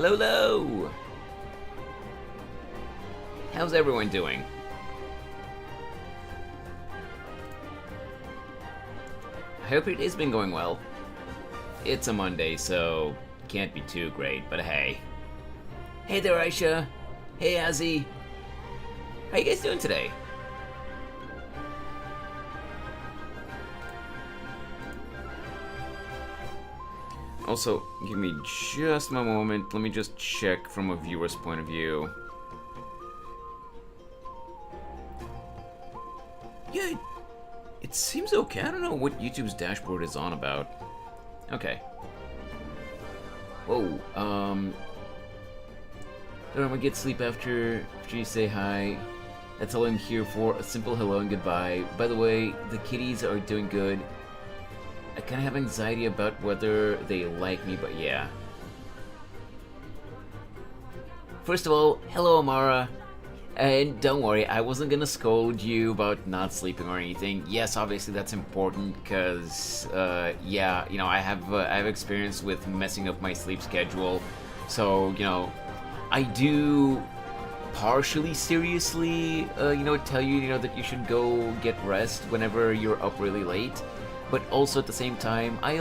Hello, hello! How's everyone doing? I hope your day's been going well. It's a Monday, so can't be too great, but hey. Hey there, Aisha. Hey, Azzy. How you guys doing today? Also, give me just a moment. Let me just check from a viewer's point of view. Yeah, it seems okay. I don't know what YouTube's dashboard is on about. Okay. Whoa, I'm gonna get sleep after you say hi. That's all I'm here for. A simple hello and goodbye. By the way, the kitties are doing good. I kind of have anxiety about whether they like me, but yeah. First of all, hello Amara. And don't worry, I wasn't gonna scold you about not sleeping or anything. Yes, obviously that's important because, yeah, you know, I have experience with messing up my sleep schedule. So, you know, I do partially seriously, you know, tell you, you know, that you should go get rest whenever you're up really late. But also at the same time, I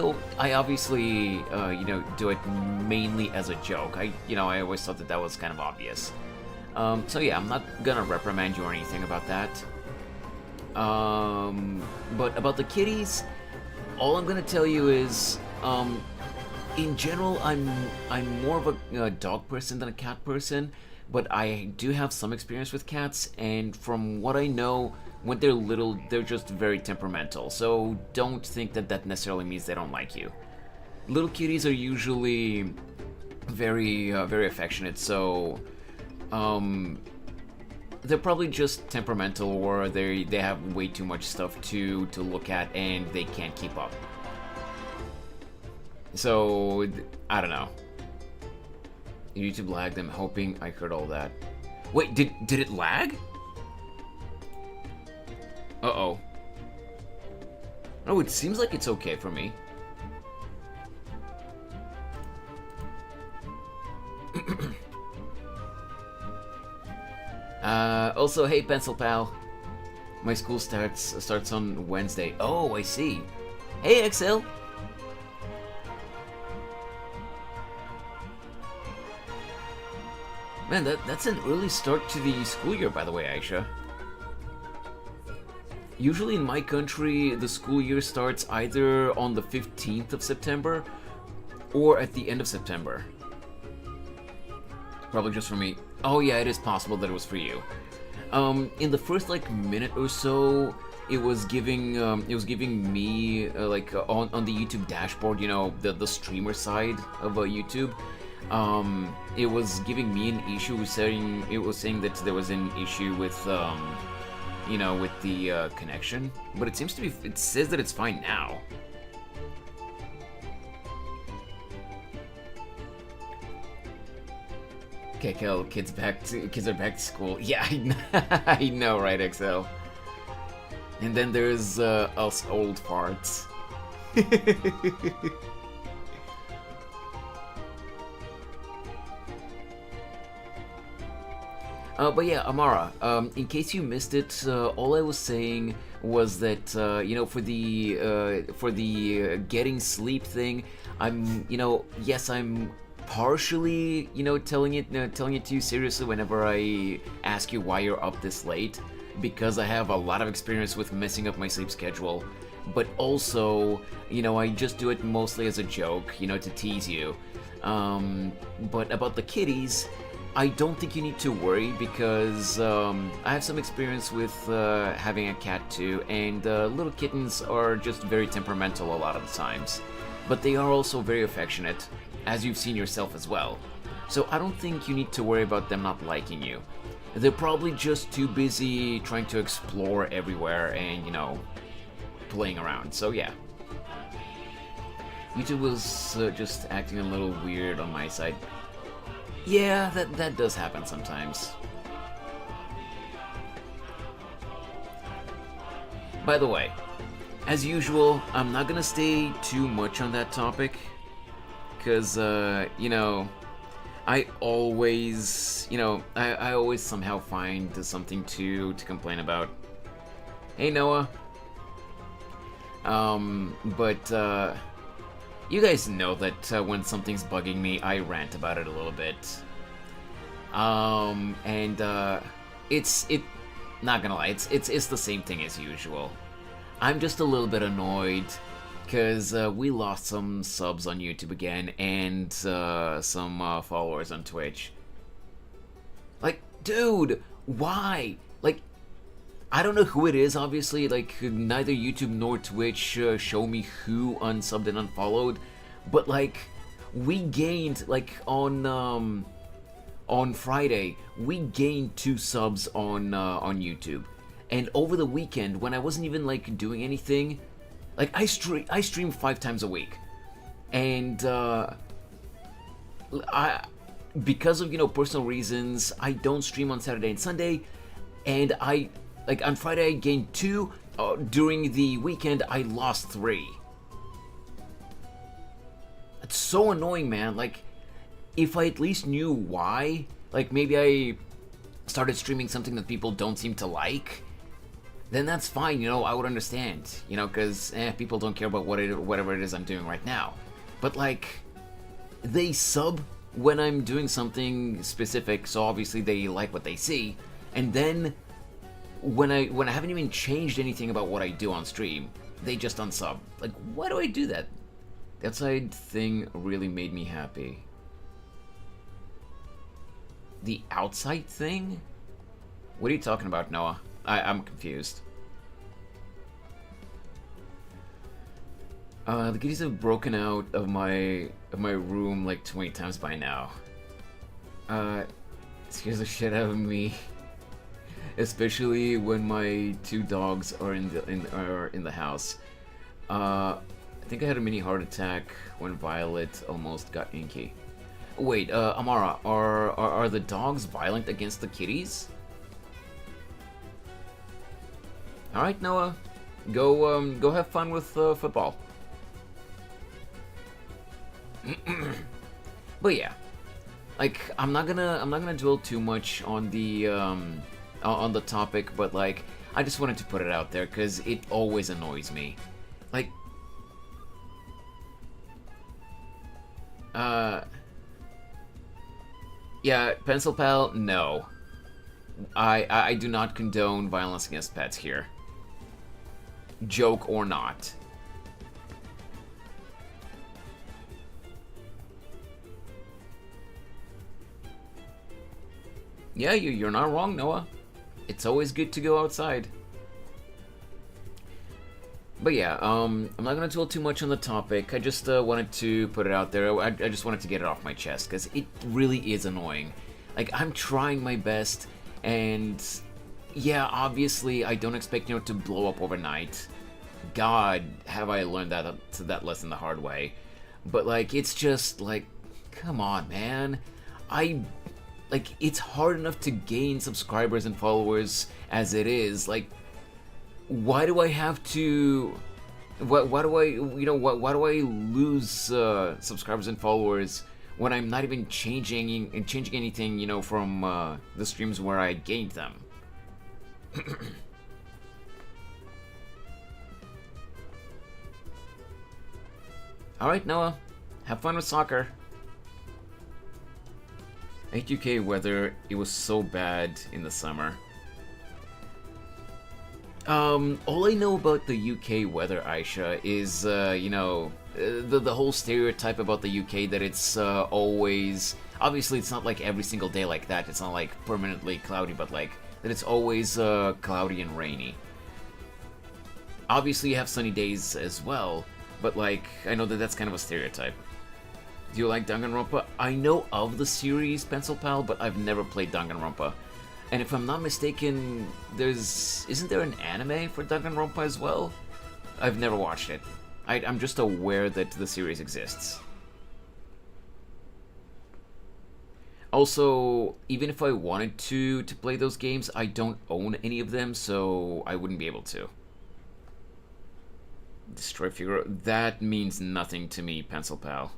obviously, you know, do it mainly as a joke. I always thought that was kind of obvious. So yeah, I'm not gonna reprimand you or anything about that. But about the kitties, all I'm gonna tell you is, in general, I'm more of a dog person than a cat person. But I do have some experience with cats, and from what I know, when they're little, they're just very temperamental. So don't think that that necessarily means they don't like you. Little kitties are usually very, very affectionate. So, they're probably just temperamental, or they have way too much stuff to look at, and they can't keep up. So I don't know. YouTube lagged. I'm hoping I heard all that. Wait, did it lag? Uh-oh. Oh, it seems like it's okay for me. Also, hey, Pencil Pal. My school starts on Wednesday. Oh, I see. Hey, XL. Man, that's an early start to the school year, by the way, Aisha. Usually in my country, the school year starts either on the 15th of September or at the end of September. Probably just for me. Oh yeah, it is possible that it was for you. In the first like minute or so, it was giving me like on the YouTube dashboard, you know, the streamer side of YouTube. It was giving me an issue, saying that there was an issue with you know, with the connection, but it says that it's fine now. Okay, kids are back to school. Yeah, I know, right, XL? And then there's us old farts. But yeah, Amara, in case you missed it, all I was saying was that, you know, for the getting sleep thing, yes, I'm partially, you know, telling it to you seriously whenever I ask you why you're up this late, because I have a lot of experience with messing up my sleep schedule. But also, you know, I just do it mostly as a joke, you know, to tease you. But about the kitties, I don't think you need to worry because I have some experience with having a cat too, and little kittens are just very temperamental a lot of the times. But they are also very affectionate, as you've seen yourself as well. So I don't think you need to worry about them not liking you. They're probably just too busy trying to explore everywhere and, you know, playing around. So yeah. YouTube was just acting a little weird on my side. Yeah, that does happen sometimes. By the way, as usual, I'm not gonna stay too much on that topic, because, you know, I always, I always somehow find something to complain about. Hey, Noah. But you guys know that when something's bugging me, I rant about it a little bit. And not gonna lie, it's the same thing as usual. I'm just a little bit annoyed because we lost some subs on YouTube again and some followers on Twitch. Like, dude, why? Like, I don't know who it is, obviously. Like, neither YouTube nor Twitch show me who unsubbed and unfollowed. But, like, we gained, like, on Friday, we gained 2 subs on YouTube. And over the weekend, when I wasn't even, like, doing anything, like, I stream 5 times a week. And, because of, personal reasons, I don't stream on Saturday and Sunday. And like, on Friday I gained 2. During the weekend, I lost 3. It's so annoying, man. Like, if I at least knew why, like, maybe I started streaming something that people don't seem to like, then that's fine, I would understand, because people don't care about whatever it is I'm doing right now. But, like, they sub when I'm doing something specific, so obviously they like what they see, and then when I haven't even changed anything about what I do on stream, they just unsub. Like, why do I do that? The outside thing really made me happy. The outside thing? What are you talking about, Noah? I'm confused. The kitties have broken out of my room like 20 times by now. It scares the shit out of me, especially when my 2 dogs are in the house. I think I had a mini heart attack when Violet almost got inky. Wait, Amara, are the dogs violent against the kitties? All right, Noah, go have fun with football. But yeah, like, I'm not gonna dwell too much on the topic, but like, I just wanted to put it out there because it always annoys me. Like, yeah, Pencil Pal, no. I do not condone violence against pets here. Joke or not. Yeah, you're not wrong, Noah. It's always good to go outside. But yeah, I'm not gonna dwell too much on the topic. I just wanted to put it out there. I just wanted to get it off my chest because it really is annoying. Like, I'm trying my best, and yeah, obviously I don't expect to blow up overnight. God, have I learned that lesson the hard way. But like, it's just like, come on, man. Like, it's hard enough to gain subscribers and followers as it is. Like, why do I have to? Why do I lose subscribers and followers when I'm not even changing anything, from the streams where I gained them? All right, Noah, have fun with soccer. UK weather, it was so bad in the summer. All I know about the UK weather, Aisha, is, the whole stereotype about the UK that it's always... Obviously, it's not like every single day like that. It's not like permanently cloudy, but like that it's always cloudy and rainy. Obviously, you have sunny days as well, but like, I know that that's kind of a stereotype. Do you like Danganronpa? I know of the series Pencil Pal, but I've never played Danganronpa. And if I'm not mistaken, isn't there an anime for Danganronpa as well? I've never watched it. I'm just aware that the series exists. Also, even if I wanted to play those games, I don't own any of them, so I wouldn't be able to. Destroy Figaro, that means nothing to me, Pencil Pal.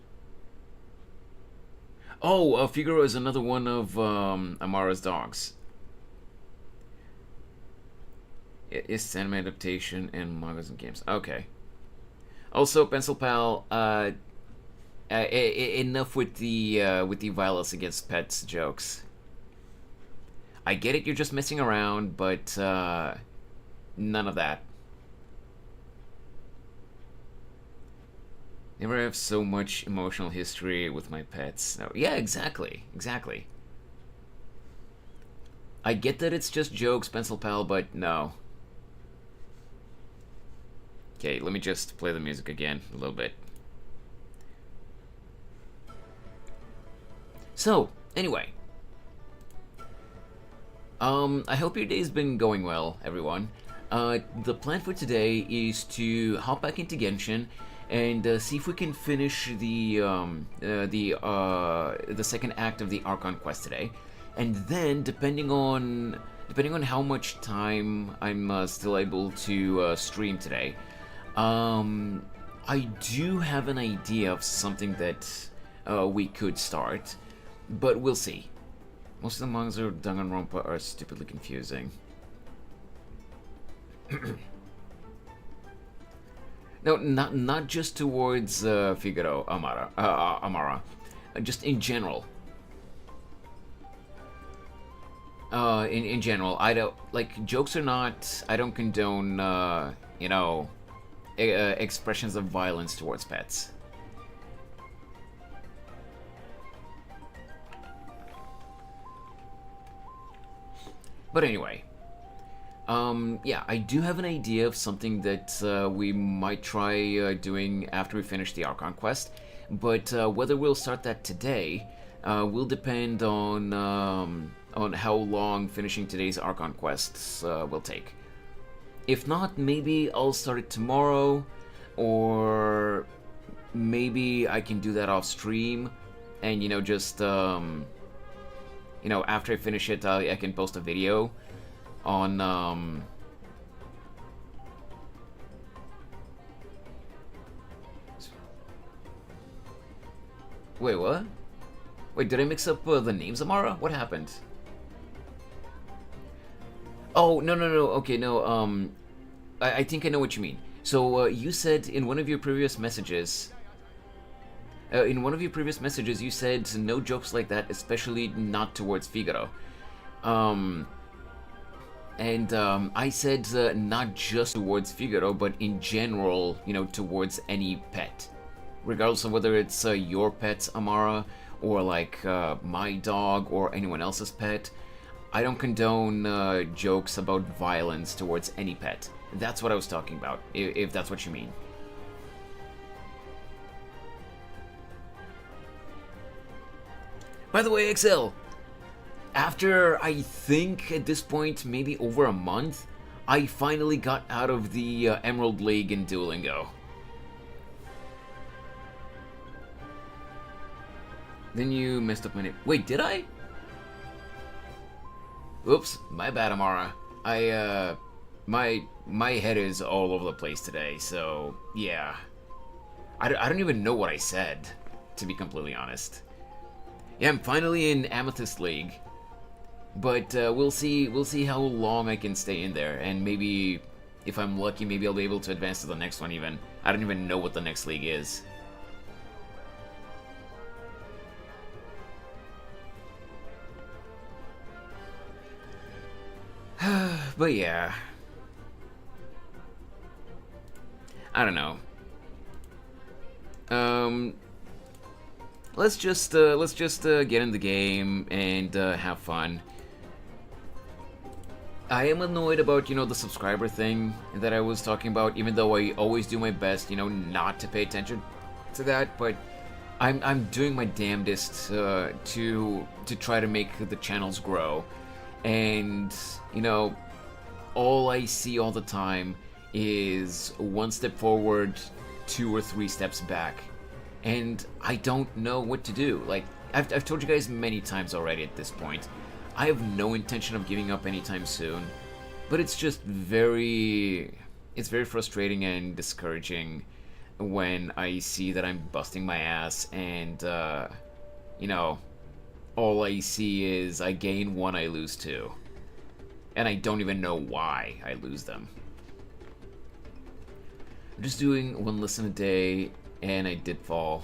Oh, Figaro is another one of Amara's dogs. It's anime adaptation and mangas and games. Okay. Also, Pencil Pal. Enough with the violence against pets jokes. I get it. You're just messing around, but none of that. Never have so much emotional history with my pets. No, yeah, exactly, exactly. I get that it's just jokes, Pencil Pal, but no. Okay, let me just play the music again a little bit. So, anyway. I hope your day's been going well, everyone. The plan for today is to hop back into Genshin and see if we can finish the second act of the Archon quest today, and then depending on how much time I'm still able to stream today, I do have an idea of something that we could start, but we'll see. Most of the mangas of Danganronpa are stupidly confusing. No, not just towards Figaro Amara, just in general. In general, I don't like jokes or not. I don't condone expressions of violence towards pets. But anyway, yeah, I do have an idea of something that we might try doing after we finish the Archon quest, but whether we'll start that today will depend on how long finishing today's Archon quests will take. If not, maybe I'll start it tomorrow, or maybe I can do that off stream, and just after I finish it, I can post a video on Wait, what? Wait, did I mix up the names, Amara? What happened? Oh, no. Okay, no, I think I know what you mean. So, you said in one of your previous messages... you said no jokes like that, especially not towards Figaro. I said not just towards Figaro, but in general, towards any pet. Regardless of whether it's your pet's Amara, or like my dog, or anyone else's pet. I don't condone jokes about violence towards any pet. That's what I was talking about, if that's what you mean. By the way, Excel, after I think at this point maybe over a month, I finally got out of the Emerald League in Duolingo. Then you messed up my name. Wait, did I? Oops, my bad, Amara. My head is all over the place today, so yeah. I don't even know what I said, to be completely honest. Yeah, I'm finally in Amethyst League, but we'll see how long I can stay in there, and maybe if I'm lucky, maybe I'll be able to advance to the next one. Even I don't even know what the next league is. But yeah, I don't know. Let's just get in the game and have fun. I am annoyed about the subscriber thing that I was talking about, even though I always do my best not to pay attention to that, but I'm doing my damnedest to try to make the channels grow, and all I see all the time is one step forward, 2 or 3 steps back, and I don't know what to do. Like I've told you guys many times already at this point, I have no intention of giving up anytime soon, but it's just very frustrating and discouraging when I see that I'm busting my ass and all I see is I gain 1, I lose 2. And I don't even know why I lose them. I'm just doing 1 lesson a day, and I did fall.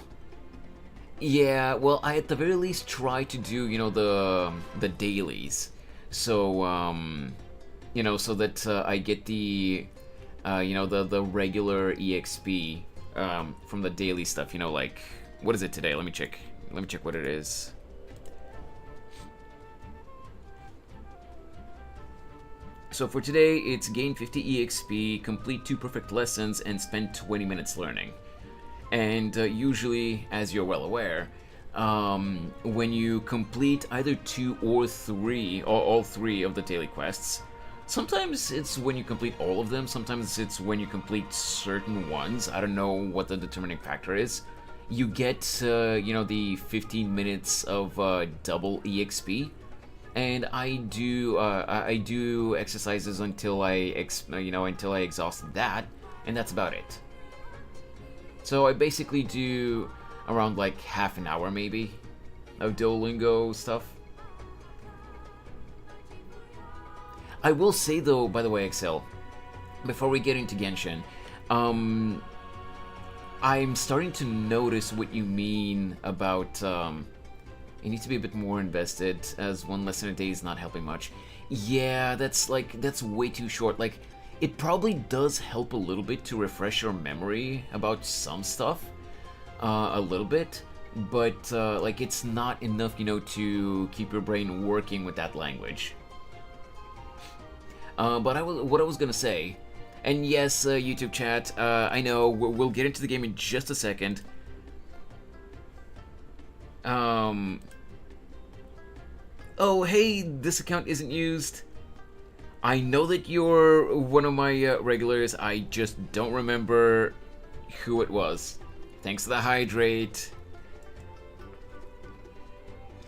Yeah, well, I at the very least try to do, the dailies. So, so that I get the, the regular EXP from the daily stuff. Like, what is it today? Let me check. Let me check what it is. So for today, it's gain 50 EXP, complete 2 perfect lessons, and spend 20 minutes learning. And usually, as you're well aware, when you complete either 2 or 3, or all 3 of the daily quests, sometimes it's when you complete all of them, sometimes it's when you complete certain ones. I don't know what the determining factor is. You get, the 15 minutes of double EXP. And I do exercises until until I exhaust that, and that's about it. So I basically do around like half an hour maybe of Duolingo stuff. I will say though, by the way, Excel, before we get into Genshin, I'm starting to notice what you mean about you need to be a bit more invested, as 1 lesson a day is not helping much. Yeah, that's way too short. Like, it probably does help a little bit to refresh your memory about some stuff, a little bit, but like it's not enough, to keep your brain working with that language. But what I was gonna say, and yes, YouTube chat, I know we'll get into the game in just a second. Oh, hey, this account isn't used. I know that you're one of my regulars. I just don't remember who it was. Thanks for the hydrate.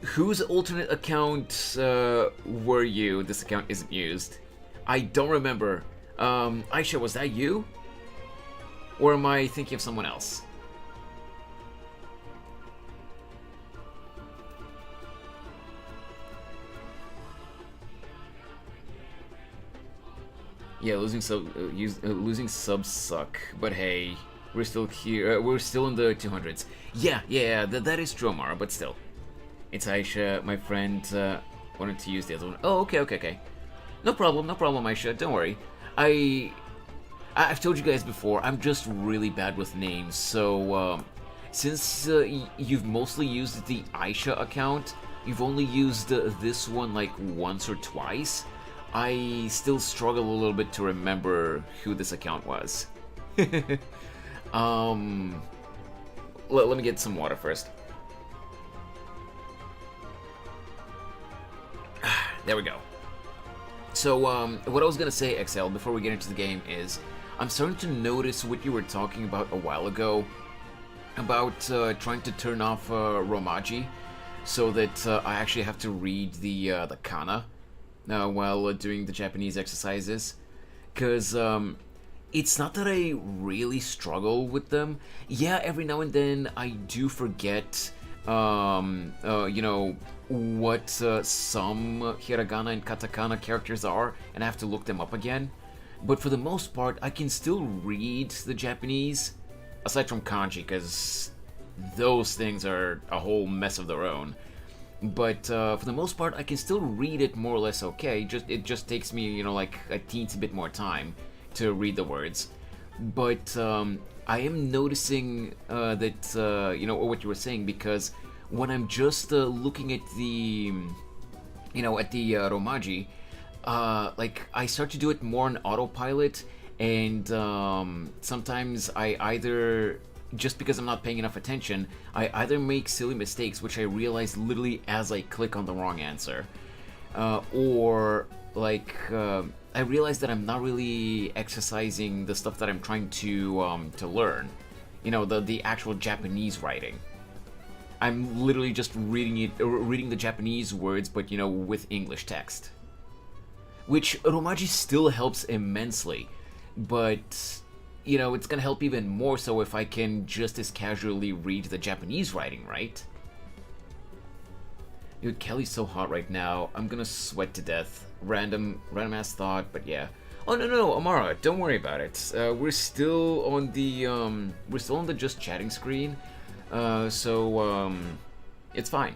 Whose alternate account were you? This account isn't used. I don't remember. Aisha, was that you? Or am I thinking of someone else? Yeah, losing subs suck, but hey, we're still here. We're still in the 200s. Yeah, that is true, Amara, but still, it's Aisha. My friend wanted to use the other one. Oh, okay. No problem, Aisha. Don't worry. I've told you guys before. I'm just really bad with names. So since you've mostly used the Aisha account, you've only used this one like once or twice. I still struggle a little bit to remember who this account was. Let me get some water first. There we go. So, what I was gonna say, XL, before we get into the game is, I'm starting to notice what you were talking about a while ago, about trying to turn off Romaji, so that I actually have to read the kana while doing the Japanese exercises, because it's not that I really struggle with them. Yeah, every now and then I do forget, what some hiragana and katakana characters are, and I have to look them up again. But for the most part, I can still read the Japanese, aside from kanji, because those things are a whole mess of their own. But for the most part, I can still read it more or less okay. It just takes me, like a teensy bit more time to read the words. But I am noticing that what you were saying, because when I'm just looking at the Romaji, like I start to do it more on autopilot, and sometimes I either, just because I'm not paying enough attention, I either make silly mistakes, which I realize literally as I click on the wrong answer, or like I realize that I'm not really exercising the stuff that I'm trying to learn. The actual Japanese writing. I'm literally just reading the Japanese words, but with English text, which Romaji still helps immensely, but it's gonna help even more so if I can just as casually read the Japanese writing, right? Dude, Kelly's so hot right now. I'm gonna sweat to death. Random ass thought, but yeah. Oh no, Amara, don't worry about it. We're still on the just chatting screen, it's fine.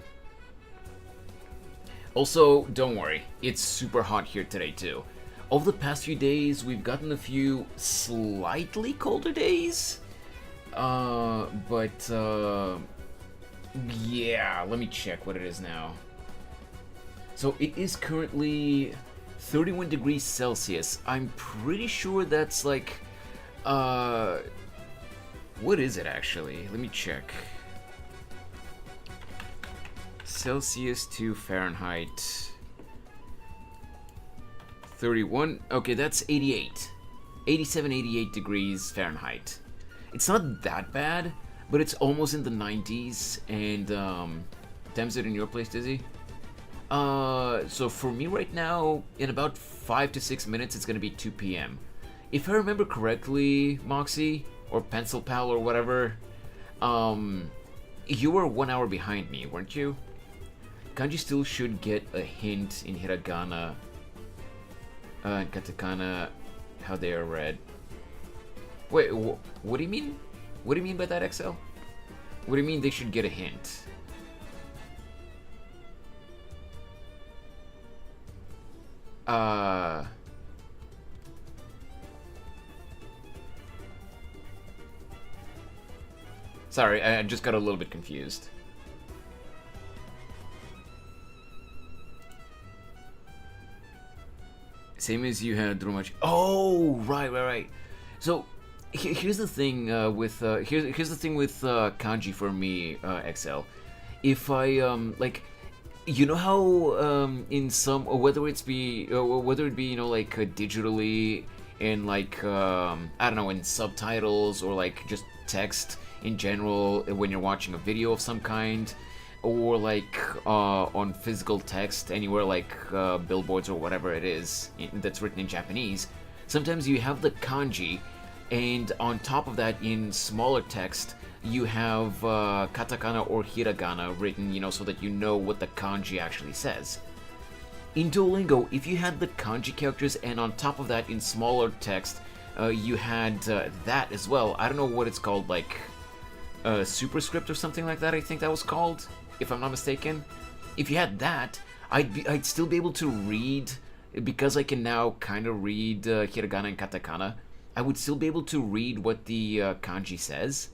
Also, don't worry, it's super hot here today too. Over the past few days, we've gotten a few slightly colder days, yeah, let me check what it is now. So it is currently 31 degrees Celsius. I'm pretty sure that's like, what is it actually? Let me check. Celsius to Fahrenheit. 31, okay, that's 88. 87, 88 degrees Fahrenheit. It's not that bad, but it's almost in the 90s, and, time's it in your place, Dizzy? So for me right now, in about 5 to 6 minutes, it's gonna be 2 p.m. If I remember correctly, Moxie, or Pencil Pal, or whatever, you were 1 hour behind me, weren't you? Kanji still should get a hint in hiragana and katakana, how they are read. Wait, what do you mean? What do you mean by that, XL? What do you mean they should get a hint? Sorry, I just got a little bit confused. Same as you had Drumachi. Oh, right. So here's the thing with here's the thing with kanji for me, XL. If I like, you know how in some, or whether it be you know, like digitally in like I don't know, in subtitles or like just text in general when you're watching a video of some kind, or like on physical text anywhere, like billboards or whatever it is that's written in Japanese. Sometimes you have the kanji, and on top of that, in smaller text, you have katakana or hiragana written, you know, so that you know what the kanji actually says. In Duolingo, if you had the kanji characters, and on top of that, in smaller text, you had that as well. I don't know what it's called, like superscript or something like that, I think that was called, if I'm not mistaken. If you had that, I'd still be able to read, because I can now kind of read hiragana and katakana. I would still be able to read what the kanji says,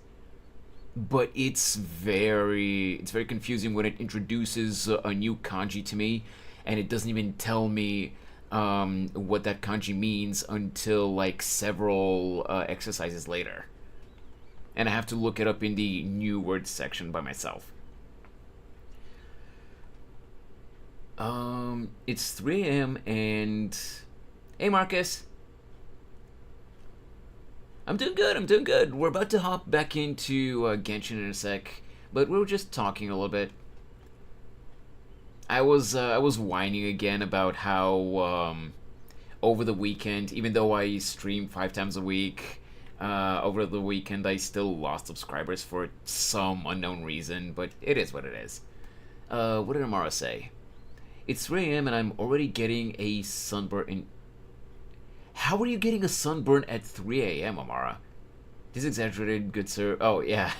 but it's very confusing when it introduces a new kanji to me, and it doesn't even tell me what that kanji means until like several exercises later, and I have to look it up in the new words section by myself. It's 3 a.m. and hey, Marcus. I'm doing good. We're about to hop back into Genshin in a sec, but we were just talking a little bit. I was whining again about how over the weekend, even though I stream 5 times a week, over the weekend I still lost subscribers for some unknown reason, but it is what it is. What did Amara say? It's 3 a.m. and I'm already getting a sunburn. How are you getting a sunburn at 3 a.m., Amara? This is exaggerated, good sir. Oh, yeah.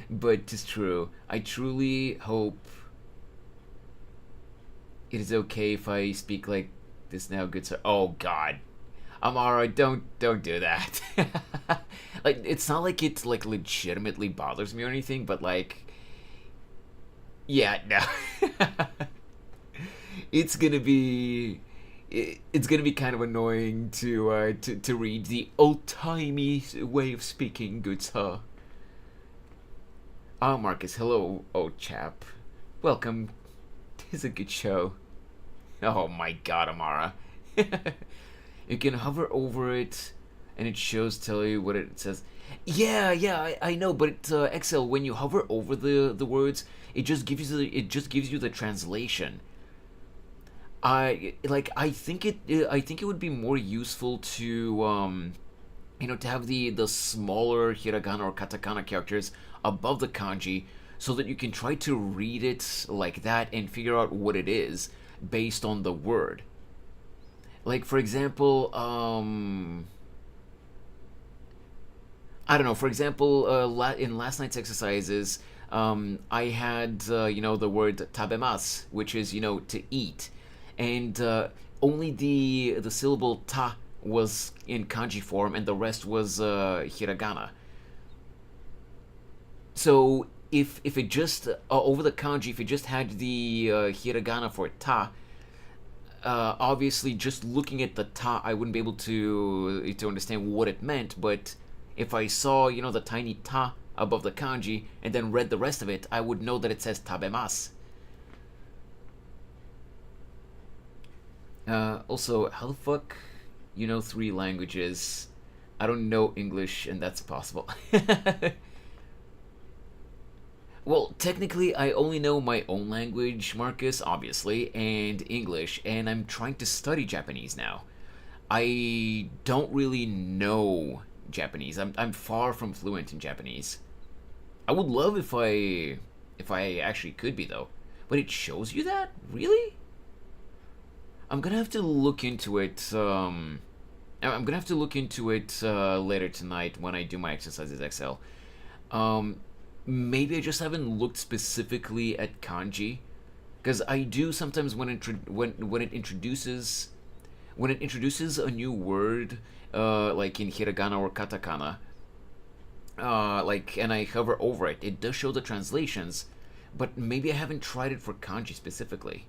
But it's true. I truly hope it is okay if I speak like this now, good sir. Oh, God. Amara, don't do that. Like, it's not like it, like, legitimately bothers me or anything, but, like... Yeah, no. It's gonna be kind of annoying to read the old-timey way of speaking, good sir. Ah, Marcus, hello, old chap. Welcome. Tis a good show. Oh my god, Amara. You can hover over it, and it tell you what it says. Yeah, I know, but XL, when you hover over the words, it just gives you the translation. I think it would be more useful to to have the smaller hiragana or katakana characters above the kanji, so that you can try to read it like that and figure out what it is based on the word. Like, for example, I don't know. For example, in last night's exercises, I had the word tabemas, which is to eat, and only the syllable ta was in kanji form, and the rest was hiragana. So if it just over the kanji, if it just had the hiragana for ta, obviously just looking at the ta, I wouldn't be able to understand what it meant. But if I saw the tiny ta above the kanji and then read the rest of it, I would know that it says tabemas. Also, how the fuck you know three languages? I don't know English, and that's possible. Well, technically, I only know my own language, Marcus, obviously, and English, and I'm trying to study Japanese now. I don't really know Japanese. I'm far from fluent in Japanese. I would love if I actually could be though. But it shows you that? Really? I'm gonna have to look into it. I'm gonna have to look into it later tonight when I do my exercises Excel. Um, Maybe I just haven't looked specifically at kanji, because I do sometimes when it introduces a new word, like in hiragana or katakana, and I hover over it, it does show the translations, but maybe I haven't tried it for kanji specifically.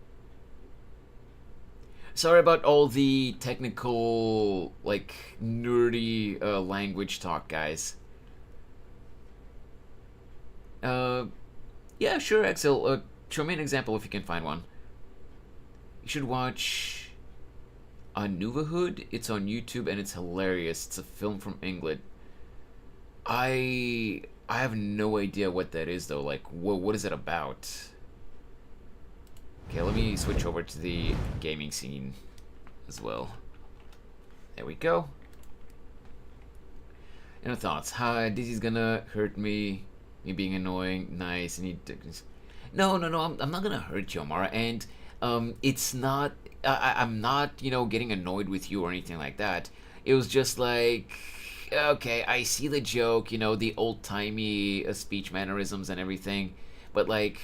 Sorry about all the technical, nerdy language talk, guys. Uh, yeah, sure, Axel. Show me an example if you can find one. You should watch Hood. It's on YouTube and it's hilarious. It's a film from England. I have no idea what that is though. Like, what is it about? Okay, let me switch over to the gaming scene as well. There we go. Any thoughts? Hi, this is gonna hurt me. Me being annoying, nice, and no, no, no. I'm not gonna hurt you, Amara. And it's not. I'm not, getting annoyed with you or anything like that. It was just like, okay, I see the joke, the old timey speech mannerisms and everything, but like,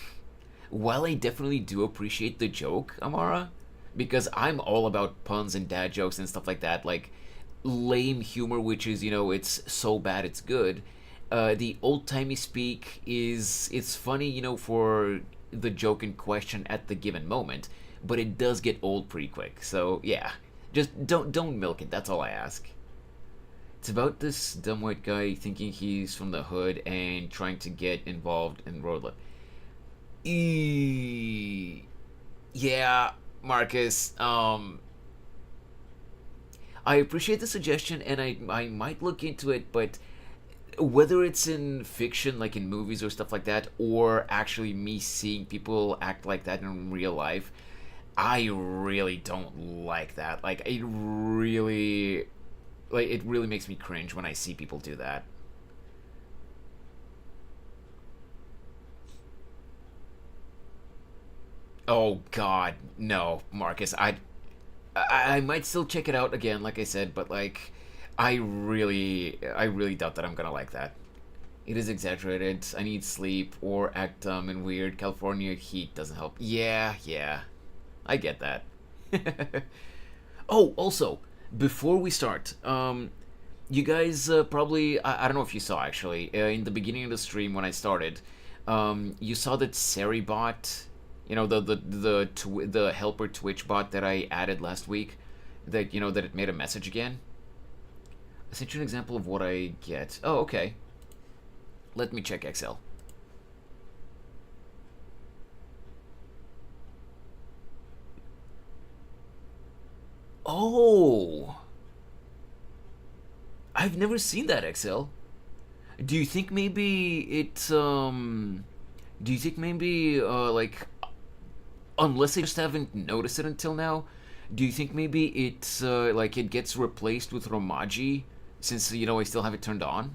while I definitely do appreciate the joke, Amara, because I'm all about puns and dad jokes and stuff like that, like lame humor, which is, it's so bad it's good. The old timey speak it's funny, for the joke in question at the given moment, but it does get old pretty quick. So yeah, just don't milk it. That's all I ask. It's about this dumb white guy thinking he's from the hood and trying to get involved in road life. Yeah, Marcus. I appreciate the suggestion, and I might look into it, but whether it's in fiction, like in movies or stuff like that, or actually me seeing people act like that in real life, I really don't like that. It really makes me cringe when I see people do that. Oh God, no, Marcus. I might still check it out again, like I said, but like, I really doubt that I'm gonna like that. It is exaggerated. I need sleep or act dumb and weird. California heat doesn't help. Yeah, yeah, I get that. Oh, also, before we start, you guys probably I don't know if you saw actually in the beginning of the stream when I started, you saw that Seribot, the helper Twitch bot that I added last week, that that it made a message again. I sent you an example of what I get. Oh, okay. Let me check Excel. Oh, I've never seen that Excel. Do you think maybe do you think maybe unless I just haven't noticed it until now, do you think maybe it gets replaced with Romaji since, I still have it turned on?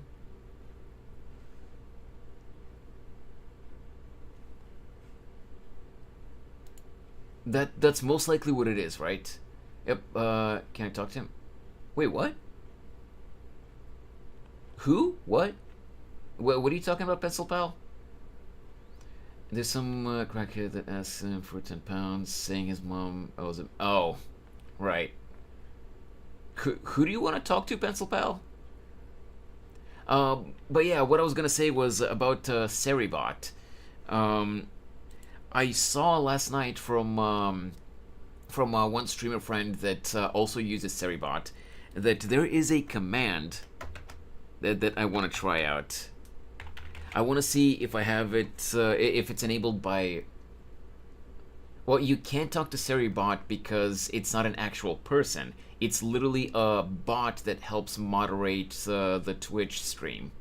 That's most likely what it is, right? Yep. Can I talk to him? Wait, what? Who? What? What are you talking about, Pencil Pal? There's some crackhead that asks him for 10 pounds, saying his mom owes him. Oh, right. Who do you want to talk to, Pencil Pal? But yeah, what I was gonna say was about Seribot. Um, I saw last night from one streamer friend that also uses Seribot that there is a command that I want to try out. I want to see if I have it, if it's enabled by. Well, you can't talk to Seribot because it's not an actual person. It's literally a bot that helps moderate the Twitch stream.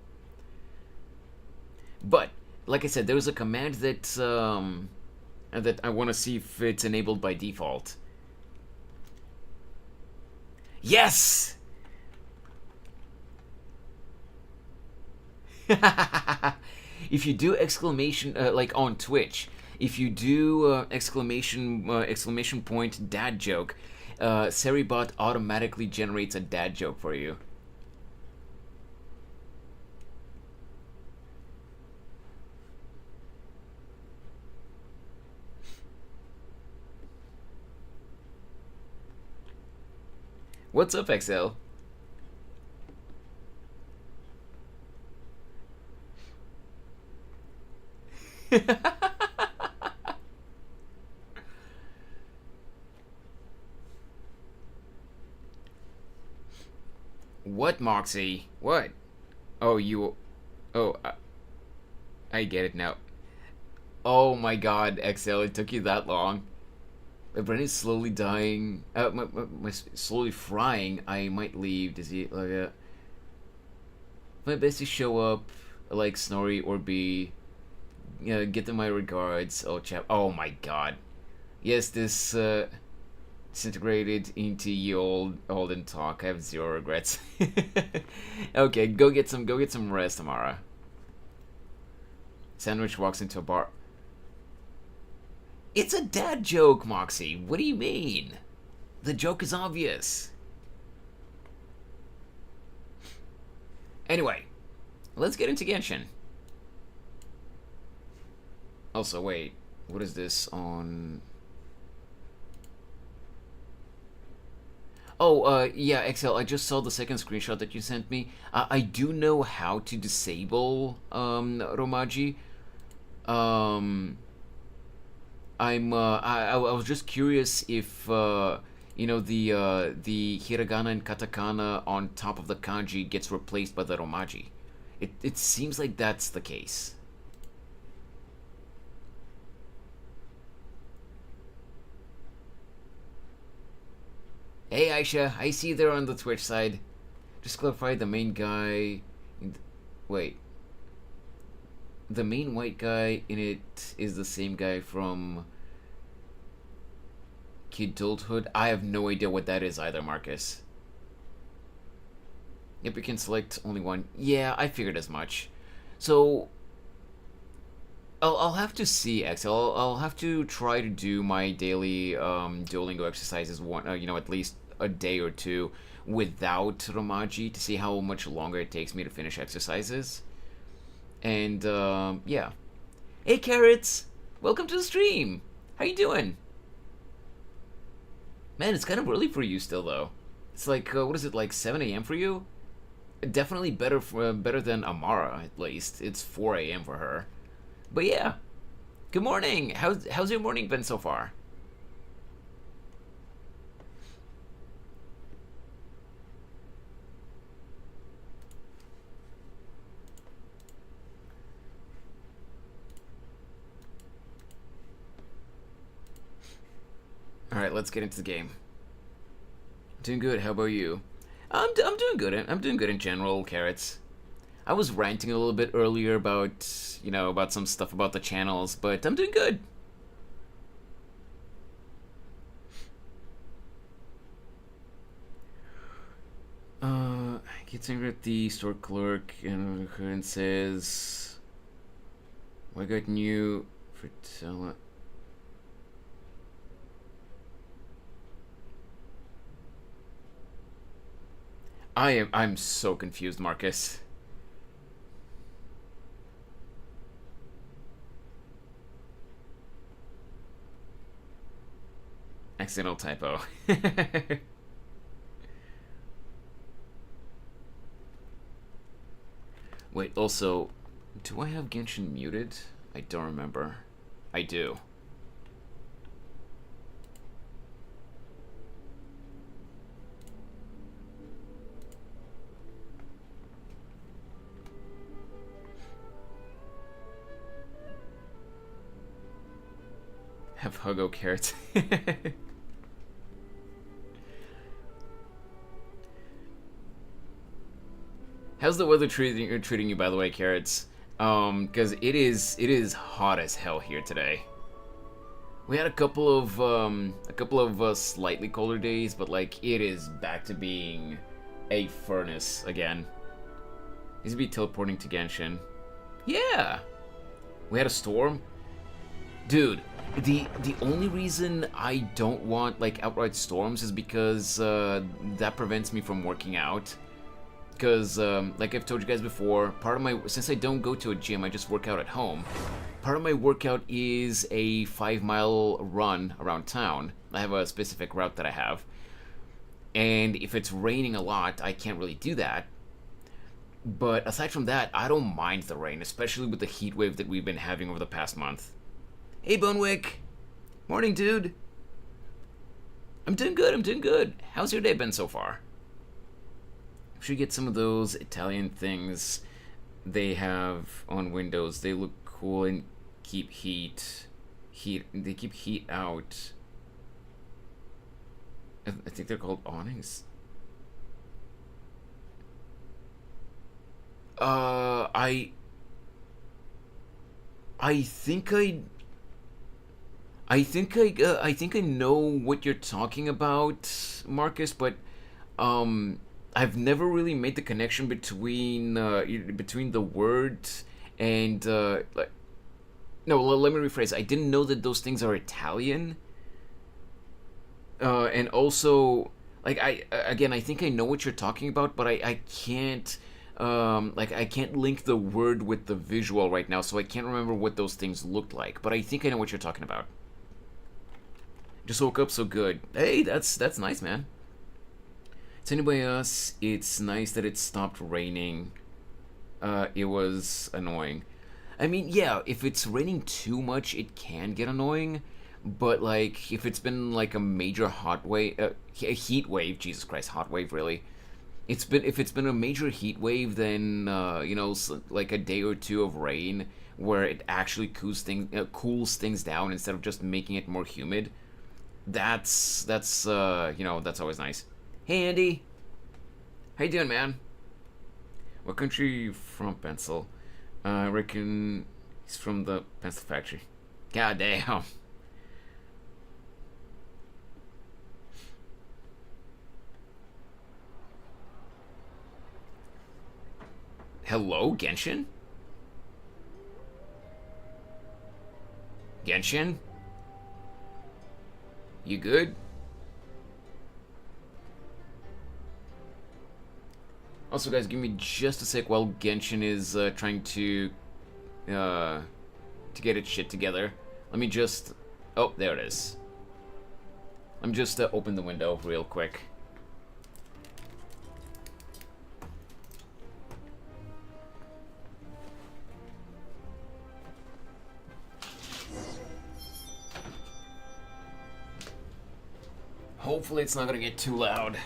But like I said, there's a command that I want to see if it's enabled by default. Yes. If you do exclamation like on Twitch, if you do exclamation point dad joke, Seribot automatically generates a dad joke for you. What's up, XL? What, Moxie? What? Oh, you. Oh, I get it now. Oh my god, XL, it took you that long. My brain is slowly dying. My slowly frying. I might leave. Does he like my best to show up like Snorri or B. Get them my regards. Oh chap. Oh my god. Yes, this disintegrated into ye olden talk. I have zero regrets. Okay, go get some rest, Amara. Sandwich walks into a bar. It's a dad joke, Moxie. What do you mean? The joke is obvious. Anyway, let's get into Genshin. Also, wait. What is this on... Oh, yeah, XL, I just saw the second screenshot that you sent me. I do know how to disable, Romaji. I was just curious if, the hiragana and katakana on top of the kanji gets replaced by the Romaji. It seems like that's the case. Hey Aisha, I see you there on the Twitch side. Just clarify the main guy. Wait. The main white guy in it is the same guy from Kidulthood. I have no idea what that is either, Marcus. Yep, you can select only one. Yeah, I figured as much. So I'll have to see, X. I'll have to try to do my daily Duolingo exercises at least a day or two without Romaji to see how much longer it takes me to finish exercises. And yeah. Hey Carrots! Welcome to the stream! How you doing? Man, it's kind of early for you still though. It's like what is it, like 7 a.m. for you? Definitely better than Amara at least. It's 4 a.m. for her. But yeah. Good morning! How's your morning been so far? Alright, let's get into the game. Doing good, how about you? I'm doing good. I'm doing good in general, Carrots. I was ranting a little bit earlier about, about some stuff about the channels, but I'm doing good. Gets angry at the store clerk and says, "I got new for talent." I'm so confused, Marcus. Accidental typo. Wait, also, do I have Genshin muted? I don't remember. I do. Have Hugo carrots. How's the weather treating you, by the way, carrots? Because it is hot as hell here today. We had a couple of slightly colder days, but like it is back to being a furnace again. Needs to be teleporting to Genshin. Yeah, we had a storm, dude. The only reason I don't want like outright storms is because that prevents me from working out. Because, like I've told you guys before, since I don't go to a gym, I just work out at home. Part of my workout is a 5-mile run around town. I have a specific route that I have. And if it's raining a lot, I can't really do that. But aside from that, I don't mind the rain, especially with the heat wave that we've been having over the past month. Hey, Bonewick. Morning, dude. I'm doing good. How's your day been so far? Should get some of those Italian things they have on Windows. They look cool and keep heat. They keep heat out. I think they're called awnings. I think I know what you're talking about, Marcus, but I've never really made the connection between the word and like. No, let me rephrase. I didn't know that those things are Italian. And also, like I think I know what you're talking about, but I can't I can't link the word with the visual right now, so I can't remember what those things looked like. But I think I know what you're talking about. Just woke up so good. Hey, that's nice, man. To anybody else, it's nice that it stopped raining. It was annoying. I mean, yeah, if it's raining too much, it can get annoying. But like, if it's been like a major a heat wave, Jesus Christ, hot wave, really. If it's been a major heat wave, then like a day or two of rain where it actually cools things down instead of just making it more humid. That's always nice. Hey, Andy. How you doing, man? What country are you from, Pencil? I reckon he's from the pencil factory. God damn. Hello, Genshin? Genshin? You good? Also, guys, give me just a sec while Genshin is trying to get its shit together. Let me just... Oh, there it is. Let me just open the window real quick. Hopefully it's not gonna get too loud.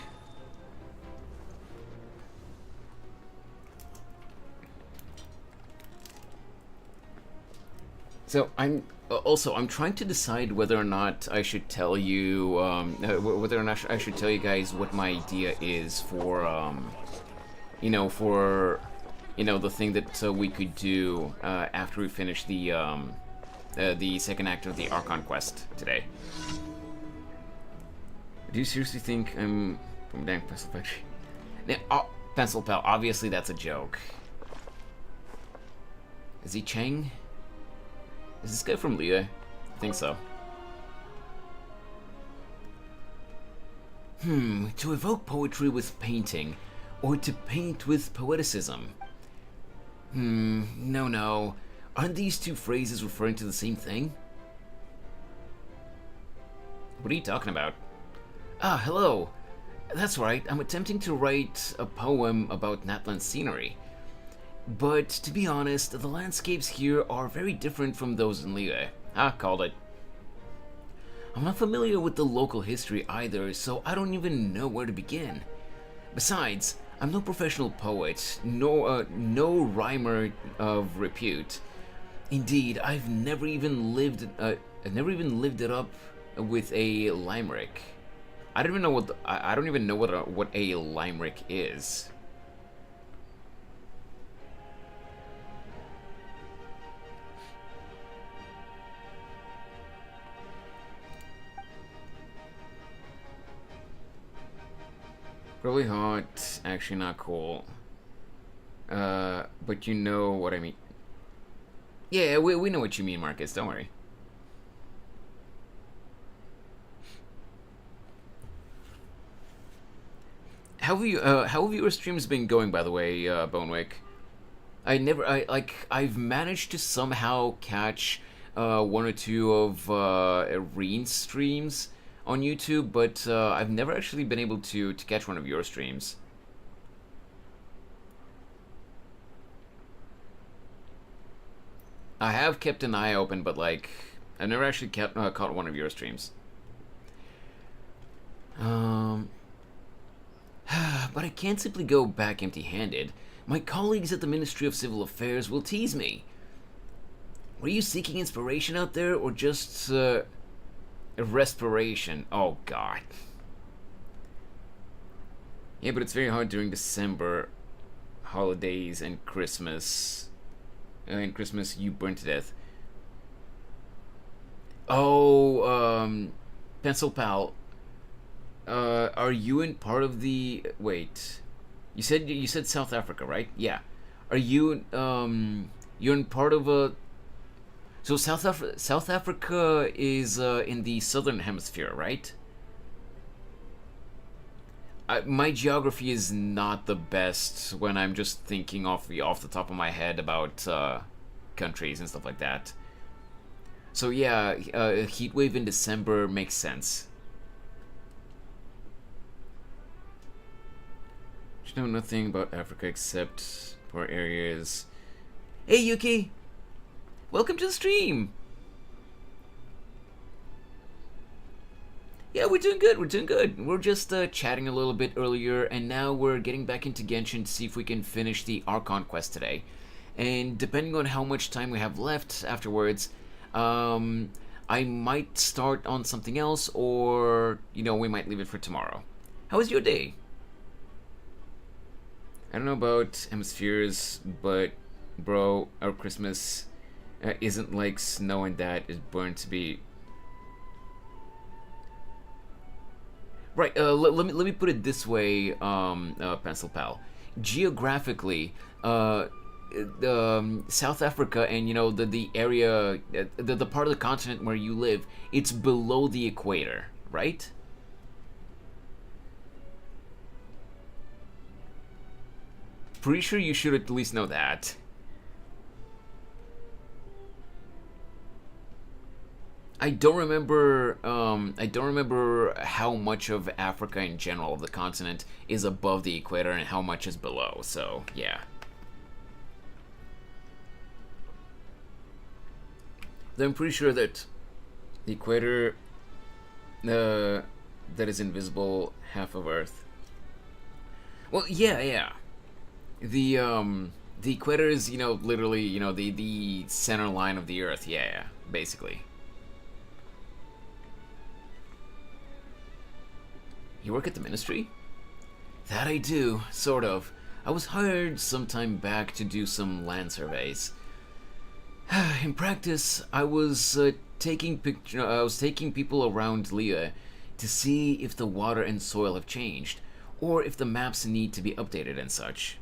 So I'm trying to decide whether or not I should tell you whether or not I should tell you guys what my idea is for the thing that we could do after we finish the second act of the Archon quest today. Do you seriously think I'm from dang Pencil Factory? Now, Pencil Pal, obviously that's a joke. Is he Chang? Is this guy from Leah? I think so. To evoke poetry with painting, or to paint with poeticism. No. Aren't these two phrases referring to the same thing? What are you talking about? Ah, hello. That's right, I'm attempting to write a poem about Natlan scenery. But to be honest, the landscapes here are very different from those in Liyue. Ah, called it. I'm not familiar with the local history either, so I don't even know where to begin. Besides, I'm no professional poet, no rhymer of repute. Indeed, I've never even lived it up with a limerick. I don't even know what a limerick is. Really hot, actually not cool. But you know what I mean. Yeah, we know what you mean, Marcus. Don't worry. How have your streams been going, by the way, Bonewick? I've managed to somehow catch one or two of Reen's streams on YouTube, but I've never actually been able to catch one of your streams. I have kept an eye open, but like I've never actually caught one of your streams. Um, but I can't simply go back empty-handed. My colleagues at the Ministry of Civil Affairs will tease me. Were you seeking inspiration out there, or just respiration? Oh God. Yeah, but it's very hard during December, holidays, and Christmas. And Christmas, you burn to death. Oh, Pencil Pal. Are you in part of the? Wait, you said South Africa, right? Yeah. Are you you're in part of a? So South Africa is in the southern hemisphere, right? My geography is not the best when I'm just thinking off the top of my head about countries and stuff like that. So yeah, a heat wave in December makes sense. Just know nothing about Africa except poor areas. Hey Yuki, welcome to the stream. Yeah, we're doing good. We're doing good. We're just chatting a little bit earlier, and now we're getting back into Genshin to see if we can finish the Archon quest today. And depending on how much time we have left afterwards, I might start on something else, or we might leave it for tomorrow. How was your day? I don't know about hemispheres, but bro, our Christmas isn't like snow and that is born to be. Right. Let me put it this way, Pencil Pal. Geographically, South Africa and the area, the part of the continent where you live, it's below the equator, right? Pretty sure you should at least know that. I don't remember. I don't remember how much of Africa in general, of the continent, is above the equator and how much is below. So yeah. Though I'm pretty sure that the equator, that is invisible half of Earth. Well, yeah. The equator is literally the center line of the Earth. Yeah, basically. You work at the ministry? That I do, sort of. I was hired some time back to do some land surveys. In practice, I was taking people around Liyue to see if the water and soil have changed, or if the maps need to be updated and such.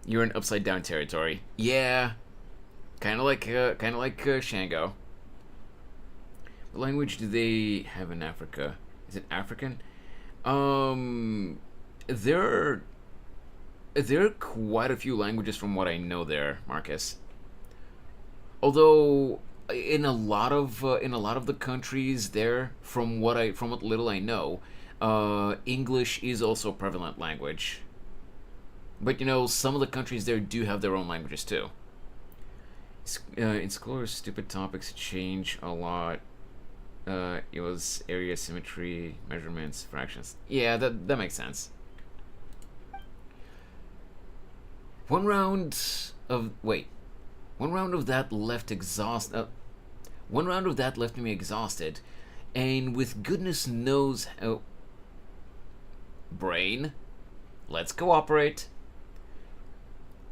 You're in upside down territory. Yeah, kind of like Shango. What language do they have in Africa? Is it African? there there are quite a few languages from what I know there, Marcus. Although in a lot of the countries there, from what little I know, English is also a prevalent language. But some of the countries there do have their own languages too. In school, stupid topics change a lot. It was area symmetry, measurements, fractions. Yeah, that makes sense. One round of wait, one round of that left exhaust. One round of that left me exhausted, and with goodness knows how. Brain, let's cooperate.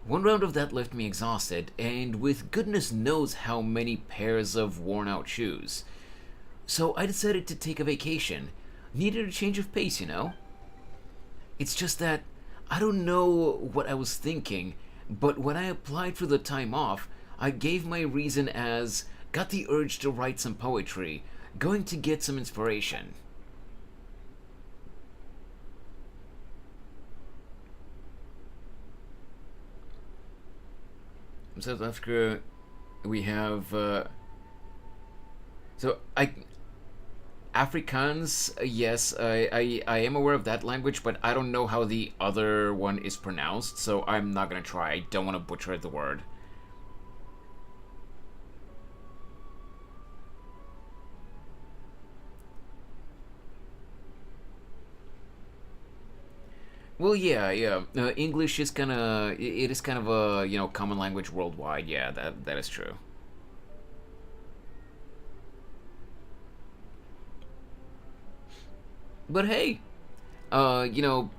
One round of that left me exhausted, and with goodness knows how many pairs of worn out shoes. So I decided to take a vacation. Needed a change of pace. It's just that I don't know what I was thinking, but when I applied for the time off, I gave my reason as got the urge to write some poetry, going to get some inspiration. In South Africa, we have so I Afrikaans. Yes, I am aware of that language, but I don't know how the other one is pronounced, so I'm not gonna try. I don't want to butcher the word. Well, yeah, yeah. English is kind of it is kind of a common language worldwide. Yeah, that is true. But hey, you know,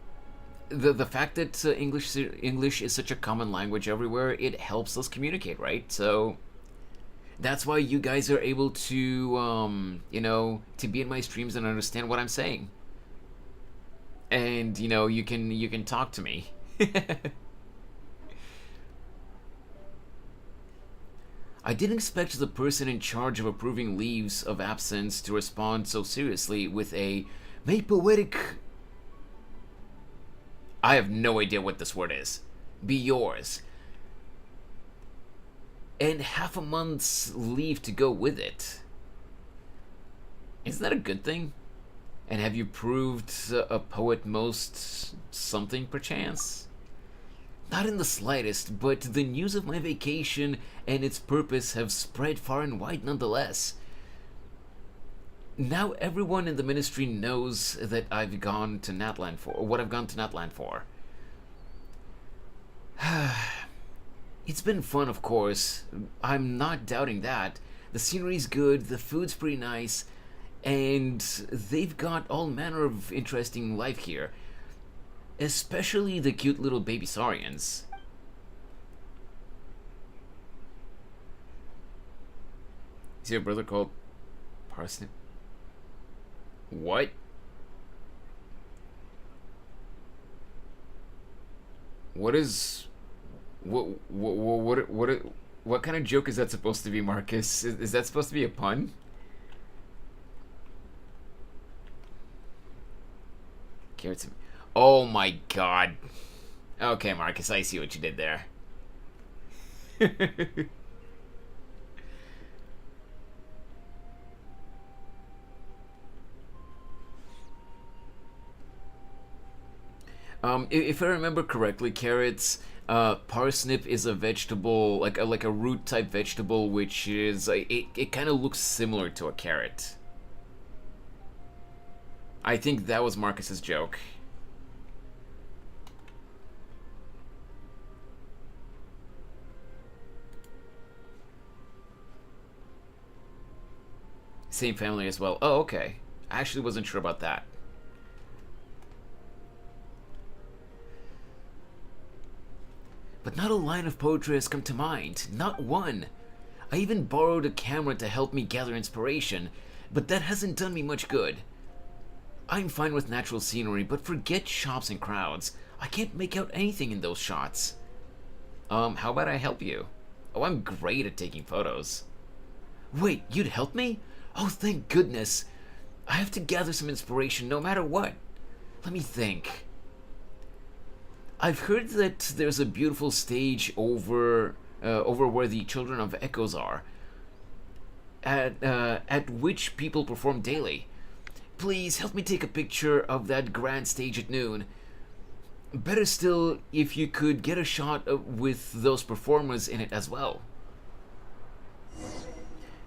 the fact that English is such a common language everywhere, it helps us communicate, right? So that's why you guys are able to to be in my streams and understand what I'm saying, and you can talk to me. I didn't expect the person in charge of approving leaves of absence to respond so seriously with a "May poetic" I have no idea what this word is. Be yours. And half a month's leave to go with it. Isn't that a good thing? And have you proved a poet most something perchance? Not in the slightest, but the news of my vacation and its purpose have spread far and wide nonetheless. Now everyone in the ministry knows that I've gone to Natland for, or what I've gone to Natland for. It's been fun, of course. I'm not doubting that. The scenery's good, the food's pretty nice, and they've got all manner of interesting life here. Especially the cute little baby saurians. Is your brother called Parsnip? What? What is what kind of joke is that supposed to be, Marcus? Is that supposed to be a pun? Carrots. Oh my god. Okay, Marcus, I see what you did there. If I remember correctly, carrots, parsnip is a vegetable, like a root type vegetable, which is it kind of looks similar to a carrot. I think that was Marcus's joke. Same family as well. Oh, okay. I actually wasn't sure about that. But not a line of poetry has come to mind. Not one. I even borrowed a camera to help me gather inspiration, but that hasn't done me much good. I'm fine with natural scenery, but forget shops and crowds. I can't make out anything in those shots. How about I help you? Oh, I'm great at taking photos. Wait, you'd help me? Oh, thank goodness. I have to gather some inspiration no matter what. Let me think. I've heard that there's a beautiful stage over where the Children of Echoes are, at which people perform daily. Please help me take a picture of that grand stage at noon. Better still, if you could get a shot with those performers in it as well.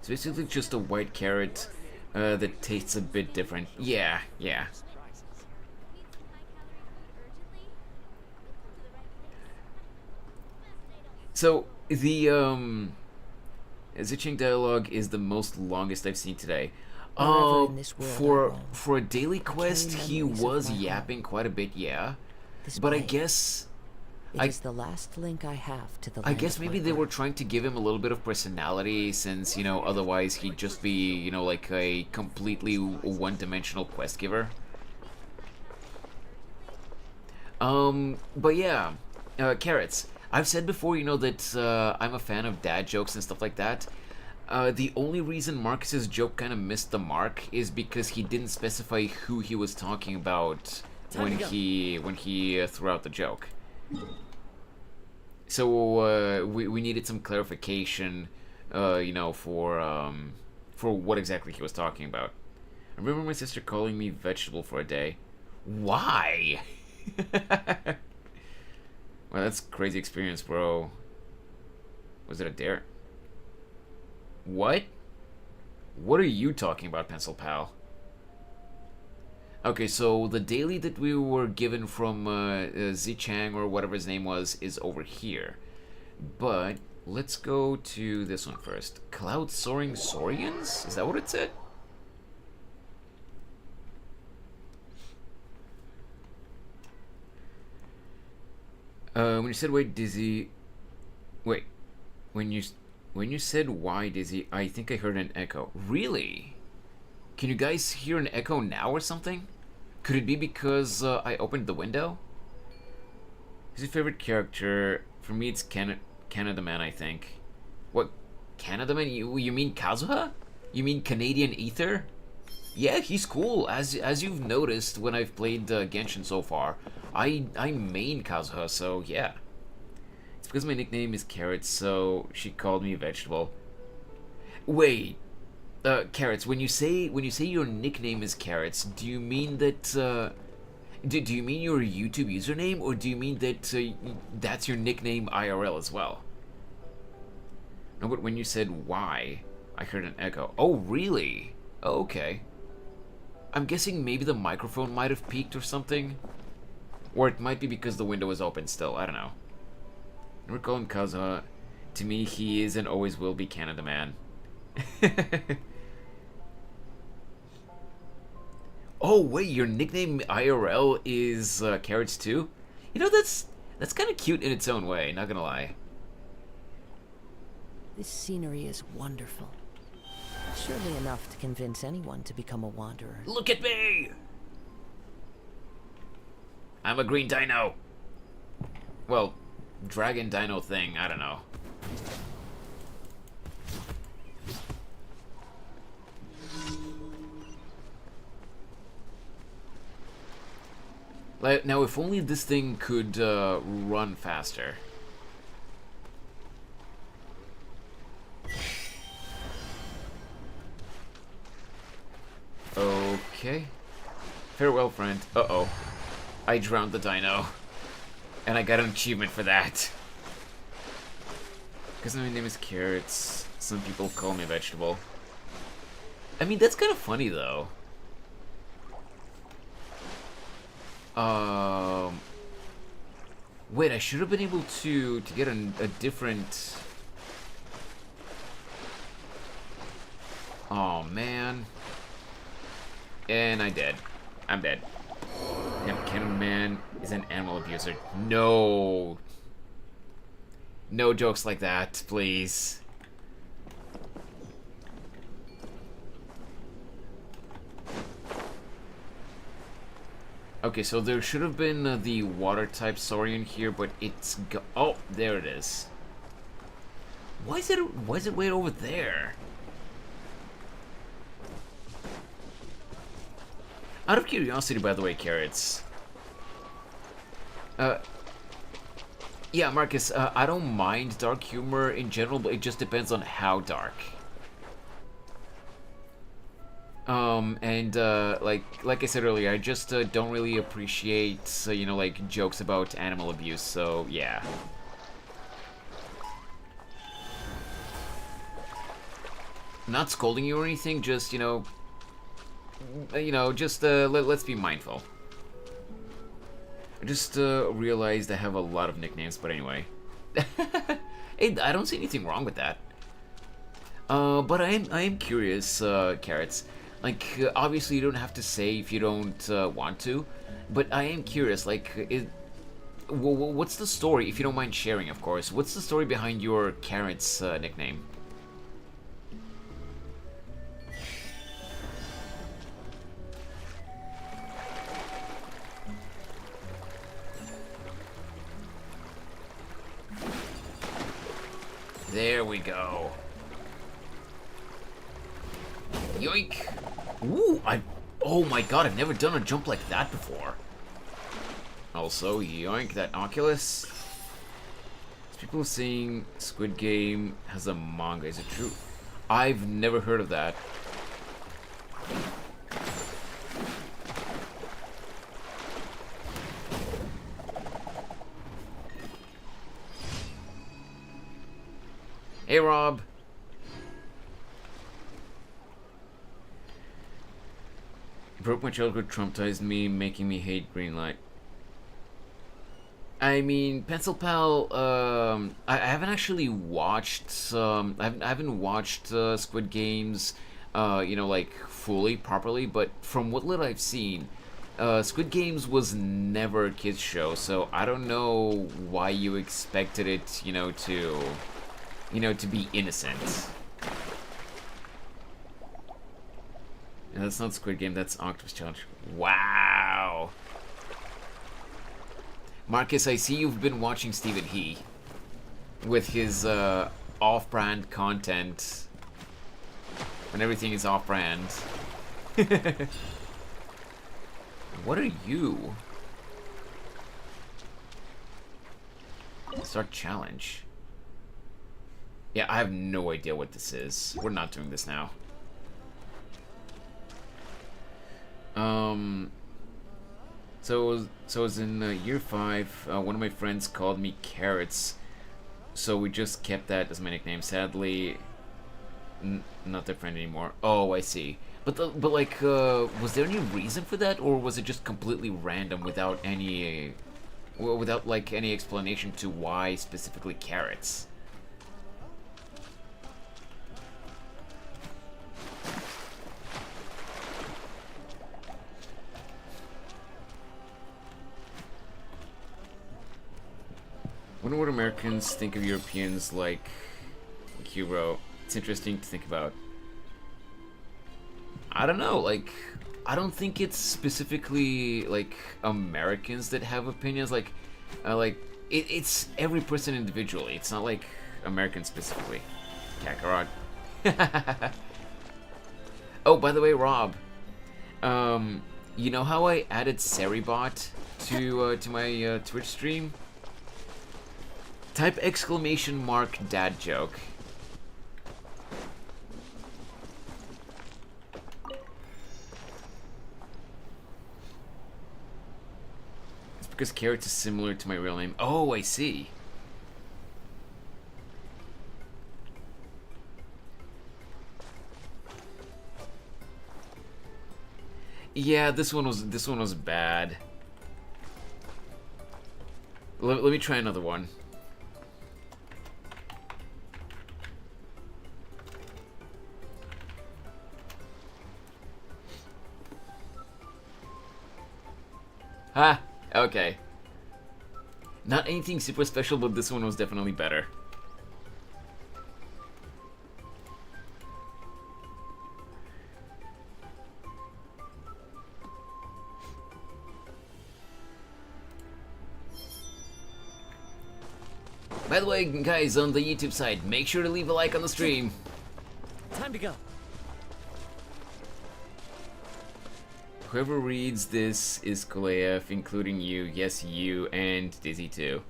It's basically just a white carrot that tastes a bit different. Yeah, yeah. So the Ziching dialogue is the most longest I've seen today. For a daily quest, he was yapping quite a bit, yeah. But I guess it is the last link I have to the I guess maybe they were trying to give him a little bit of personality, since, you know, otherwise he'd just be, you know, like a completely one-dimensional quest giver. But yeah, carrots. I've said before, you know, that I'm a fan of dad jokes and stuff like that. The only reason Marcus's joke kind of missed the mark is because he didn't specify who he was talking about when he threw out the joke. So we needed some clarification, you know, for what exactly he was talking about. I remember my sister calling me vegetable for a day. Why? Well, that's a crazy experience, bro. Was it a dare? What? What are you talking about, Pencil Pal? Okay, so the daily that we were given from Zichang, or whatever his name was, is over here. But let's go to this one first. Cloud Soaring Saurians? Is that what it said? When you said wait, Dizzy... Wait. When you said why, Dizzy, I think I heard an echo. Really? Can you guys hear an echo now or something? Could it be because I opened the window? Who's your favorite character? For me, it's Canada Man, I think. What? Canada Man? You mean Kazuha? You mean Canadian Ether? Yeah, he's cool. As you've noticed when I've played Genshin so far, I main Kazuha, so yeah. It's because my nickname is Carrot, so she called me Vegetable. Wait, Carrots. When you say your nickname is Carrots, do you mean that? Do you mean your YouTube username, or do you mean that that's your nickname IRL as well? No, but when you said why, I heard an echo. Oh, really? Oh, okay. I'm guessing maybe the microphone might have peaked or something. Or it might be because the window is open still. I don't know. Never call him Kazuha. To me, he is and always will be Canada Man. Oh, wait, your nickname IRL is Carrots too? You know, that's kind of cute in its own way, not gonna lie. This scenery is wonderful. Surely enough to convince anyone to become a wanderer. Look at me! I'm a green dino. Well, dragon dino thing, I don't know. Now, if only this thing could run faster. Okay. Farewell, friend. Uh-oh. I drowned the dino. And I got an achievement for that. Because my name is Carrots, some people call me Vegetable. I mean, that's kind of funny, though. Wait, I should have been able to get a different... Oh, man. And I'm dead. I'm dead. Cannon Man is an animal abuser. No. No jokes like that, please. Okay, so there should have been the water-type Saurian here, but it's oh, there it is. Why is it way over there? Out of curiosity, by the way, Carrots. Yeah, Marcus, I don't mind dark humor in general, but it just depends on how dark. And like I said earlier, I just don't really appreciate you know, like jokes about animal abuse. So yeah. Not scolding you or anything, just just let's be mindful. I just realized I have a lot of nicknames, but anyway. Hey, I don't see anything wrong with that. But I am curious, Carrots. Like, obviously you don't have to say if you don't want to, but I am curious. Like, what's the story? If you don't mind sharing, of course. What's the story behind your Carrots nickname? There we go. Yoink! Ooh, oh my god, I've never done a jump like that before. Also, yoink, that Oculus. People saying Squid Game has a manga. Is it true? I've never heard of that. Hey, Rob. Broke my childhood, traumatized me, making me hate green light. I mean, Pencil Pal. I haven't actually watched. I haven't watched Squid Games. Like fully, properly. But from what little I've seen, Squid Games was never a kids show. So I don't know why you expected it. To be innocent. And that's not Squid Game. That's Octopus Challenge. Wow. Marcus, I see you've been watching Stephen He with his off-brand content when everything is off-brand. What are you? Start challenge. Yeah, I have no idea what this is. We're not doing this now. So it was in year 5. One of my friends called me Carrots, so we just kept that as my nickname. Sadly, not their friend anymore. Oh, I see. But was there any reason for that, or was it just completely random without any explanation to why specifically Carrots? I wonder what Americans think of Europeans like Cuba. It's interesting to think about. I don't know, like, I don't think it's specifically, like, Americans that have opinions, it's every person individually. It's not, like, Americans specifically. Kakarot. Oh, by the way, Rob, you know how I added Seribot to my Twitch stream? Type exclamation mark dad joke. It's because Carrots is similar to my real name. Oh, I see. Yeah, this one was bad. Let me try another one. Ha! Okay. Not anything super special, but this one was definitely better. By the way, guys, on the YouTube side, make sure to leave a like on the stream. Time to go. Whoever reads this is Koleev, including you. Yes, you, and Dizzy too.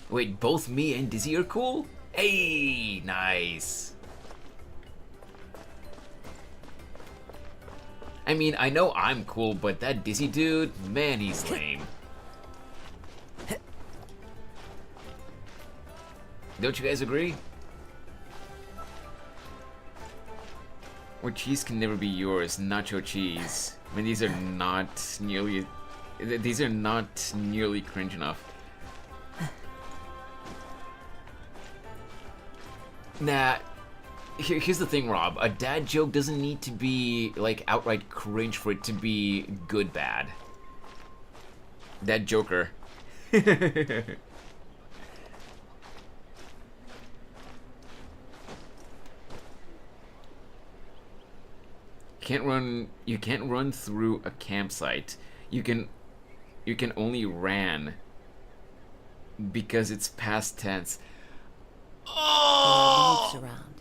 Wait, both me and Dizzy are cool? Hey, nice. I mean, I know I'm cool, but that Dizzy dude, man, he's lame. Don't you guys agree? Or cheese can never be yours, nacho cheese. I mean, these are not nearly cringe enough. Nah, here's the thing, Rob. A dad joke doesn't need to be, like, outright cringe for it to be good bad. That Joker. You can't run through a campsite. You can only ran because it's past tense. There are leaves around,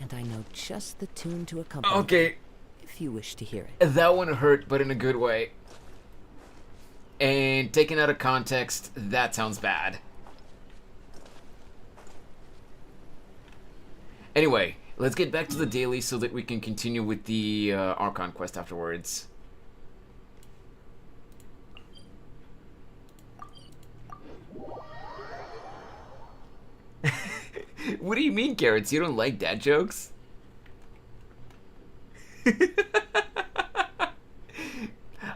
and I know just the tune to accompany. Okay, if you wish to hear it. that one hurt, but in a good way. And taken out of context, that sounds bad. Anyway, let's get back to the daily so that we can continue with the Archon quest afterwards. What do you mean, Carrots? You don't like dad jokes?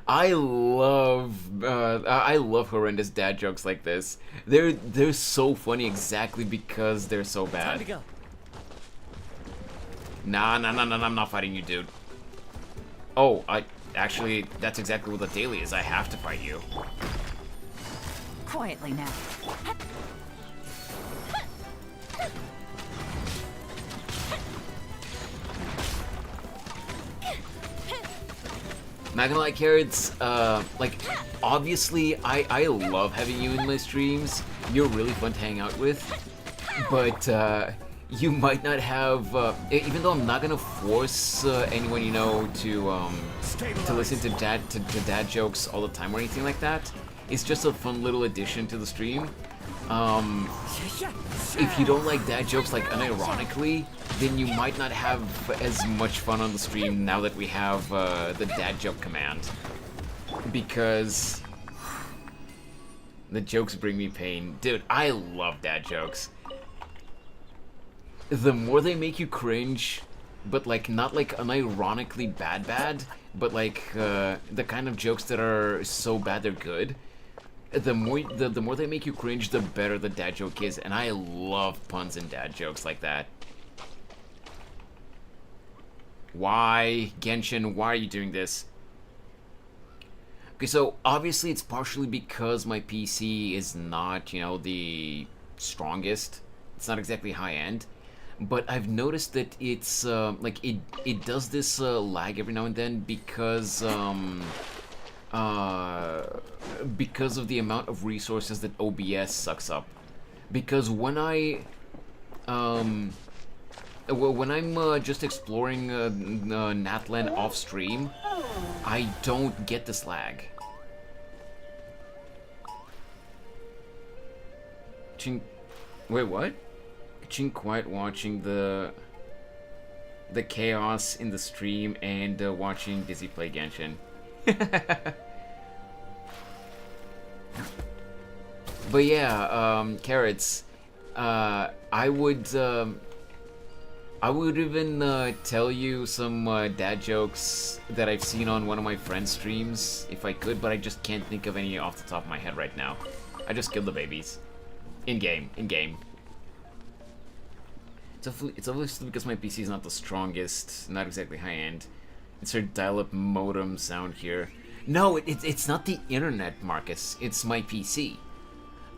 I love horrendous dad jokes like this. They're so funny exactly because they're so bad. Time to go. Nah, I'm not fighting you, dude. Oh, actually, that's exactly what the daily is. I have to fight you. Quietly now. Not gonna lie, Carrots, like, obviously, I love having you in my streams. You're really fun to hang out with. But, you might not have, even though I'm not gonna force anyone you know to listen to dad jokes all the time or anything like that. It's just a fun little addition to the stream. If you don't like dad jokes, like, unironically, then you might not have as much fun on the stream now that we have the dad joke command. Because the jokes bring me pain. Dude, I love dad jokes. The more they make you cringe, but like not like unironically bad, but like the kind of jokes that are so bad they're good. The more they make you cringe, the better the dad joke is, and I love puns and dad jokes like that. Why, Genshin? Why are you doing this? Okay, so obviously it's partially because my PC is not, you know, the strongest. It's not exactly high end. But I've noticed that it's like it does this lag every now and then because of the amount of resources that OBS sucks up. Because when I'm just exploring Natlan off stream, I don't get this lag. Wait, what? Quiet watching the chaos in the stream and watching Dizzy play Genshin. But yeah, Carrots, I would even tell you some dad jokes that I've seen on one of my friends' streams if I could, but I just can't think of any off the top of my head right now. I just killed the babies. In game. It's obviously because my PC is not the strongest, not exactly high-end. It's our dial-up modem sound here. No, it's not the internet, Marcus. It's my PC.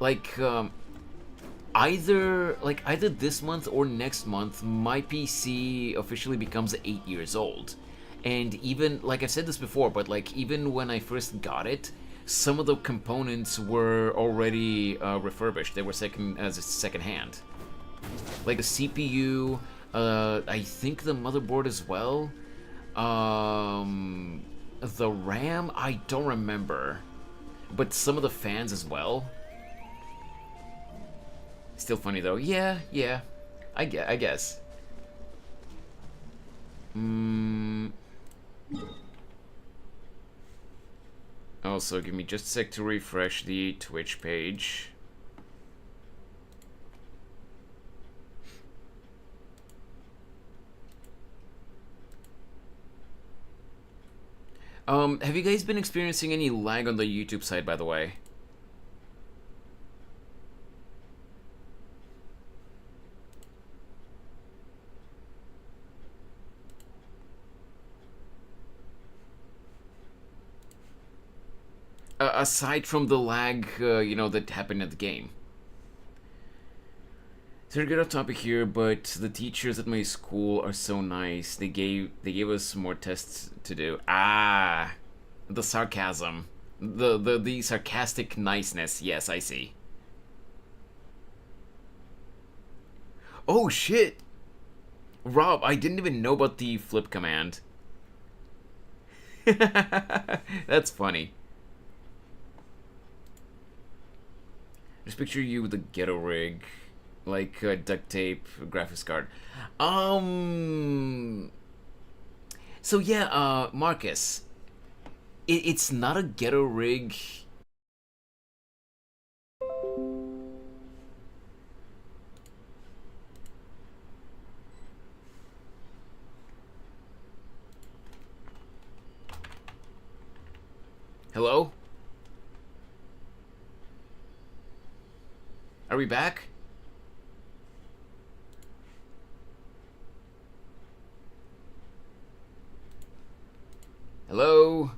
Like, either this month or next month, my PC officially becomes 8 years old. And even, like I've said this before, but like even when I first got it, some of the components were already refurbished. They were second-hand. Like the CPU, I think the motherboard as well. The RAM, I don't remember. But some of the fans as well. Still funny though. Yeah, yeah. I guess. Also, give me just a sec to refresh the Twitch page. Have you guys been experiencing any lag on the YouTube side, by the way? Aside from the lag, you know, that happened at the game. So to get off topic here, but the teachers at my school are so nice. They gave us more tests to do. Ah, the sarcasm, the sarcastic niceness. Yes, I see. Oh shit, Rob, I didn't even know about the flip command. That's funny. Just picture you with a ghetto rig, like duct tape, graphics card. So yeah, Marcus, it's not a ghetto rig. Hello? Are we back? Hello?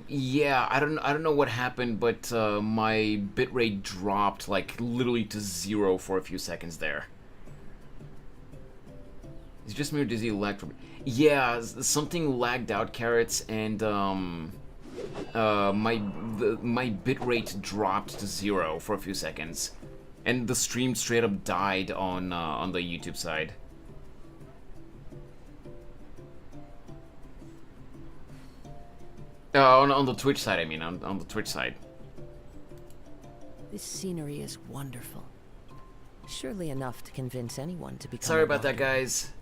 Yeah, I don't know what happened, but my bitrate dropped like literally to 0 for a few seconds there. It's just me or dizzy lag from. Yeah, something lagged out, Carrots, and my bitrate dropped to 0 for a few seconds, and the stream straight up died on the YouTube side. On the Twitch side, I mean, on the Twitch side. This scenery is wonderful. Surely enough to convince anyone to become. Sorry about that, guys.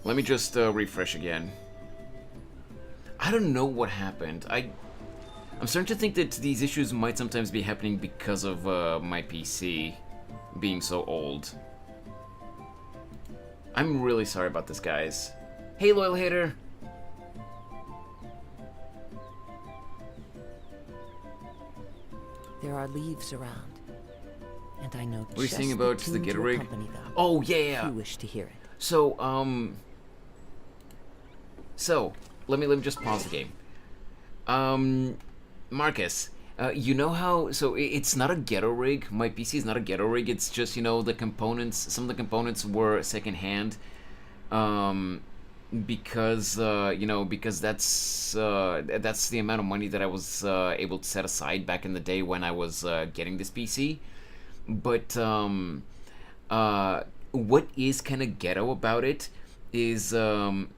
Let me just refresh again. I don't know what happened. I'm starting to think that these issues might sometimes be happening because of my PC being so old. I'm really sorry about this, guys. Hey, loyal hater. There are leaves around, and I know what are you saying about the get rig? Oh yeah. If you wish to hear it. So let me just pause the game. Marcus, you know how? So it's not a ghetto rig. My PC is not a ghetto rig. It's just, you know, the components. Some of the components were secondhand, because you know, because that's the amount of money that I was able to set aside back in the day when I was getting this PC. But what is kind of ghetto about it is the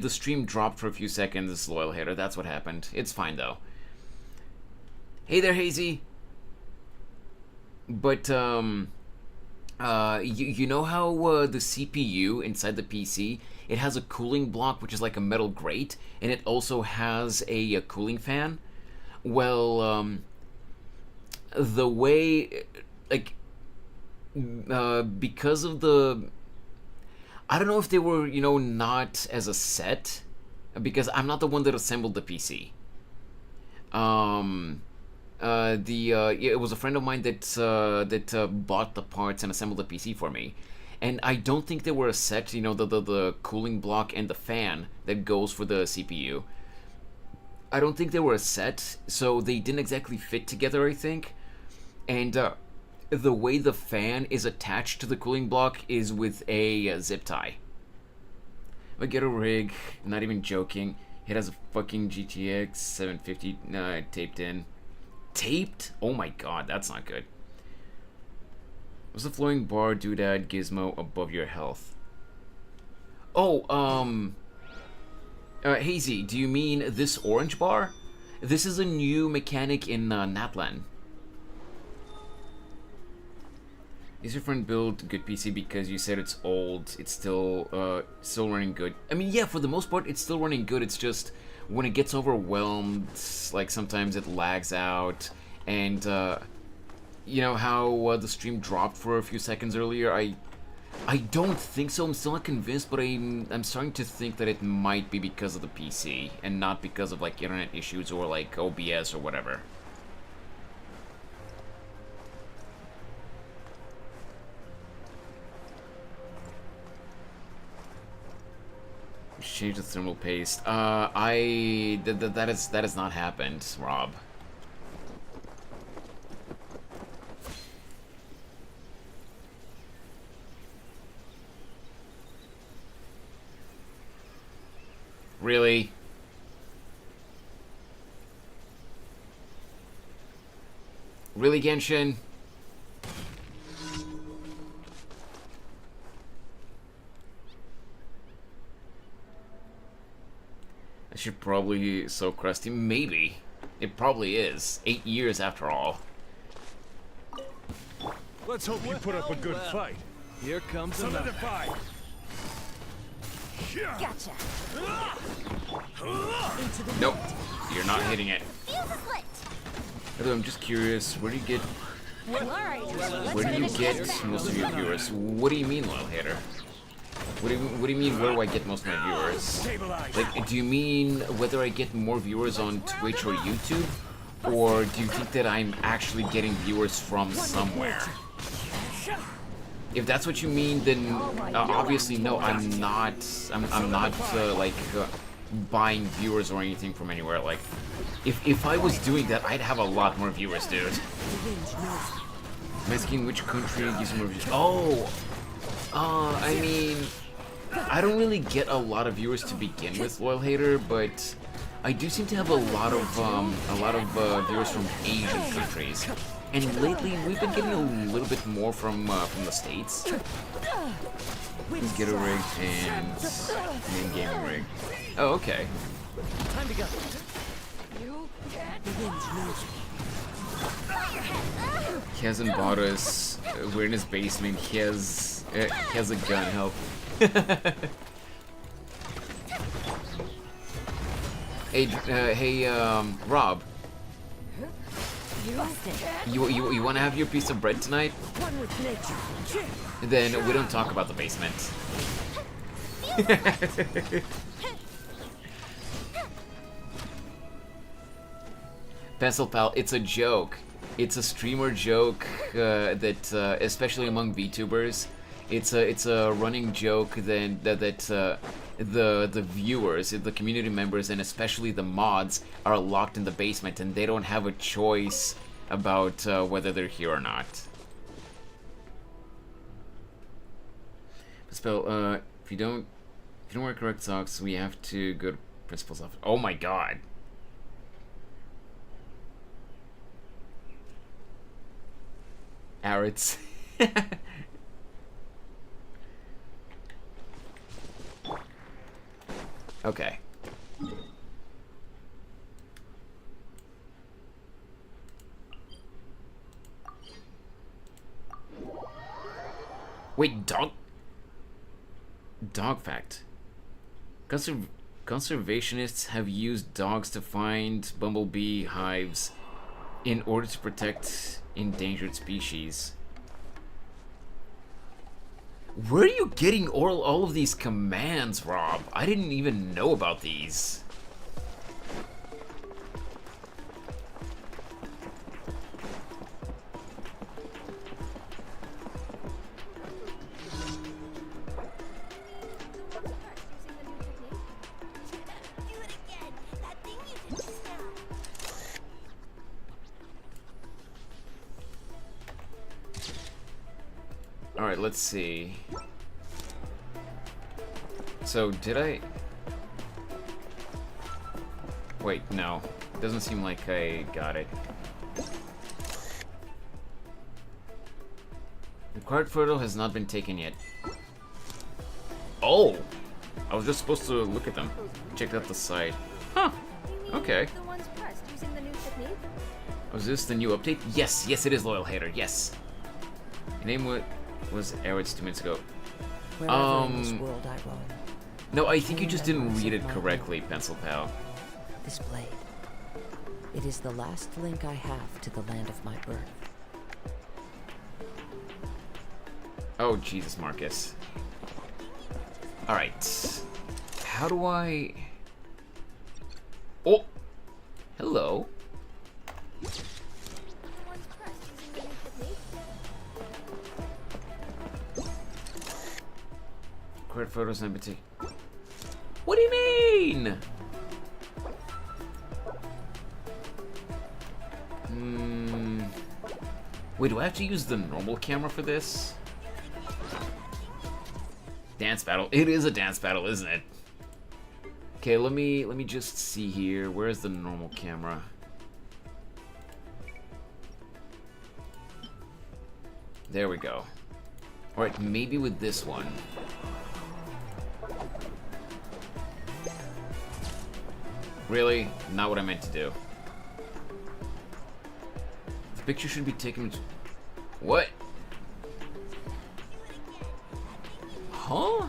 stream dropped for a few seconds, loyal hater. That's what happened. It's fine though. Hey there, Hazy. But you know how the CPU inside the PC, it has a cooling block which is like a metal grate, and it also has a cooling fan. Well, the way, like, because of the, I don't know if they were, you know, not as a set, because I'm not the one that assembled the PC. It was a friend of mine that bought the parts and assembled the PC for me, and I don't think they were a set. You know, the cooling block and the fan that goes for the CPU. I don't think they were a set, so they didn't exactly fit together, I think, and the way the fan is attached to the cooling block is with a zip tie. I get a rig, not even joking. It has a fucking GTX 750 taped in. Taped? Oh my god, that's not good. What's the flowing bar doodad gizmo above your health? Oh, Hazy, do you mean this orange bar? This is a new mechanic in Natlan. Is your friend build good PC because you said it's old? It's still running good. I mean, yeah, for the most part, it's still running good. It's just when it gets overwhelmed, like sometimes it lags out, and you know how the stream dropped for a few seconds earlier. I don't think so. I'm still not convinced, but I'm starting to think that it might be because of the PC and not because of like internet issues or like OBS or whatever. Change the thermal paste. That has not happened, Rob. Really? Really, Genshin? I should probably so crusty. Maybe. It probably is. 8 years after all. Let's hope you put up a good fight. Here comes another. Solidify. Gotcha. Nope. You're not hitting it. Although I'm just curious, where do you get most of your viewers? What do you mean, loyal hater? What do you mean, where do I get most of my viewers? Like, do you mean whether I get more viewers on Twitch or YouTube? Or do you think that I'm actually getting viewers from somewhere? If that's what you mean, then obviously no, I'm not buying viewers or anything from anywhere. Like, if I was doing that, I'd have a lot more viewers, dude. I'm asking which country gives more views. Oh, I mean, I don't really get a lot of viewers to begin with, loyal hater, but I do seem to have a lot of viewers from Asian countries. And lately, we've been getting a little bit more from the States. Get a rig and main gaming rig. Oh, okay. Time to go. He hasn't bought us. We're in his basement. He has a gun. Help. Hey, Rob. You want to have your piece of bread tonight? Then we don't talk about the basement. Pencil Pal, it's a joke. It's a streamer joke that, especially among VTubers, it's a running joke that the viewers, the community members, and especially the mods are locked in the basement, and they don't have a choice about whether they're here or not. Spell, if you don't wear correct socks, we have to go to principal's office. Oh my god. Arits. Okay. Wait, dog fact. Conservationists have used dogs to find bumblebee hives in order to protect endangered species. Where are you getting all of these commands, Rob? I didn't even know about these. Alright, let's see. So, did I... Wait, no. Doesn't seem like I got it. Required photo has not been taken yet. Oh! I was just supposed to look at them. Check out the site. Huh. Okay. The ones pressed using the new technique? Was this the new update? Yes, yes it is, Loyal Hater, yes. Your name was Aerits 2 minutes ago. Wherever in this world I roam, No, I think you just didn't read it correctly, Pencil Pal. this blade. It is the last link I have to the land of my birth. Oh, Jesus, Marcus. Alright. How do I... Oh! Hello. The ones pressed using the new technique? Required photos and boutique. What do you mean? Wait, do I have to use the normal camera for this? Dance battle. It is a dance battle, isn't it? Okay, let me just see here. Where's the normal camera? There we go. Alright, maybe with this one. Really? Not what I meant to do. The picture should be taken... What? Huh?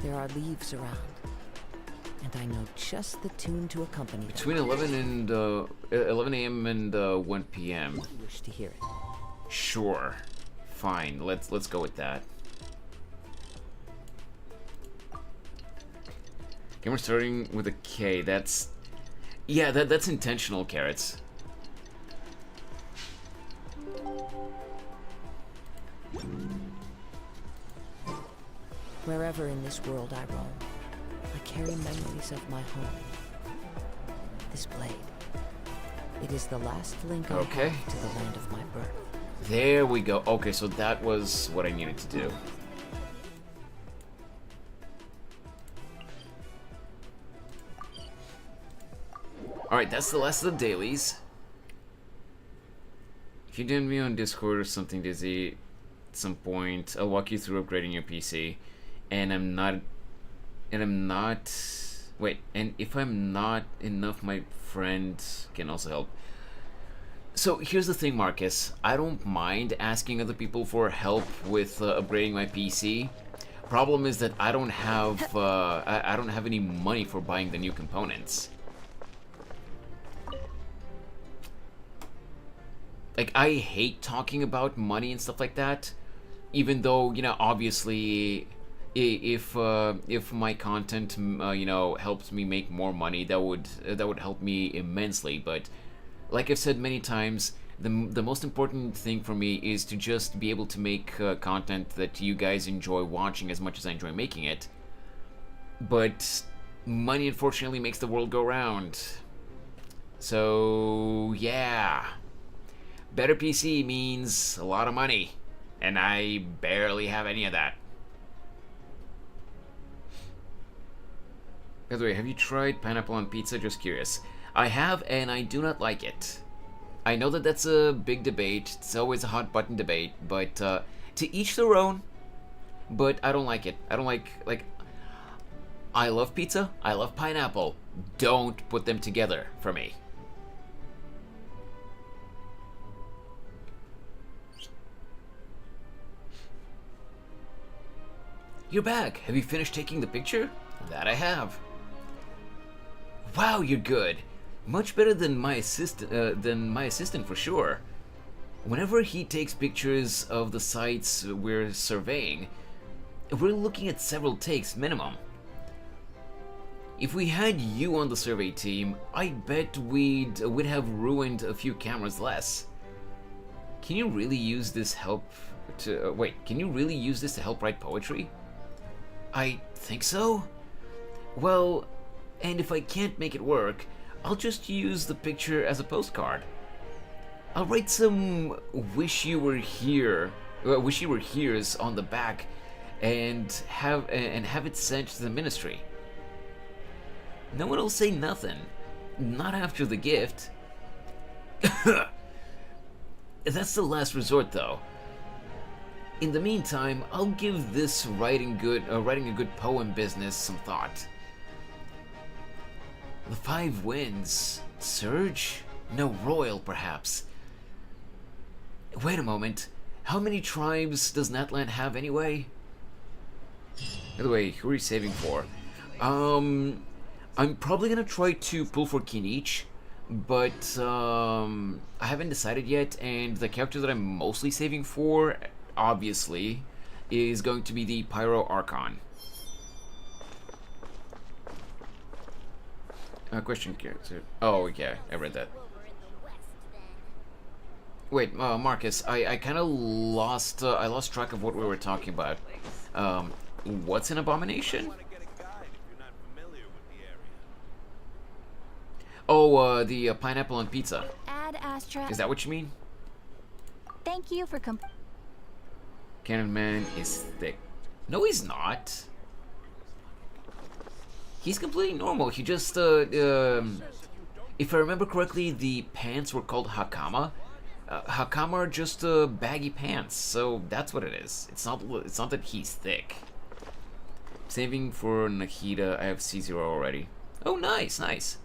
There are leaves around, and I know just the tune to accompany them. Between 11 a.m. and 1 p.m. I wish to hear it. Sure. Fine. Let's go with that. Okay, we're starting with a K. That's... Yeah, that's intentional, Carrots. Wherever in this world I roam, I carry memories of my home. This blade. It is the last link I Okay. have to the land of my birth. There we go. Okay, so that was what I needed to do. Alright, that's the last of the dailies. If you DM me on Discord or something, Dizzy, at some point, I'll walk you through upgrading your PC. And if I'm not enough, my friend can also help. So here's the thing, Marcus. I don't mind asking other people for help with upgrading my PC. Problem is that I don't have I don't have any money for buying the new components. Like, I hate talking about money and stuff like that, even though, you know, obviously, if my content, you know, helps me make more money, that would help me immensely. But like I've said many times, the most important thing for me is to just be able to make content that you guys enjoy watching as much as I enjoy making it. But money, unfortunately, makes the world go round. So yeah. Better PC means a lot of money, and I barely have any of that. By the way, have you tried pineapple on pizza? Just curious. I have, and I do not like it. I know that that's a big debate. It's always a hot button debate, but to each their own. But I don't like it. I don't like I love pizza. I love pineapple. Don't put them together for me. You're back. Have you finished taking the picture? That I have. Wow, you're good. Much better than my assistant for sure. Whenever he takes pictures of the sites we're surveying, we're looking at several takes minimum. If we had you on the survey team, I bet we'd have ruined a few cameras less. Can you really use this help to Can you really use this to help write poetry? I think so. Well, and if I can't make it work, I'll just use the picture as a postcard. I'll write some wish you were here's on the back and have it sent to the ministry. No one will say nothing. Not after the gift. That's the last resort, though. In the meantime, I'll give this writing a good poem business some thought. The 5 winds. Surge? No, royal, perhaps. Wait a moment. How many tribes does Natland have anyway? By the way, who are you saving for? I'm probably gonna try to pull for Kinich, but I haven't decided yet, and the character that I'm mostly saving for, obviously, is going to be the Pyro Archon. Question character. Oh, yeah, I read that. Wait, Marcus, I kind of lost, I lost track of what we were talking about. What's an abomination? Oh, the pineapple on pizza. Ad Astra. Is that what you mean? Thank you for Cannon Man is thick. No, he's not. He's completely normal. He just, if I remember correctly, the pants were called Hakama. Hakama are just baggy pants, so that's what it is. It's not that he's thick. Saving for Nahida, I have C0 already. Oh, nice, nice.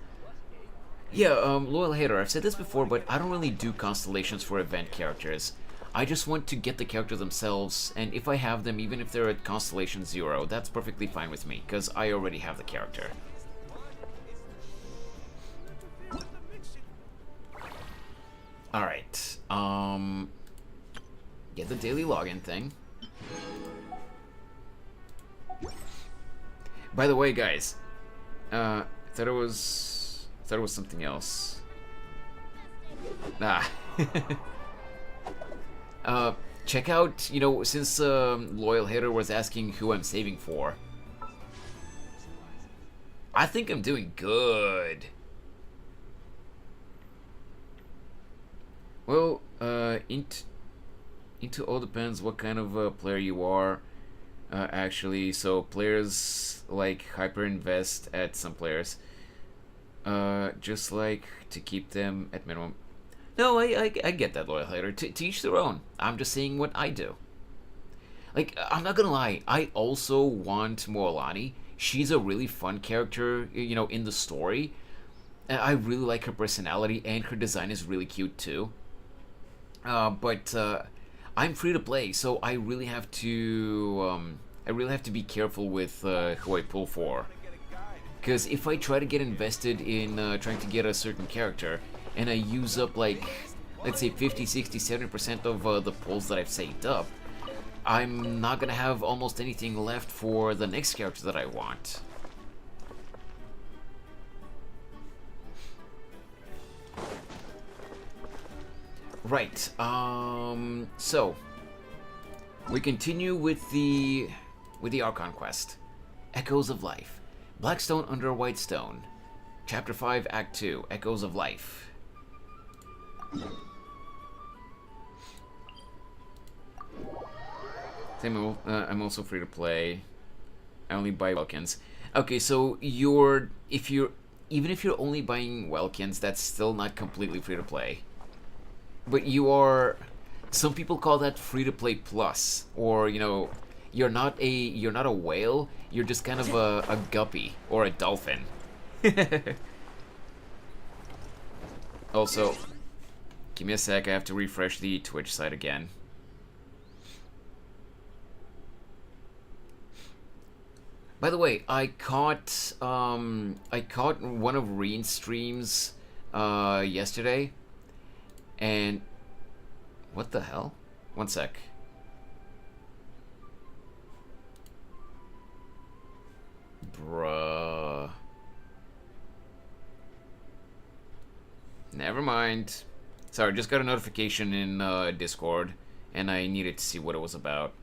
Yeah, loyal hater, I've said this before, but I don't really do constellations for event characters. I just want to get the character themselves, and if I have them, even if they're at Constellation 0, that's perfectly fine with me, because I already have the character. Alright, get the daily login thing. By the way, guys, thought it was something else. Ah. Check out, you know, since Loyal Hater was asking who I'm saving for. I think I'm doing good. Well, into all depends what kind of player you are. Actually, so players like hyper invest at some players. Just like to keep them at minimum. No, I get that, Loyal Hater. To each their own. I'm just saying what I do. Like, I'm not gonna lie, I also want Moalani. She's a really fun character, you know, in the story. I really like her personality, and her design is really cute too. But I'm free to play, so I really have to be careful with who I pull for. Because if I try to get invested in trying to get a certain character, and I use up, like, let's say 50, 60, 70% of the pulls that I've saved up, I'm not gonna have almost anything left for the next character that I want. Right, so we continue with the Archon quest. Echoes of Life. Blackstone under Whitestone. Chapter 5, Act 2, Echoes of Life. I'm also free to play. I only buy Welkins. Okay, so even if you're only buying Welkins, that's still not completely free to play. But you are. Some people call that free to play plus, or you know, you're not a whale. You're just kind of a guppy or a dolphin. Also, give me a sec. I have to refresh the Twitch site again. By the way, I caught one of Reen's streams yesterday, and what the hell? One sec. Bruh. Never mind. Sorry, just got a notification in Discord, and I needed to see what it was about.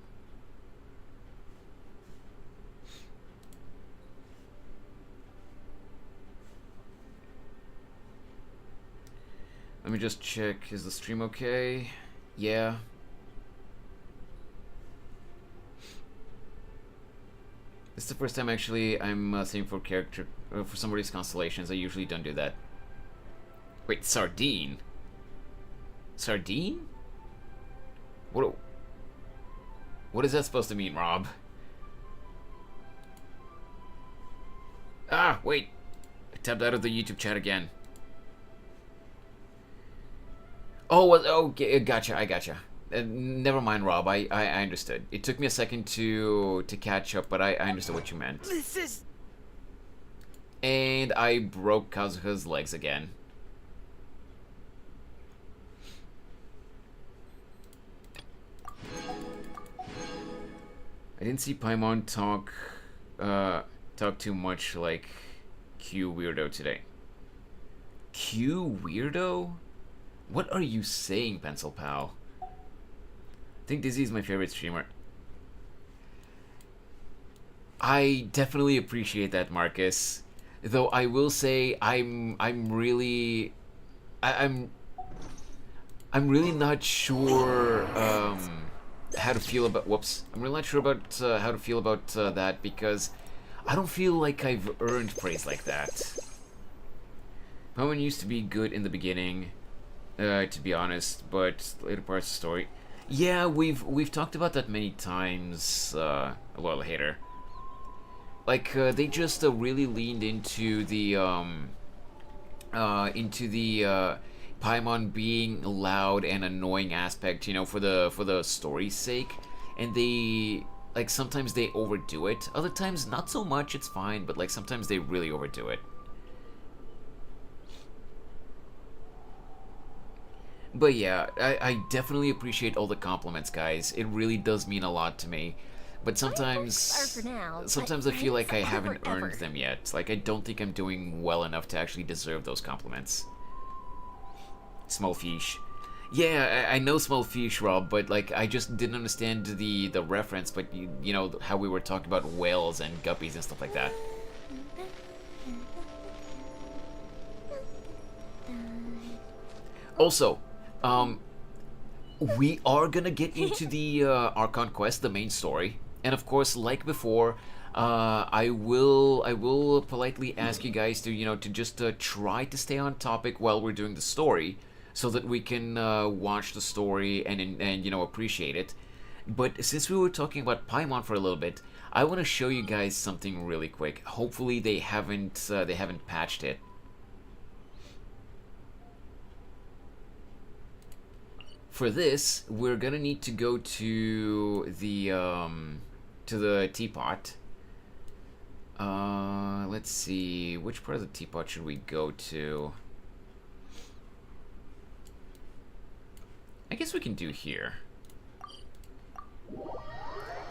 Let me just check, is the stream okay? Yeah. It's the first time actually I'm saying for character for somebody's constellations. I usually don't do that. Wait, sardine? Sardine? What is that supposed to mean, Rob? Ah, wait. I tapped out of the YouTube chat again. Oh, well, okay, gotcha. I gotcha. Never mind, Rob. I understood. It took me a second to catch up, but I understood what you meant. This is... And I broke Kazuha's legs again. I didn't see Paimon talk too much like Q Weirdo today. Q Weirdo? What are you saying, Pencil Pal? I think Dizzy is my favorite streamer. I definitely appreciate that, Marcus. Though I will say I'm really not sure how to feel about I'm really not sure about how to feel about that, because I don't feel like I've earned praise like that. Paimon used to be good in the beginning, to be honest, but later parts of the story. Yeah, we've talked about that many times, a while later. Like, they just really leaned into the Paimon being loud and annoying aspect, you know, for the story's sake. And they, like, sometimes they overdo it. Other times, not so much, it's fine, but, like, sometimes they really overdo it. But yeah, I definitely appreciate all the compliments, guys. It really does mean a lot to me. But sometimes I feel like I haven't earned them yet. Like, I don't think I'm doing well enough to actually deserve those compliments. Small fish. Yeah, I know small fish, Rob, but like I just didn't understand the reference. But you know how we were talking about whales and guppies and stuff like that. Also, we are gonna get into the Archon quest, the main story, and of course, like before, I will politely ask you guys to to just try to stay on topic while we're doing the story, so that we can watch the story and appreciate it. But since we were talking about Paimon for a little bit, I want to show you guys something really quick. Hopefully, they haven't patched it. For this, we're gonna need to go to the teapot. Let's see, which part of the teapot should we go to? I guess we can do here.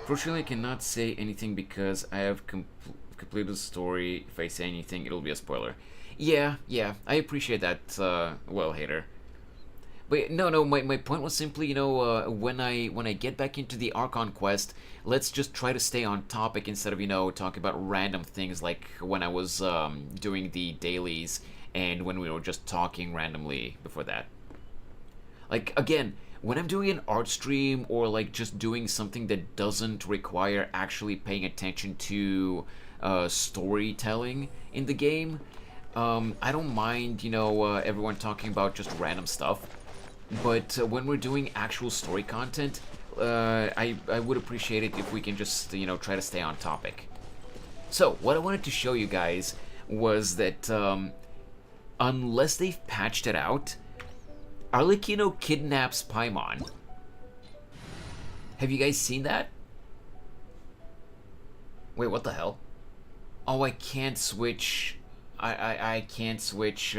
Fortunately, I cannot say anything because I have completed the story. If I say anything, it'll be a spoiler. Yeah, I appreciate that, well, hater. But no, my point was simply, when I get back into the Archon quest, let's just try to stay on topic instead of, talking about random things like when I was doing the dailies and when we were just talking randomly before that. Like, again, when I'm doing an art stream or like just doing something that doesn't require actually paying attention to storytelling in the game, I don't mind, everyone talking about just random stuff. But when we're doing actual story content, I would appreciate it if we can just, try to stay on topic. So, what I wanted to show you guys was that, unless they've patched it out, Arlecchino kidnaps Paimon. Have you guys seen that? Wait, what the hell? Oh, I can't switch... I can't switch,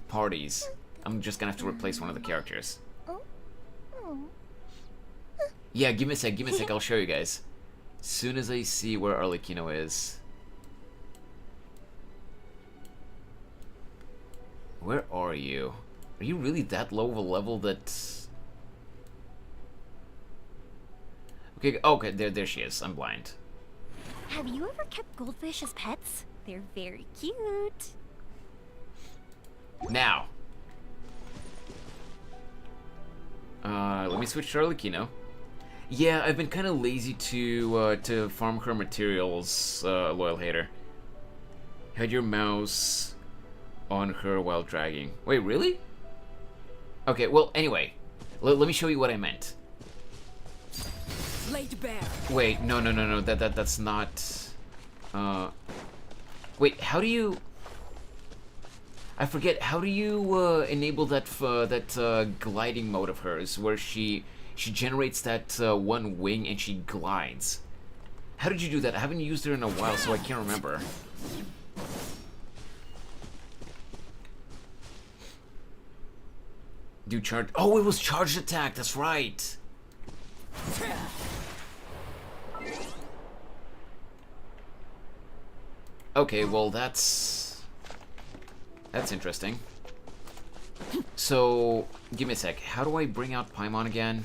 parties. I'm just gonna have to replace one of the characters. Yeah, give me a sec, I'll show you guys. As soon as I see where Arlecchino is. Where are you? Are you really that low of a level that... Okay, there she is. I'm blind. Have you ever kept goldfish as pets? They're very cute. Now. Let me switch to Arlecchino. Yeah, I've been kind of lazy to farm her materials, loyal hater. Had your mouse on her while dragging. Wait, really? Okay, well, anyway. Let me show you what I meant. Laid bare. Wait, no. That's not... Wait, how do you... I forget, how do you enable that gliding mode of hers, where she generates that one wing and she glides? How did you do that? I haven't used her in a while, so I can't remember. Do charge... Oh, it was charged attack, that's right! Okay, well that's interesting. So, give me a sec. How do I bring out Paimon again?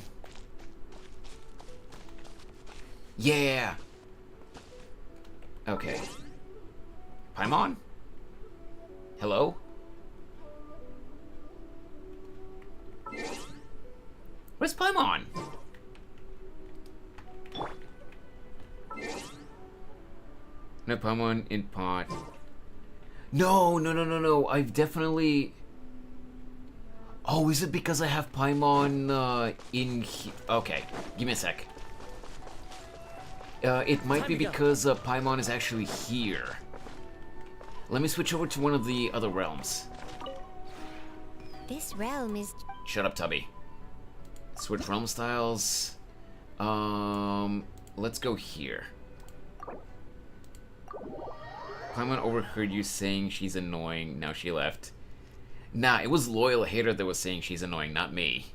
Yeah! Okay. Paimon? Hello? Where's Paimon? No Paimon in pot. No. I've definitely... Oh, is it because I have Paimon in here? Okay, give me a sec. It might be because Paimon is actually here. Let me switch over to one of the other realms. This realm is... Shut up, Tubby. Switch realm styles. Let's go here. Paimon overheard you saying she's annoying. Now she left. Nah, it was Loyal Hater that was saying she's annoying, not me.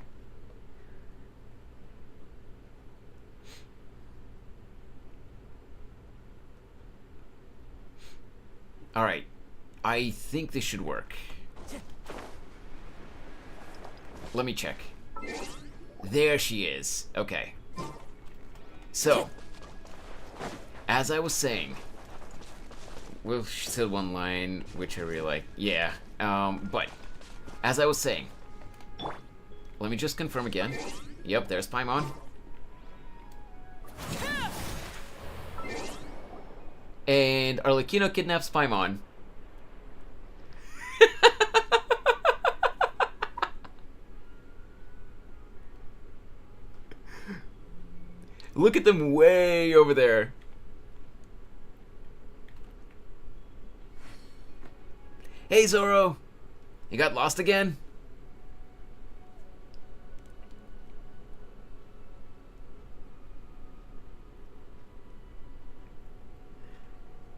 Alright. I think this should work. Let me check. There she is. Okay. So, as I was saying... Well, she said one line, which I really like. Yeah, but as I was saying, let me just confirm again. Yep, there's Paimon. And Arlecchino kidnaps Paimon. Look at them way over there. Hey, Zoro! You got lost again?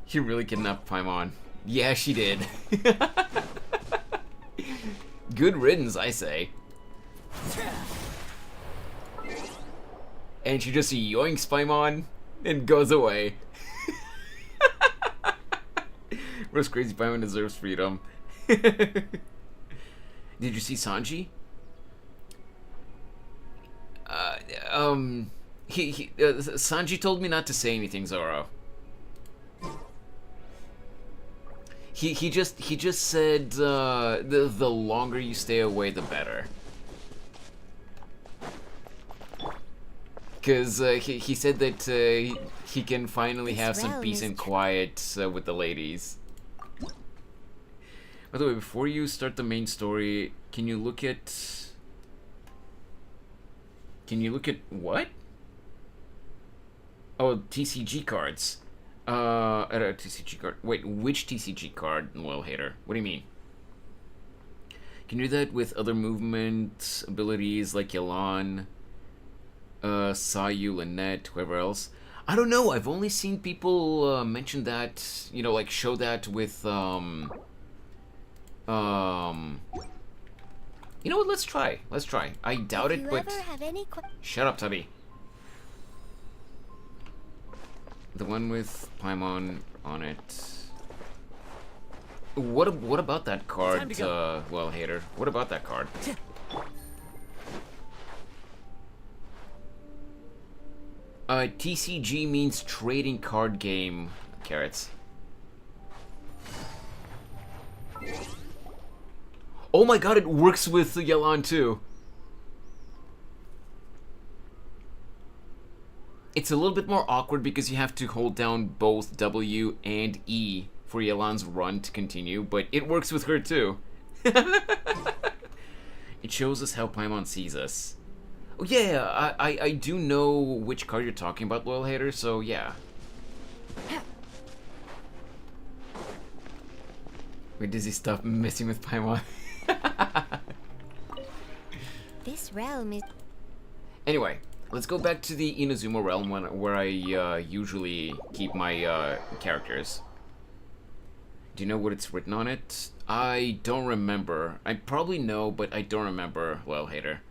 She really kidnapped Paimon. Yeah, she did. Good riddance, I say. And she just yoinks Paimon and goes away. Rose Crazy Paimon deserves freedom. Did you see Sanji? Sanji told me not to say anything, Zoro. He just said the longer you stay away, the better. Because he said that he can finally have some peace and quiet with the ladies. By the way, before you start the main story, can you look at what? Oh, TCG cards. TCG card. Wait, which TCG card, Loyal Hater? What do you mean? Can you do that with other movement abilities like Yelan, Sayu, Lynette, whoever else? I don't know. I've only seen people mention that, you know, like show that with you know what? Let's try. I doubt it, but shut up, Tubby. The one with Paimon on it. What about that card, well, Hater? What about that card? TCG means trading card game, Carrots. Oh my god, it works with Yelan too. It's a little bit more awkward because you have to hold down both W and E for Yelan's run to continue, but it works with her too. It shows us how Paimon sees us. Oh yeah, I do know which card you're talking about, Loyal Hater, so yeah. Wait, does he stop messing with Paimon? This realm is. Anyway, let's go back to the Inazuma realm where I usually keep my characters. Do you know what it's written on it? I don't remember. I probably know, but I don't remember, Loyal Hater.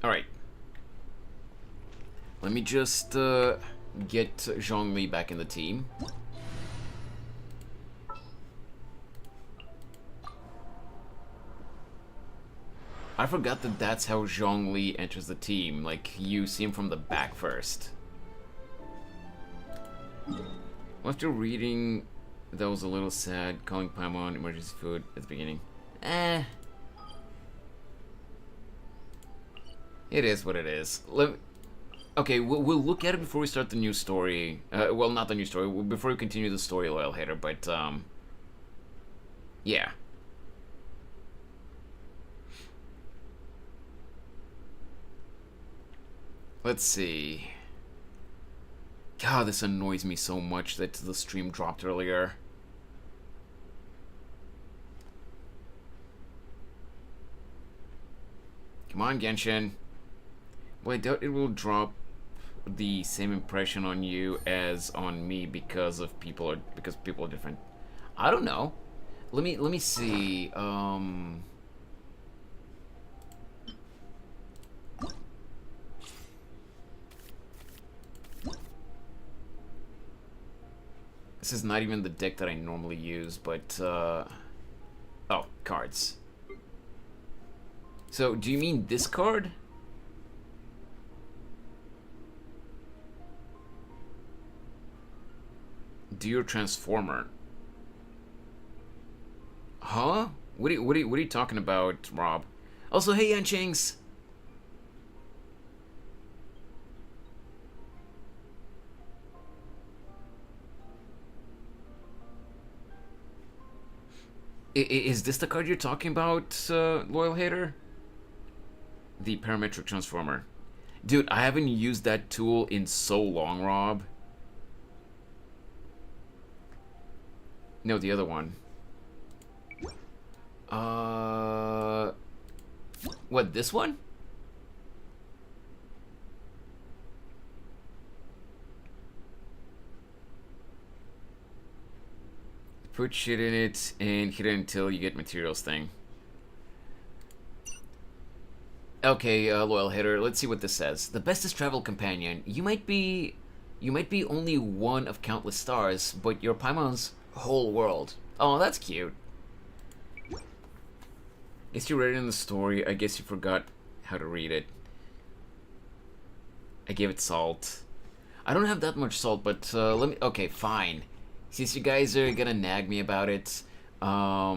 Alright. Let me just get Zhongli back in the team. I forgot that that's how Zhongli enters the team. Like, you see him from the back first. After reading, that was a little sad, calling Paimon emergency food at the beginning. It is what it is. Okay, we'll look at it before we start the new story. Well, not the new story, before we continue the story, Loyal Hater, but, yeah. Let's see. God, this annoys me so much that the stream dropped earlier. Come on, Genshin. Well, I doubt it will drop the same impression on you as on me because people are different. I don't know. Let me see. This is not even the deck that I normally use, but oh, cards. So, do you mean this card? Dear Transformer. Huh? What are you talking about, Rob? Also, hey, Yanchings. Is this the card you're talking about, Loyal Hater? The Parametric Transformer. Dude, I haven't used that tool in so long, Rob. No, the other one. What, this one? Put shit in it and hit it until you get materials thing. Okay, Loyal Hitter, let's see what this says. The bestest travel companion. You might be only one of countless stars, but you're Paimon's whole world. Oh, that's cute. Guess you read it in the story. I guess you forgot how to read it. I gave it salt. I don't have that much salt, but let me... Okay, fine. Since you guys are gonna nag me about it, let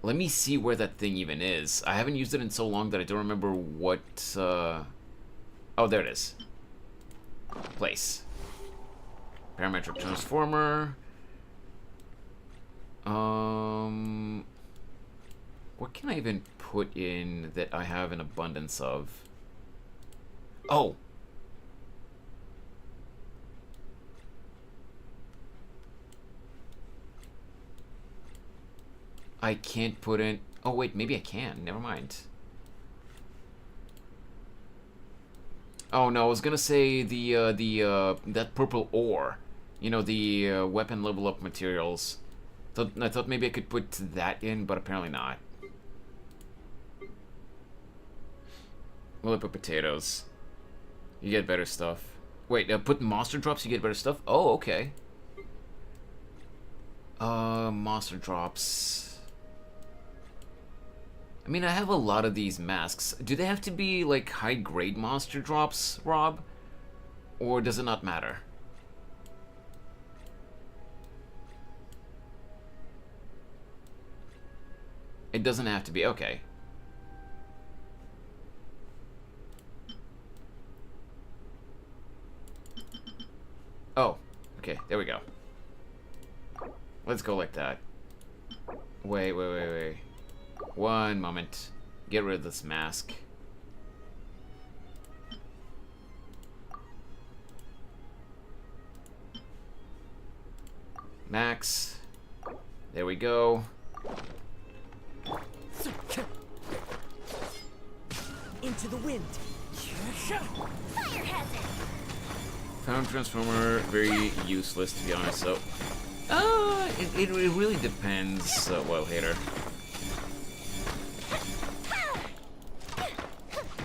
me see where that thing even is. I haven't used it in so long that I don't remember what, Oh, there it is. Place. Parametric Transformer. What can I even put in that I have an abundance of? Oh! I can't put in... Oh, wait, maybe I can. Never mind. Oh, no, I was gonna say that purple ore. You know, the weapon level up materials. I thought maybe I could put that in, but apparently not. Well, I put potatoes. You get better stuff. Wait, put monster drops, you get better stuff? Oh, okay. Monster drops... I mean, I have a lot of these masks. Do they have to be, like, high-grade monster drops, Rob? Or does it not matter? It doesn't have to be. Okay. Oh, okay, there we go. Let's go like that. Wait. One moment. Get rid of this mask. Max. There we go. Into the wind. Fire hazard! Found Transformer, very useless to be honest, so... it really depends, Well Hater.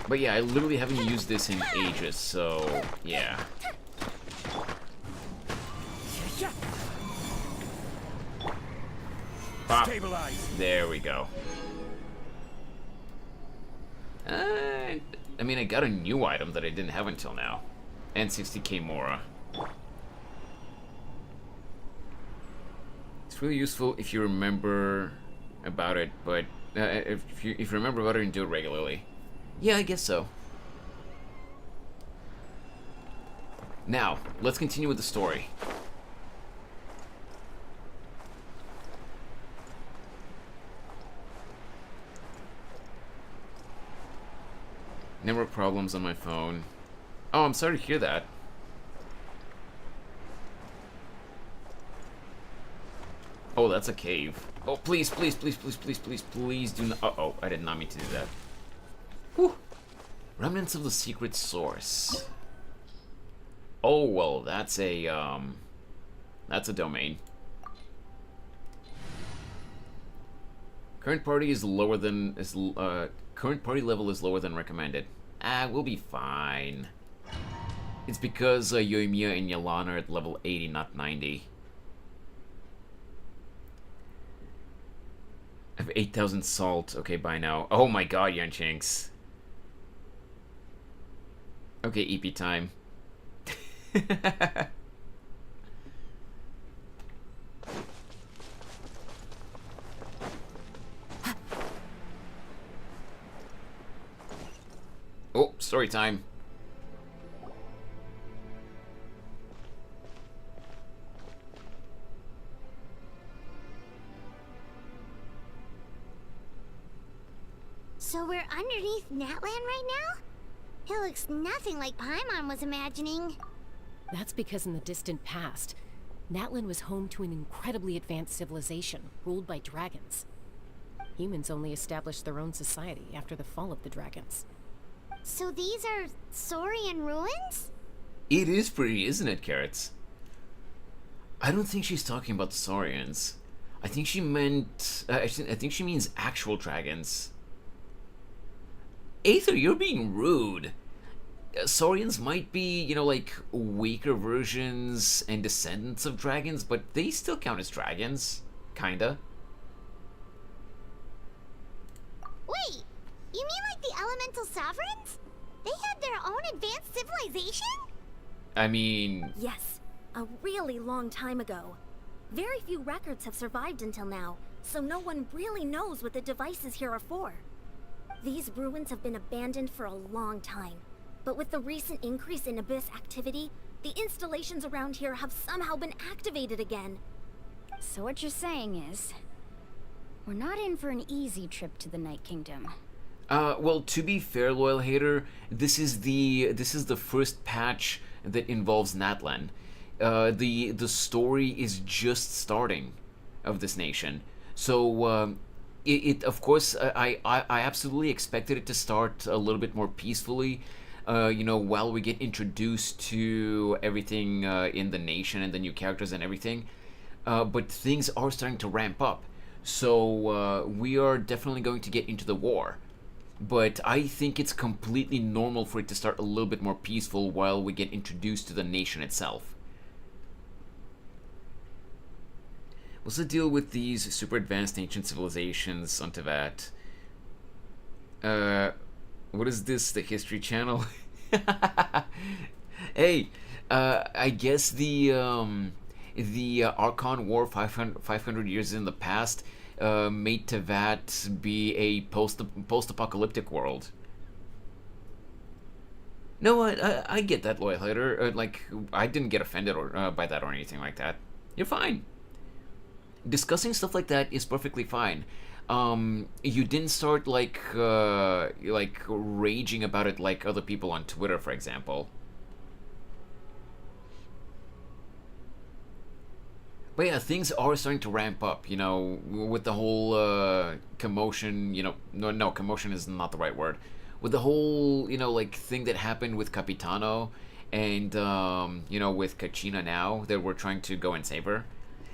But yeah, I literally haven't used this in ages, so... yeah. Pop. Stabilize. There we go. I mean, I got a new item that I didn't have until now. And 60k Mora. It's really useful if you remember about it, but if you remember about it and do it regularly. Yeah, I guess so. Now, let's continue with the story. Network problems on my phone. Oh, I'm sorry to hear that. Oh, that's a cave. Oh, please do not... Uh-oh, I did not mean to do that. Whew. Remnants of the secret source. Oh, well, that's a domain. Current party is lower than... current party level is lower than recommended. We'll be fine. It's because Yoimiya and Yalana are at level 80, not 90. I have 8,000 salt. Okay, bye now. Oh my god, Yanchinks. Okay, EP time. Oh, story time. So we're underneath Natland right now? It looks nothing like Paimon was imagining. That's because in the distant past, Natlan was home to an incredibly advanced civilization ruled by dragons. Humans only established their own society after the fall of the dragons. So these are Saurian ruins? It is pretty, isn't it, Carrots? I don't think she's talking about the Saurians. I think she meant... I think she means actual dragons. Aether, you're being rude. Saurians might be, you know, like, weaker versions and descendants of dragons, but they still count as dragons. Kinda. Wait, you mean like the elemental sovereigns? They had their own advanced civilization? I mean... Yes, a really long time ago. Very few records have survived until now, so no one really knows what the devices here are for. These ruins have been abandoned for a long time, but with the recent increase in Abyss activity, the installations around here have somehow been activated again. So what you're saying is, we're not in for an easy trip to the Night Kingdom. Well, to be fair, Loyal Hater, this is the first patch that involves Natlan. The story is just starting of this nation. So, it of course, I absolutely expected it to start a little bit more peacefully, you know, while we get introduced to everything in the nation and the new characters and everything. But things are starting to ramp up. So, we are definitely going to get into the war. But I think it's completely normal for it to start a little bit more peaceful while we get introduced to the nation itself. What's the deal with these super advanced ancient civilizations on Tevat? What is this, the History Channel? Hey, I guess the Archon War 500 years in the past, made Tevat be a post-apocalyptic world. No, I get that, Loyalhater. Like, I didn't get offended by that or anything like that. You're fine. Discussing stuff like that is perfectly fine. You didn't start like raging about it like other people on Twitter, for example. But yeah, things are starting to ramp up, you know, with the whole commotion, you know, no, commotion is not the right word. With the whole, you know, like, thing that happened with Capitano and, you know, with Kachina now, that we're trying to go and save her.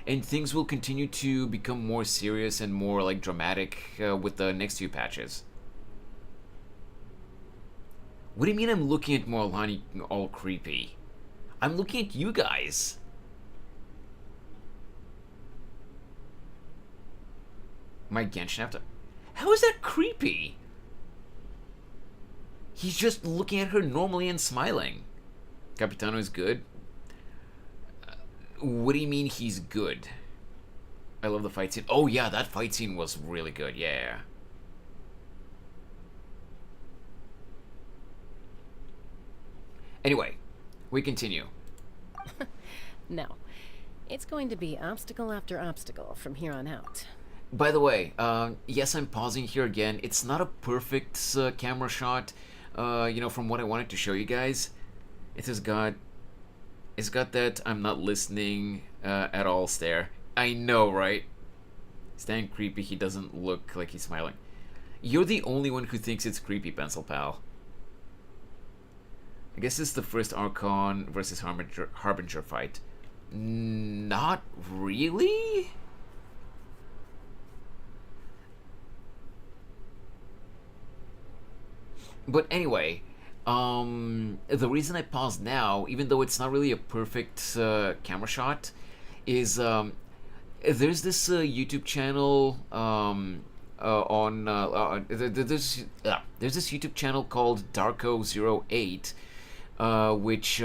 And things will continue to become more serious and more, like, dramatic with the next few patches. What do you mean I'm looking at Morlani all creepy? I'm looking at you guys. My Genshin after... How is that creepy? He's just looking at her normally and smiling. Capitano is good. What do you mean he's good? I love the fight scene. Oh yeah, that fight scene was really good, yeah. Anyway, we continue. No. It's going to be obstacle after obstacle from here on out. By the way, yes, I'm pausing here again. It's not a perfect camera shot, you know, from what I wanted to show you guys. It's got that I'm not listening at all stare. I know, right? Stan creepy, he doesn't look like he's smiling. You're the only one who thinks it's creepy, Pencil Pal. I guess it's the first Archon versus Harbinger fight. Not really? But anyway, the reason I paused now, even though it's not really a perfect camera shot, is there's this YouTube channel there's this YouTube channel called Darko08, which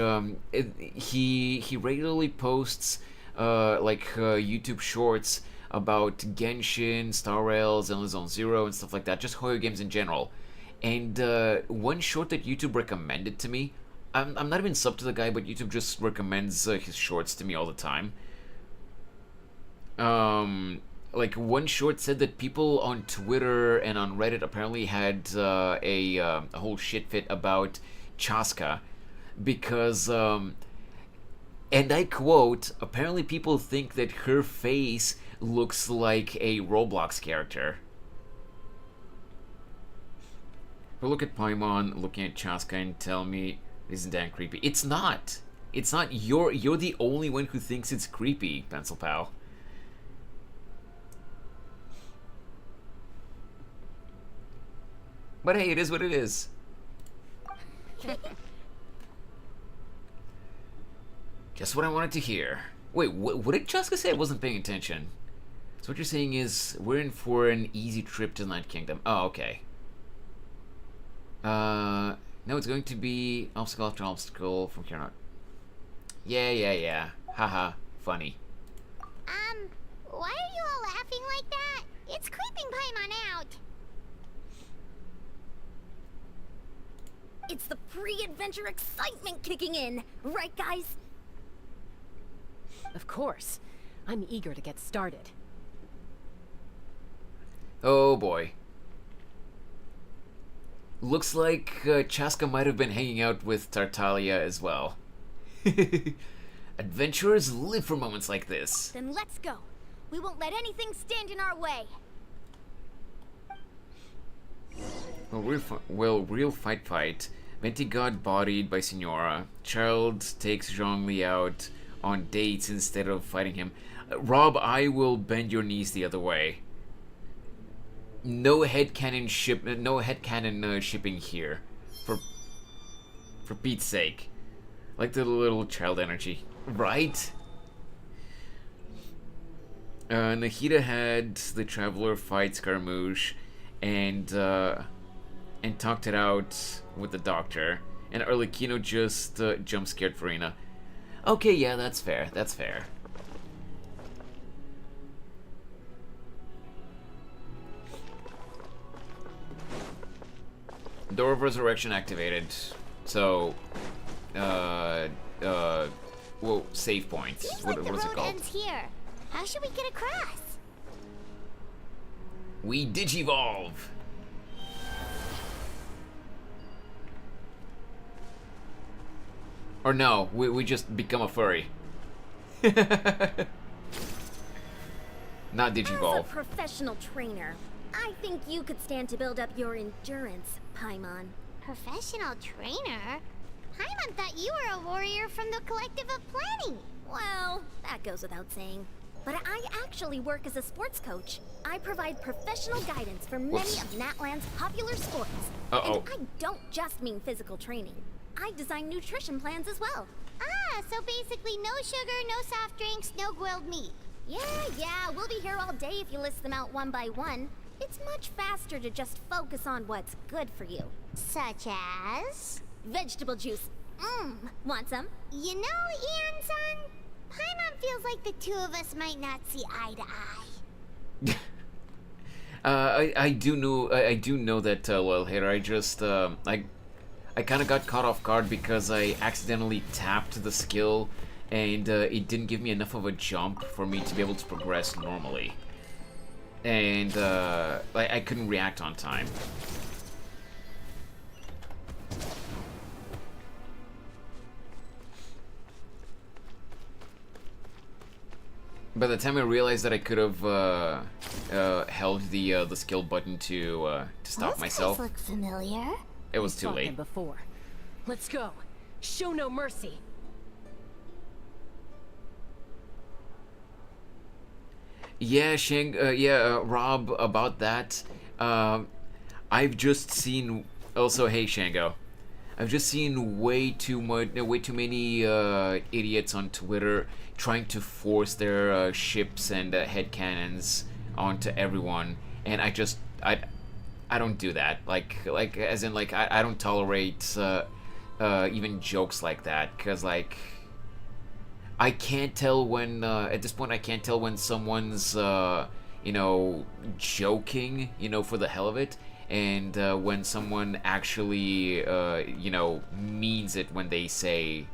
he regularly posts YouTube shorts about Genshin, Star Rail, Zenless Zone Zero, and stuff like that, just horror games in general. And one short that YouTube recommended to me, I'm not even sub to the guy, but YouTube just recommends his shorts to me all the time. Like, one short said that people on Twitter and on Reddit apparently had a whole shit fit about Chaska, because, and I quote, apparently people think that her face looks like a Roblox character. But look at Paimon looking at Chaska and tell me, isn't that creepy? It's not. It's not. You're the only one who thinks it's creepy, Pencil Pal. But hey, it is what it is. Just what I wanted to hear. Wait, what did Chaska say? I wasn't paying attention. So what you're saying is, we're in for an easy trip to the Night Kingdom. Oh, okay. No, it's going to be obstacle after obstacle from here on out. Yeah. Haha, funny. Why are you all laughing like that? It's creeping Paimon out. It's the pre-adventure excitement kicking in, right guys? Of course. I'm eager to get started. Oh boy. Looks like Chaska might have been hanging out with Tartaglia as well. Adventurers live for moments like this. Then let's go. We won't let anything stand in our way. Real fight. Venti got bodied by Signora. Child takes Zhongli out on dates instead of fighting him. Rob, I will bend your knees the other way. No headcanon shipping here. For Pete's sake. Like the little child energy. Right? Nahida had the Traveler fight Scaramouche and talked it out with the doctor. And Arlecchino just jump scared Farina. Okay, yeah, that's fair. Door of Resurrection activated. So, well, save points. Seems What like the is it road called? ends here. How should we get across? We digivolve. Or no, we just become a furry. Not As a digivolve. professional trainer, I think you could stand to build up your endurance, Paimon. Professional trainer? Paimon thought you were a warrior from the Collective of Planning. Well, that goes without saying. But I actually work as a sports coach. I provide professional guidance for many Whoops. of Natlan's popular sports. Uh-oh. And I don't just mean physical training. I design nutrition plans as well. Ah, so basically no sugar, no soft drinks, no grilled meat. Yeah, we'll be here all day if you list them out one by one. It's much faster to just focus on what's good for you. Such as? Vegetable juice. Want some? You know, Ian-san, Paimon feels like the two of us might not see eye to eye. I do know that loyal hater. I just I kind of got caught off guard because I accidentally tapped the skill, and it didn't give me enough of a jump for me to be able to progress normally, and I couldn't react on time. By the time I realized that I could have held the skill button to stop Those myself, guys look familiar. it was too Fought late. him before. Let's go. Show no mercy. Yeah, Rob, about that. I've just seen. Also, hey, Shango. I've just seen way too many idiots on Twitter trying to force their ships and headcanons onto everyone, and I don't do that. Like as in like I don't tolerate even jokes like that, because like I can't tell when at this point I can't tell when someone's joking, for the hell of it, and when someone actually means it when they say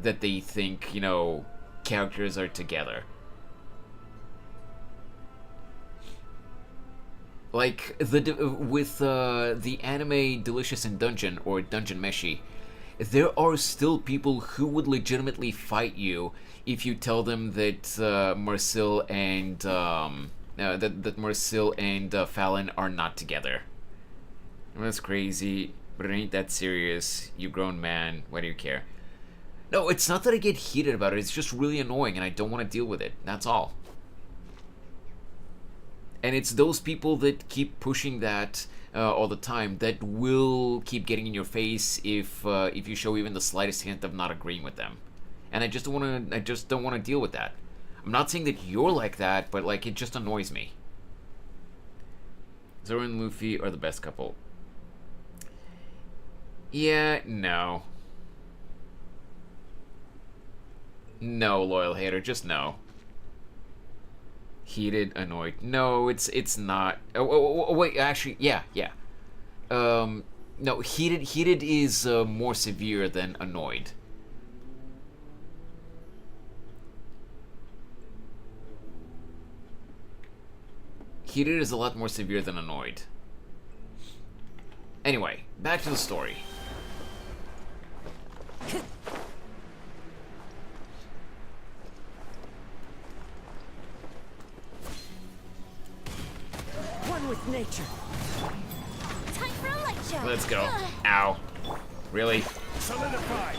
that they think characters are together. Like with the anime Delicious in Dungeon or Dungeon Meshi, there are still people who would legitimately fight you if you tell them that Marcel and that Marcel and Fallon are not together. That's crazy, but it ain't that serious. You grown man, why do you care? No, it's not that I get heated about it. It's just really annoying, and I don't want to deal with it. That's all. And it's those people that keep pushing that all the time that will keep getting in your face if you show even the slightest hint of not agreeing with them. And I just don't want to deal with that. I'm not saying that you're like that, but like it just annoys me. Zoro and Luffy are the best couple. Yeah, no. No, loyal hater, just no. Heated, annoyed. No, it's not. Oh, wait, actually, yeah. No, heated is more severe than annoyed. Heated is a lot more severe than annoyed. Anyway, back to the story. One with nature. Time for a light show. Let's go. Ow. Really? Solidified.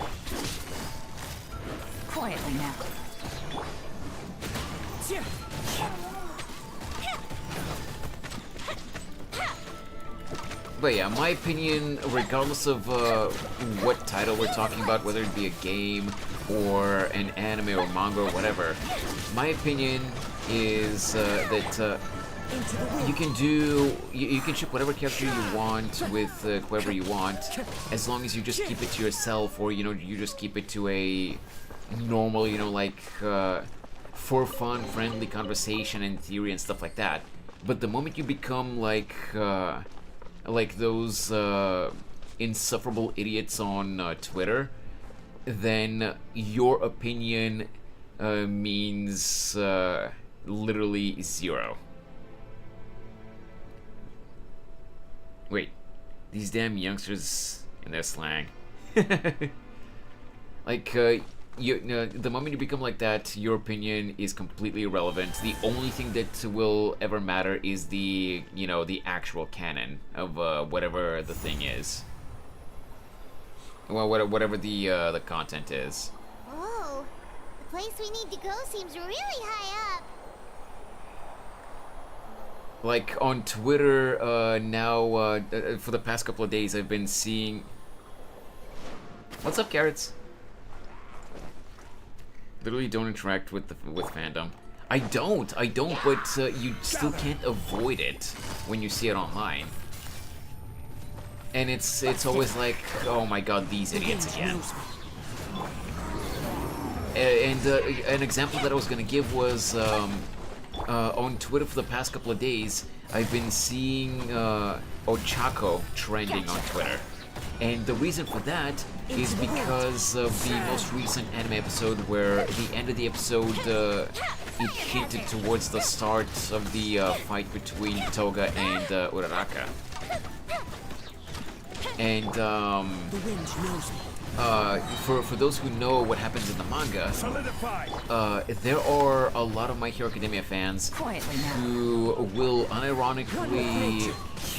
Quietly now. But yeah, my opinion, regardless of what title we're talking about, whether it be a game or an anime or manga or whatever, my opinion is that you can you can ship whatever character you want with whoever you want, as long as you just keep it to yourself, or you just keep it to a normal, like for fun, friendly conversation and theory and stuff like that. But the moment you become like those insufferable idiots on Twitter, then your opinion means literally zero. Wait, these damn youngsters and their slang. Like, the moment you become like that, your opinion is completely irrelevant. The only thing that will ever matter is the, the actual canon of whatever the thing is. Well, whatever the content is. Whoa, the place we need to go seems really high up. Like, on Twitter, now, for the past couple of days, I've been seeing... What's up, Carrots? Literally don't interact with fandom. I don't, but you still can't avoid it when you see it online. And it's always like, oh my god, these idiots again. And an example that I was gonna give was on Twitter for the past couple of days, I've been seeing Ochako trending on Twitter. And the reason for that is because of the most recent anime episode where the end of the episode, it hinted towards the start of the fight between Toga and Uraraka. And for those who know what happens in the manga, there are a lot of My Hero Academia fans who will unironically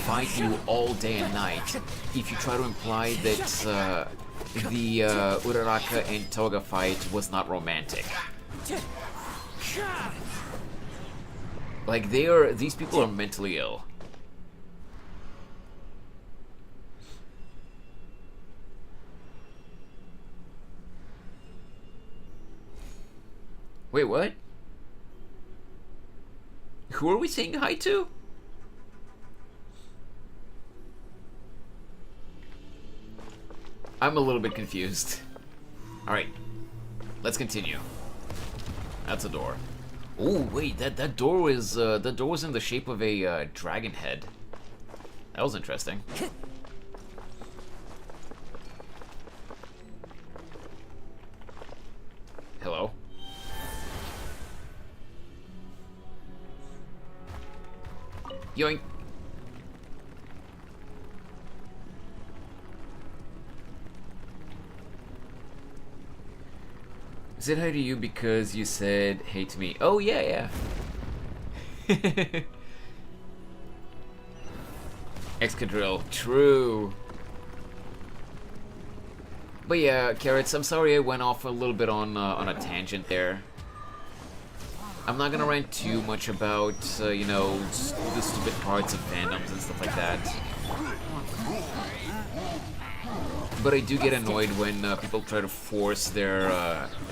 fight you all day and night if you try to imply that the Uraraka and Toga fight was not romantic. Like, these people are mentally ill. Wait, what? Who are we saying hi to? I'm a little bit confused. Alright, let's continue. That's a door. Oh, wait, that door was in the shape of a dragon head. That was interesting. Hello? Yoink. I said hi to you because you said hey to me. Oh, yeah. Excadrill, true. But yeah, Carrots, I'm sorry I went off a little bit on a tangent there. I'm not gonna rant too much about, the stupid parts of fandoms and stuff like that. But I do get annoyed when people try to force their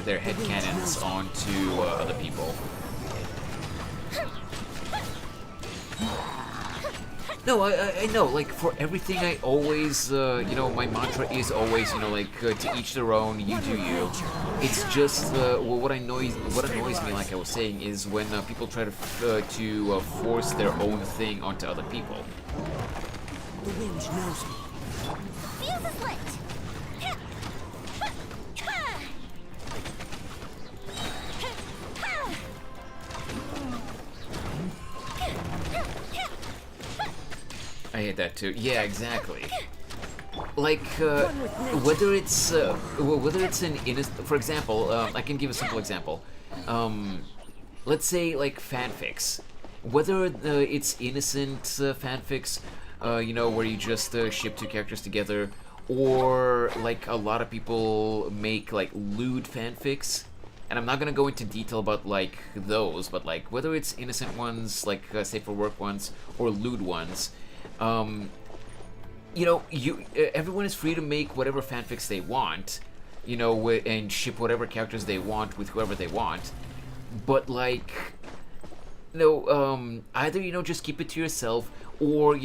headcanons onto other people. No, I know, like, for everything I always, my mantra is always, to each their own, you do you. It's just, what annoys me, like I was saying, is when people try to force their own thing onto other people. The wind knows me. Fuse is lit! I hate that too. Yeah, exactly. Like, whether it's an innocent... For example, I can give a simple example. Let's say, like, fanfics. Whether it's innocent fanfics, where you just ship two characters together, or, like, a lot of people make, like, lewd fanfics. And I'm not gonna go into detail about, like, those, but, like, whether it's innocent ones, like, safe for work ones, or lewd ones, everyone is free to make whatever fanfics they want, and ship whatever characters they want with whoever they want. But, like, either, just keep it to yourself, or,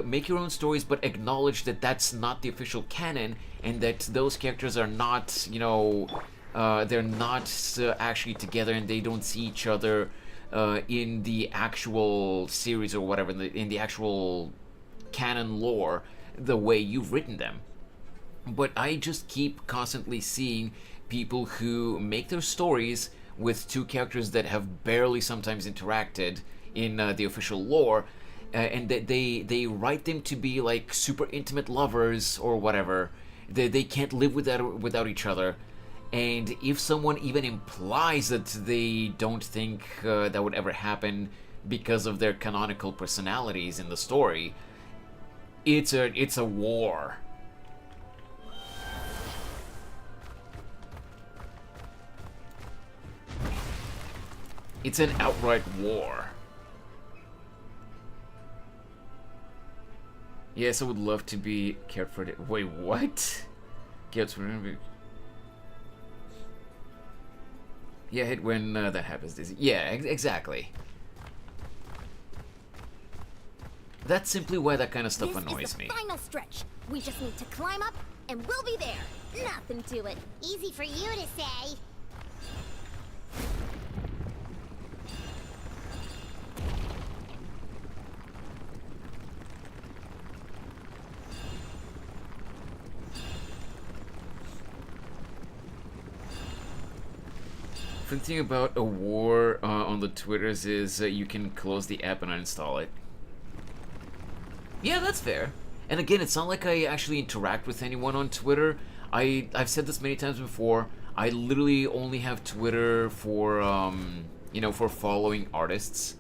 make your own stories, but acknowledge that that's not the official canon, and that those characters are not, they're not actually together, and they don't see each other in the actual series or whatever, in the actual canon lore. the way you've written them. But I just keep constantly seeing people who make their stories with two characters that have barely sometimes interacted in the official lore, and that they write them to be like super intimate lovers or whatever. They can't live without each other. And if someone even implies that they don't think that would ever happen because of their canonical personalities in the story, it's a war. It's an outright war. Yes, I would love to be cared for. Wait, what? Gets yeah, hit when that happens, Dizzy. Yeah, exactly. That's simply why that kind of stuff annoys me. This is the final stretch. We just need to climb up, and we'll be there. Nothing to it. Easy for you to say. The thing about a war on the Twitters is you can close the app and uninstall it. Yeah, that's fair. And again, it's not like I actually interact with anyone on Twitter. I've said this many times before. I literally only have Twitter for for following artists.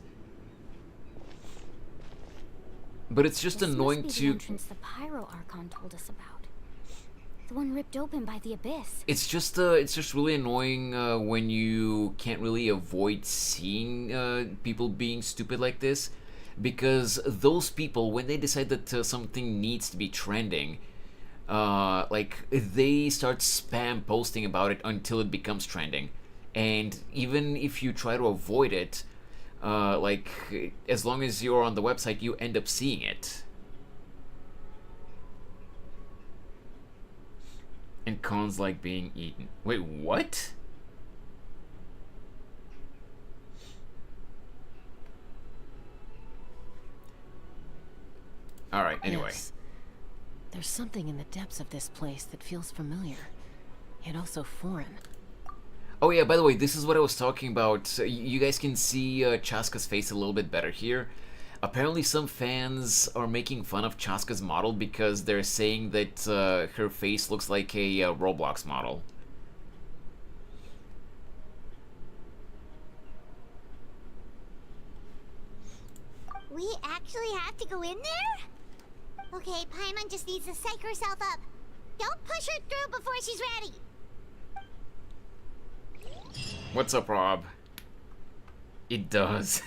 But it's just annoying must be to. The entrance the Pyro Archon told us about. The one ripped open by the abyss. It's just really annoying when you can't really avoid seeing people being stupid like this, because those people, when they decide that something needs to be trending, like they start spam posting about it until it becomes trending, and even if you try to avoid it, like as long as you're on the website, you end up seeing it. And cons like being eaten. Wait, what? Alright, anyway. Yes. There's something in the depths of this place that feels familiar, yet also foreign. Oh yeah, by the way, this is what I was talking about. You guys can see Chaska's face a little bit better here. Apparently some fans are making fun of Chaska's model because they're saying that her face looks like a Roblox model. We actually have to go in there? Okay, Paimon just needs to psych herself up. Don't push her through before she's ready. What's up, Rob? It does.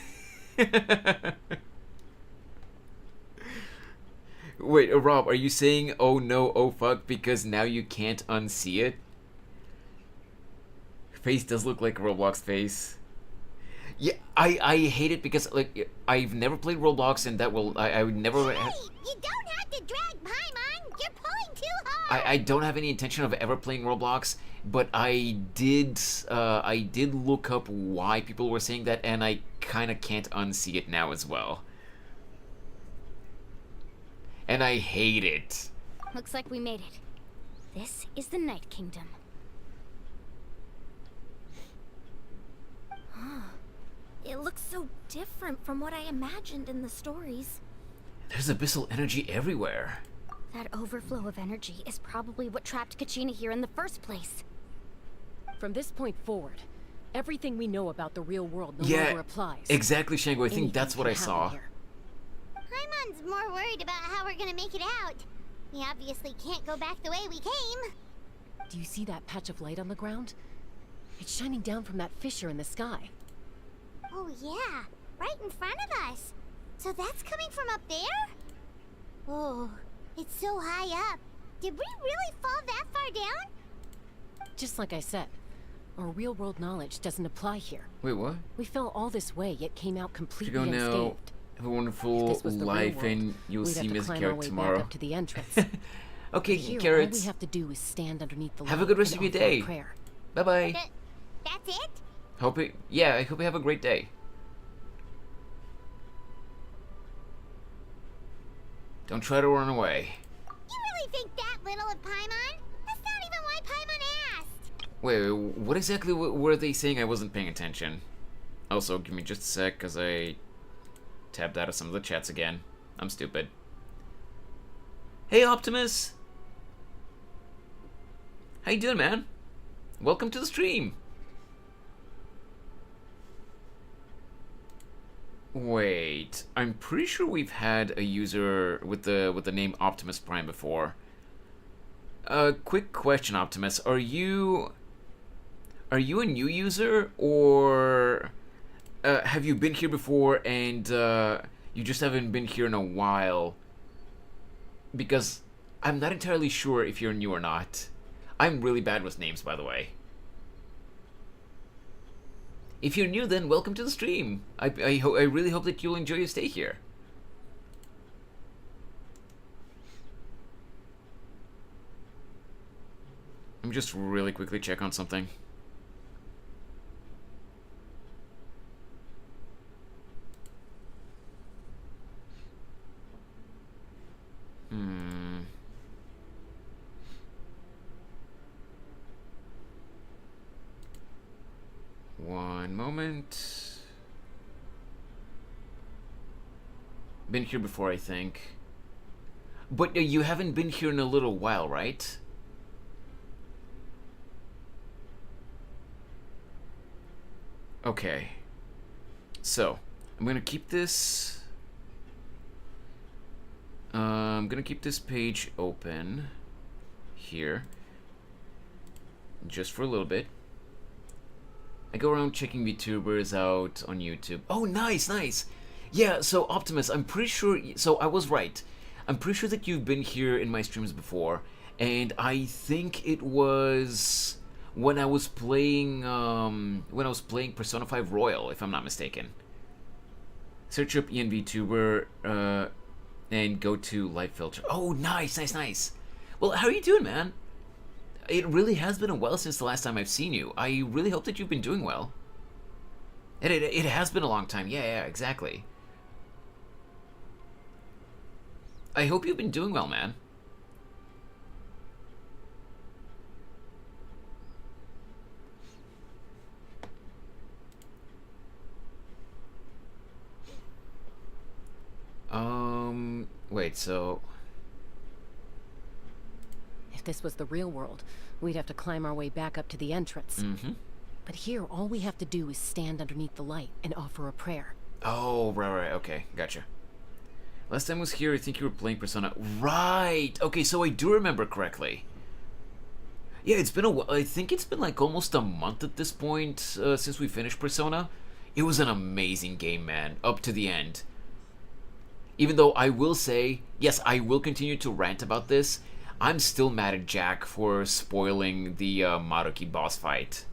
Wait, Rob, are you saying oh no, oh fuck, because now you can't unsee it? Her face does look like a Roblox face. Yeah, I hate it because, like, I've never played Roblox, and that will, I would never... Hey, you don't have to drag Paimon! You're pulling too hard! I don't have any intention of ever playing Roblox, but I did look up why people were saying that, and I kind of can't unsee it now as well. And I hate it. Looks like we made it. This is the Night Kingdom. It looks so different from what I imagined in the stories. There's abyssal energy everywhere. That overflow of energy is probably what trapped Kachina here in the first place. From this point forward, everything we know about the real world no Yeah, longer applies. exactly, Shango. I think Anything that's what can I saw. happen here. Paimon's more worried about how we're gonna make it out. We obviously can't go back the way we came. Do you see that patch of light on the ground? It's shining down from that fissure in the sky. Oh yeah, right in front of us. So that's coming from up there? Oh, it's so high up. Did we really fall that far down? Just like I said, our real-world knowledge doesn't apply here. Wait, what? We fell all this way, yet came out To completely go now. unscathed. Have a If wonderful this was the real life, world, and you'll we'd see have to Miss climb our Carrot way tomorrow. back up to the entrance. Okay, Here, all Carrots. we have to do is stand underneath the Have a light good rest and of your offer a day. prayer. Bye bye. That's it? I hope you have a great day. Don't try to run away. little of Paimon? That's not even why Paimon asked. Wait, what exactly were they saying? I wasn't paying attention. Also, give me just a sec, because I tabbed out of some of the chats again. I'm stupid. Hey, Optimus! How you doing, man? Welcome to the stream! Wait, I'm pretty sure we've had a user with the name Optimus Prime before. Quick question, Optimus. Are you a new user, or have you been here before and you just haven't been here in a while? Because I'm not entirely sure if you're new or not. I'm really bad with names, by the way. If you're new, then welcome to the stream. I really hope that you'll enjoy your stay here. Let me just really quickly check on something. One moment. Been here before, I think. But you haven't been here in a little while, right? Okay. So, I'm gonna keep this... I'm gonna keep this page open here. Just for a little bit. I go around checking VTubers out on YouTube. Oh, nice, nice. Yeah, so Optimus, I'm pretty sure... So I was right. I'm pretty sure that you've been here in my streams before. And I think it was when I was playing Persona 5 Royal, if I'm not mistaken. Search up Ian VTuber and go to Live Filter. Oh, nice, nice, nice. Well, how are you doing, man? It really has been a while since the last time I've seen you. I really hope that you've been doing well. And it has been a long time. Yeah, exactly. I hope you've been doing well, man. Wait, so... If this was the real world, we'd have to climb our way back up to the entrance. Mm-hmm. But here, all we have to do is stand underneath the light and offer a prayer. Oh, right, okay, gotcha. Last time I was here, I think you were playing Persona. Right! Okay, so I do remember correctly. Yeah, it's been a while. I think it's been like almost a month at this point since we finished Persona. It was an amazing game, man, up to the end. Even though I will say, yes, I will continue to rant about this, I'm still mad at Jack for spoiling the Maruki boss fight.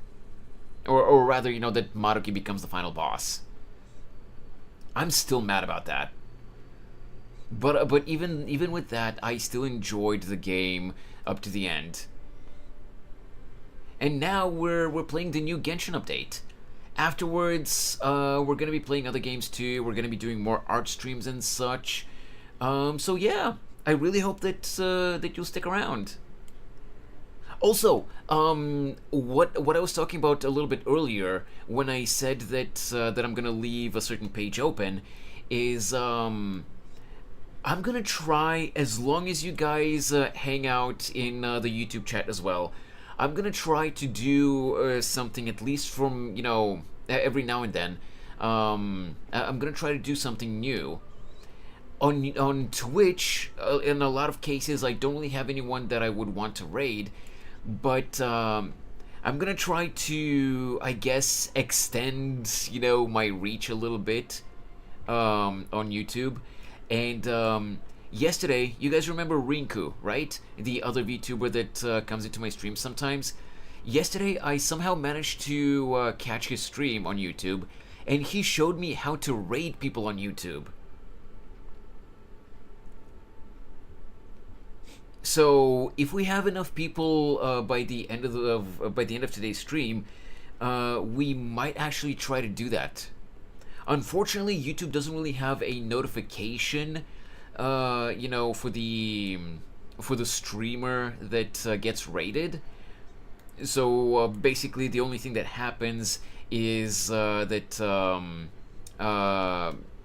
Or rather, you know, that Maruki becomes the final boss. I'm still mad about that. But even with that, I still enjoyed the game up to the end. And now we're playing the new Genshin update. Afterwards, we're gonna be playing other games too. We're gonna be doing more art streams and such. So yeah, I really hope that that you'll stick around. Also, what I was talking about a little bit earlier when I said that that I'm gonna leave a certain page open is I'm gonna try, as long as you guys hang out in the YouTube chat as well, I'm gonna try to do something at least from, you know, every now and then. I'm gonna try to do something new. On Twitch, in a lot of cases, I don't really have anyone that I would want to raid, but I'm gonna try to, I guess, extend, you know, my reach a little bit on YouTube. And yesterday, you guys remember Rinku, right? The other VTuber that comes into my stream sometimes. Yesterday, I somehow managed to catch his stream on YouTube, and he showed me how to raid people on YouTube. So if we have enough people by the end of today's stream, we might actually try to do that. Unfortunately, YouTube doesn't really have a notification, you know, for the for the streamer that gets rated. So basically, the only thing that happens is that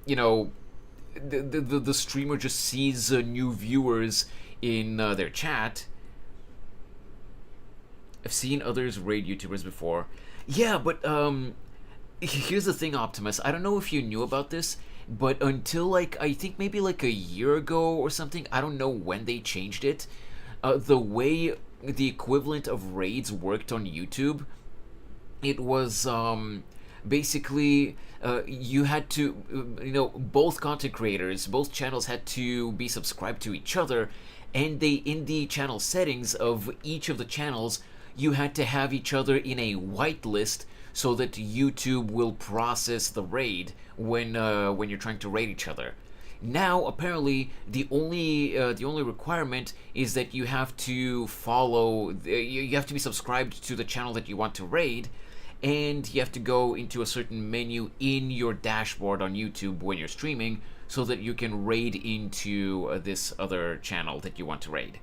you know, the streamer just sees new viewers in their chat. I've seen others raid YouTubers before. Yeah, but here's the thing, Optimus. I don't know if you knew about this, but until like I think maybe like a year ago or something, I don't know when they changed it. The way the equivalent of raids worked on YouTube, it was basically you had to, you know, both content creators, both channels had to be subscribed to each other, and they, in the channel settings of each of the channels, you had to have each other in a whitelist so that YouTube will process the raid when you're trying to raid each other. Now, apparently, the only requirement is that you have to follow, you have to be subscribed to the channel that you want to raid, and you have to go into a certain menu in your dashboard on YouTube when you're streaming, so that you can raid into this other channel that you want to raid.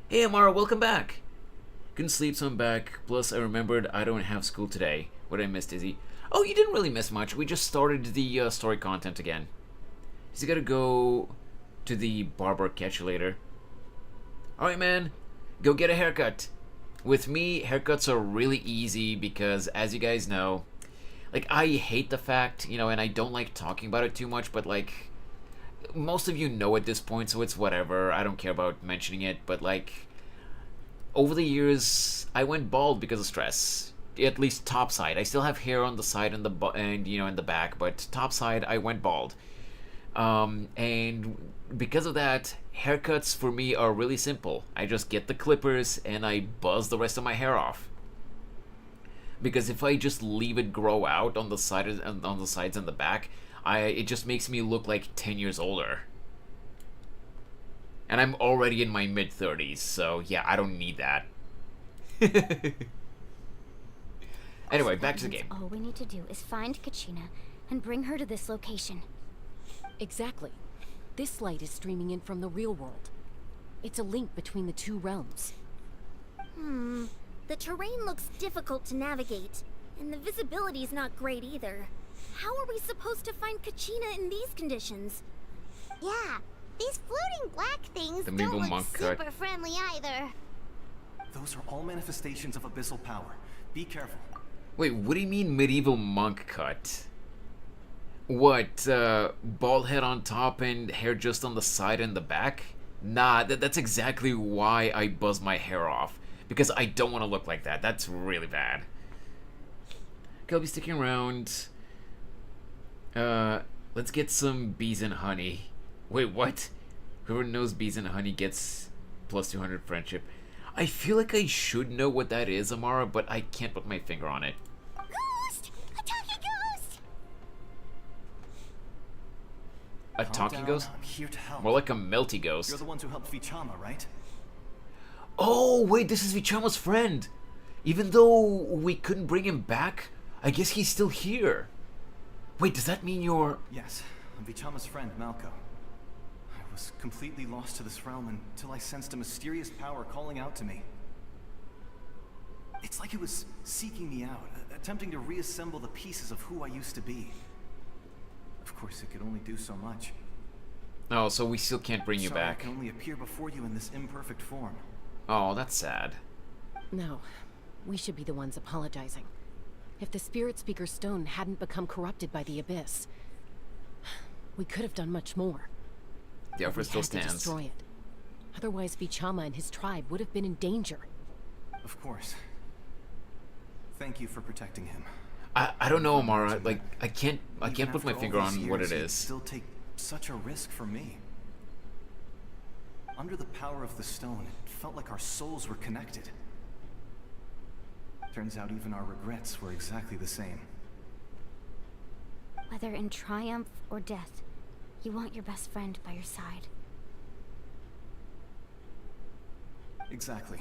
Hey Amara, welcome back! Couldn't sleep, so I'm back. Plus, I remembered I don't have school today. What I missed, Izzy? Oh, you didn't really miss much. We just started the story content again. He's gotta go to the barber, catch you later. Alright, man. Go get a haircut. With me, haircuts are really easy because, as you guys know, like, I hate the fact, you know, and I don't like talking about it too much, but, like, most of you know at this point, so it's whatever. I don't care about mentioning it, but, like, over the years, I went bald because of stress. At least top side. I still have hair on the side and in the back, but top side, I went bald. And because of that, haircuts for me are really simple. I just get the clippers and I buzz the rest of my hair off. Because if I just leave it grow out on the sides and the back, it just makes me look like 10 years older. And I'm already in my mid-30s, so yeah, I don't need that. Anyway, back to the game. All we need to do is find Kachina and bring her to this location. Exactly. This light is streaming in from the real world. It's a link between the two realms. The terrain looks difficult to navigate, and the visibility is not great either. How are we supposed to find Kachina in these conditions? Yeah, these floating black things The don't medieval look monk super cut. friendly either. Those are all manifestations of abyssal power. Be careful. Wait, what do you mean medieval monk cut? What, bald head on top and hair just on the side and the back? Nah, that's exactly why I buzz my hair off. Because I don't want to look like that. That's really bad. Okay, I'll be sticking around. Let's get some bees and honey. Wait, what? Whoever knows bees and honey gets plus 200 friendship. I feel like I should know what that is, Amara, but I can't put my finger on it. Ghost! A talking ghost! A Calm talking down. ghost? I'm here to help. More like a melty ghost. You're the ones who helped Vichama, right? Oh, wait, this is Vichama's friend. Even though we couldn't bring him back, I guess he's still here. Wait, does that mean you're... Yes, I'm Vichama's friend, Malco. I was completely lost to this realm until I sensed a mysterious power calling out to me. It's like it was seeking me out, attempting to reassemble the pieces of who I used to be. Of course, it could only do so much. Oh, so we still can't bring you Sorry, back. I can only appear before you in this imperfect form. Oh, that's sad. No, we should be the ones apologizing. If the Spirit Speaker's stone hadn't become corrupted by the Abyss, we could have done much more. The offer We still had to stands. destroy it. Otherwise, Vichama and his tribe would have been in danger. Of course. Thank you for protecting him. I don't know, Amara. Like, I can't Even put my after all finger these on what years, it he'd is. Still take such a risk for me. Under the power of the stone, it felt like our souls were connected. Turns out even our regrets were exactly the same. Whether in triumph or death, you want your best friend by your side. Exactly.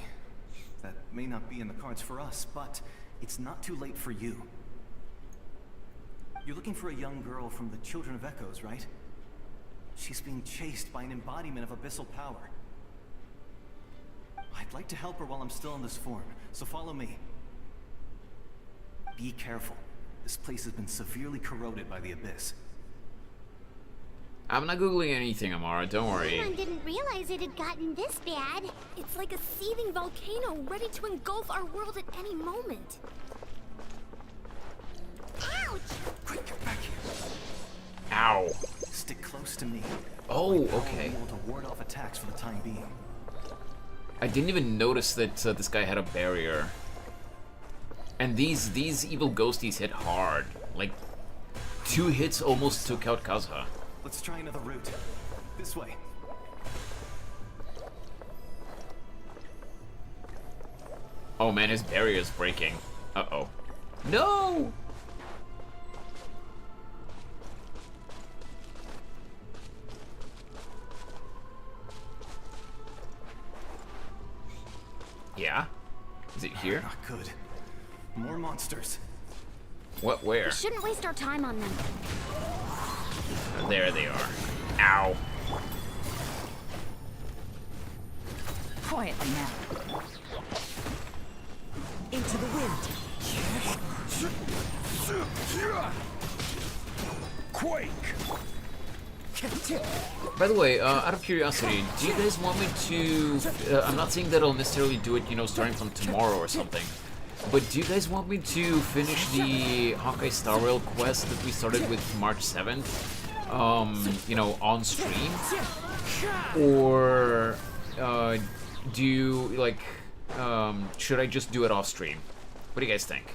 That may not be in the cards for us, but it's not too late for you. You're looking for a young girl from the Children of Echoes, right? She's being chased by an embodiment of abyssal power. I'd like to help her while I'm still in this form, so follow me. Be careful. This place has been severely corroded by the abyss. I'm not googling anything, Amara. Don't worry. I didn't realize it had gotten this bad. It's like a seething volcano ready to engulf our world at any moment. Ouch! Quick, get back here. Ow. Stick close to me. Oh, I'll okay. be able to ward off attacks for the time being. I didn't even notice that this guy had a barrier. And these evil ghosties hit hard. Like, 2 hits almost took out Kazuha. Let's try another route. This way. Oh man, his barrier's breaking. Uh-oh. No! Yeah? Is it here? Not good. More monsters. What, where? We shouldn't waste our time on them. There they are. Ow. Quietly now. Into the wind. Quake! By the way, out of curiosity, do you guys want me to... I'm not saying that I'll necessarily do it, you know, starting from tomorrow or something. But do you guys want me to finish the Hawkeye Star Rail quest that we started with March 7th? You know, on stream? Or, do you, like, should I just do it off stream? What do you guys think?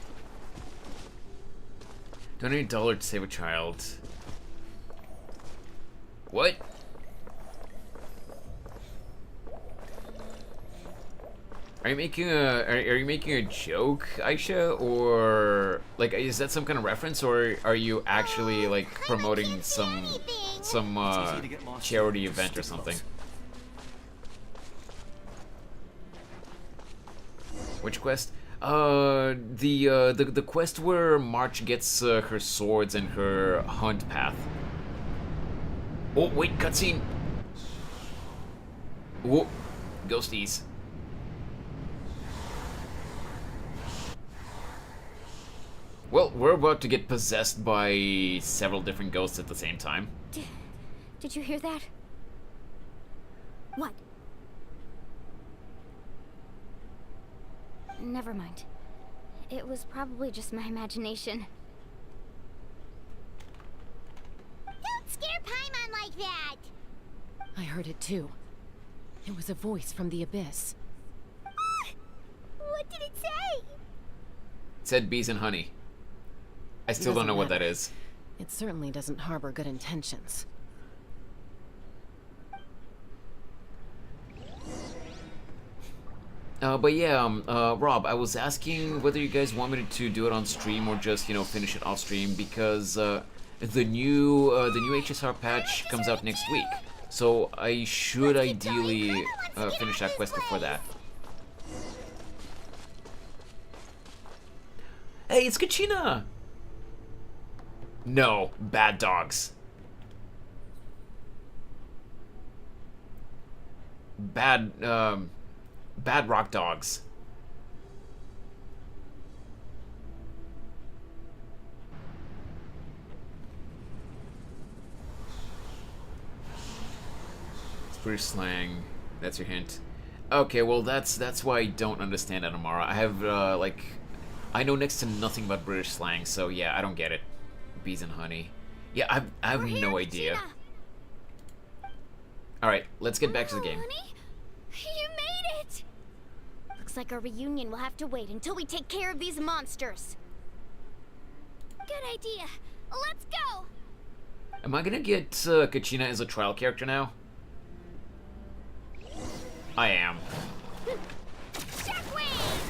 Donate $1 to save a child. What? Are you making a joke, Aisha, or like is that some kind of reference, or are you actually like promoting some charity event or something? Which quest? The quest where March gets her swords and her hunt path. Oh wait, cutscene. Whoa, ghosties. Well, we're about to get possessed by several different ghosts at the same time. Did you hear that? What? Never mind. It was probably just my imagination. Don't scare Paimon like that! I heard it too. It was a voice from the abyss. What did it say? It said bees and honey. I still don't know what that is. It certainly doesn't harbor good intentions. But yeah, Rob, I was asking whether you guys want me to do it on stream or just, you know, finish it off stream, because the new HSR patch comes out next week. So I should ideally finish that quest before that. Hey, it's Kachina! No, bad dogs. Bad rock dogs. It's British slang. That's your hint. Okay, well that's why I don't understand Anamara. I have like I know next to nothing about British slang, so yeah, I don't get it. Bees and honey. Yeah, I have no idea. Alright, let's get back to the game. Honey? You made it! Looks like our reunion will have to wait until we take care of these monsters. Good idea. Let's go! Am I gonna get Kachina as a trial character now? I am. Shockwave!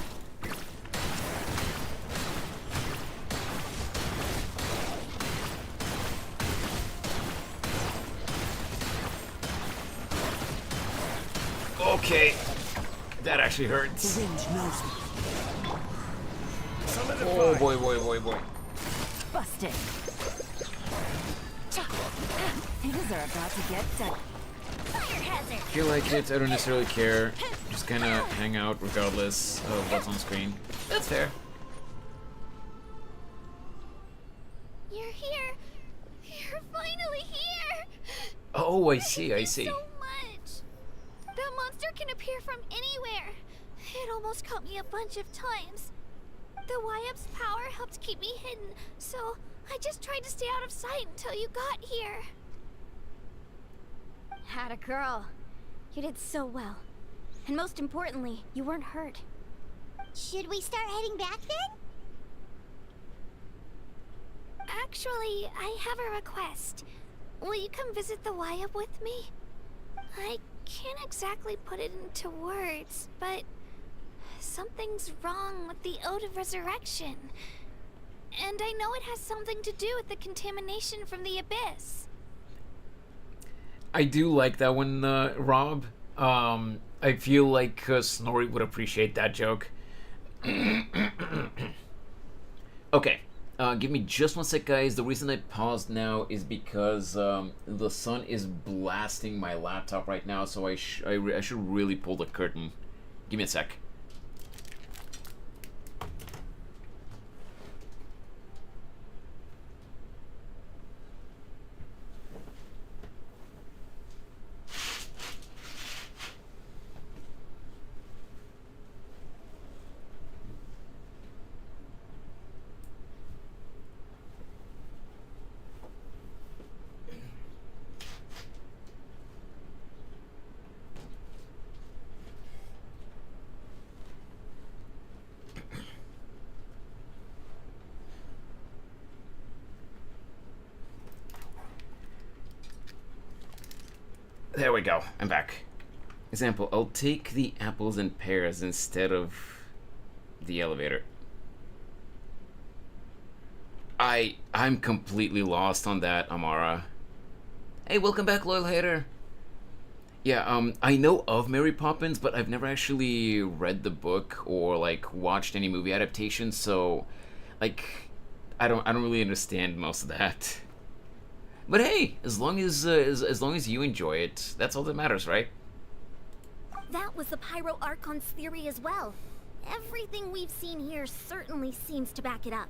Okay. That actually hurts. The wind knows me. Oh boy, boy, boy, boy. Busted. Things are about to get done. Fire hazard! If you like it, I don't necessarily care. Just kind of hang out regardless of what's on screen. That's fair. You're here. You're finally here. Oh, I see, I see. So much. That monster can appear from anywhere. It almost caught me a bunch of times. The YF's power helped keep me hidden, so I just tried to stay out of sight until you got here. Had a girl. You did so well. And most importantly, you weren't hurt. Should we start heading back then? Actually, I have a request. Will you come visit the YF with me? I can't exactly put it into words, but something's wrong with the Ode of Resurrection. And I know it has something to do with the contamination from the Abyss. I do like that one, Rob. I feel like Snorri would appreciate that joke. Okay, give me just one sec, guys. The reason I paused now is because the sun is blasting my laptop right now, so I should really pull the curtain. Give me a sec. There we go. I'm back. Example, I'll take the apples and pears instead of the elevator. I'm completely lost on that, Amara. Hey, welcome back, loyal hater. Yeah, I know of Mary Poppins, but I've never actually read the book or like watched any movie adaptations, so like I don't really understand most of that. But hey, as long as you enjoy it, that's all that matters, right? That was the Pyro Archon's theory as well. Everything we've seen here certainly seems to back it up.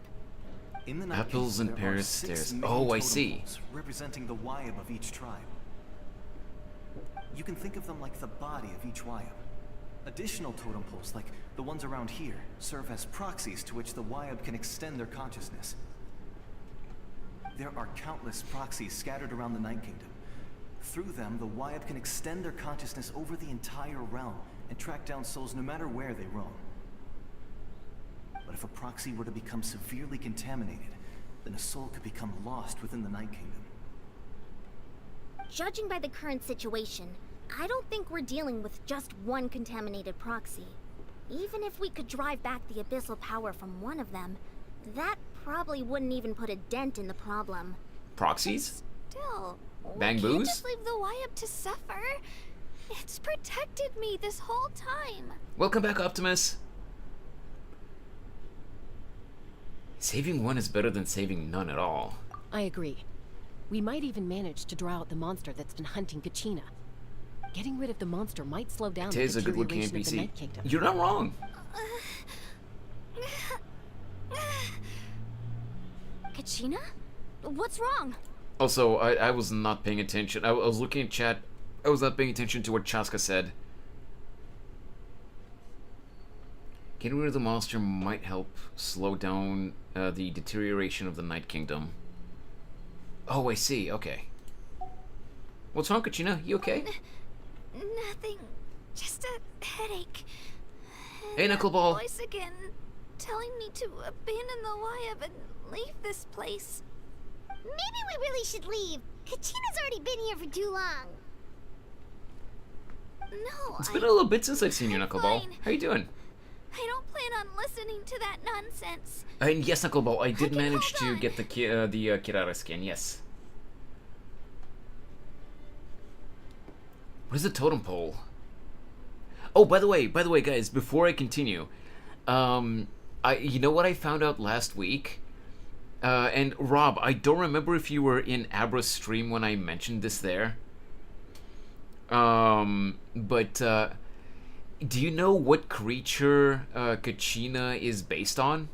In the Night Apples Kingdom, and there are pears 6 stairs. main Oh, I totem see. poles representing the Wyab of each tribe. You can think of them like the body of each Wyab. Additional totem poles, like the ones around here, serve as proxies to which the Wyab can extend their consciousness. There are countless proxies scattered around the Night Kingdom. Through them, the Wyab can extend their consciousness over the entire realm and track down souls no matter where they roam. But if a proxy were to become severely contaminated, then a soul could become lost within the Night Kingdom. Judging by the current situation, I don't think we're dealing with just one contaminated proxy. Even if we could drive back the abyssal power from one of them, that probably wouldn't even put a dent in the problem. Proxies? Still, Bang we can't boos? just leave the YF to suffer. It's protected me this whole time. Welcome back, Optimus. Saving one is better than saving none at all. I agree. We might even manage to draw out the monster that's been hunting Kachina. Getting rid of the monster might slow down the Tay's a good-looking deterioration of the NPC. Night Kingdom. You're not wrong. Kachina? What's wrong? Also, I was not paying attention. I was looking at chat. I was not paying attention to what Chaska said. Getting rid of the monster might help slow down the deterioration of the Night Kingdom. Oh, I see. Okay. What's wrong, Kachina? You okay? Nothing. Just a headache. Hey, And Knuckleball. that voice again, telling me to abandon the YF and leave this place. Maybe we really should leave. Kachina's already been here for too long. No, It's been a little bit since I've seen you, I'm Knuckleball. fine. How you doing? I don't plan on listening to that nonsense. And yes, Knuckleball, I did Okay, manage hold to on. get the Kirara skin, yes. What is the totem pole? Oh, by the way, guys, before I continue, you know what I found out last week? And Rob, I don't remember if you were in Abra's stream when I mentioned this there. But do you know what creature Kachina is based on?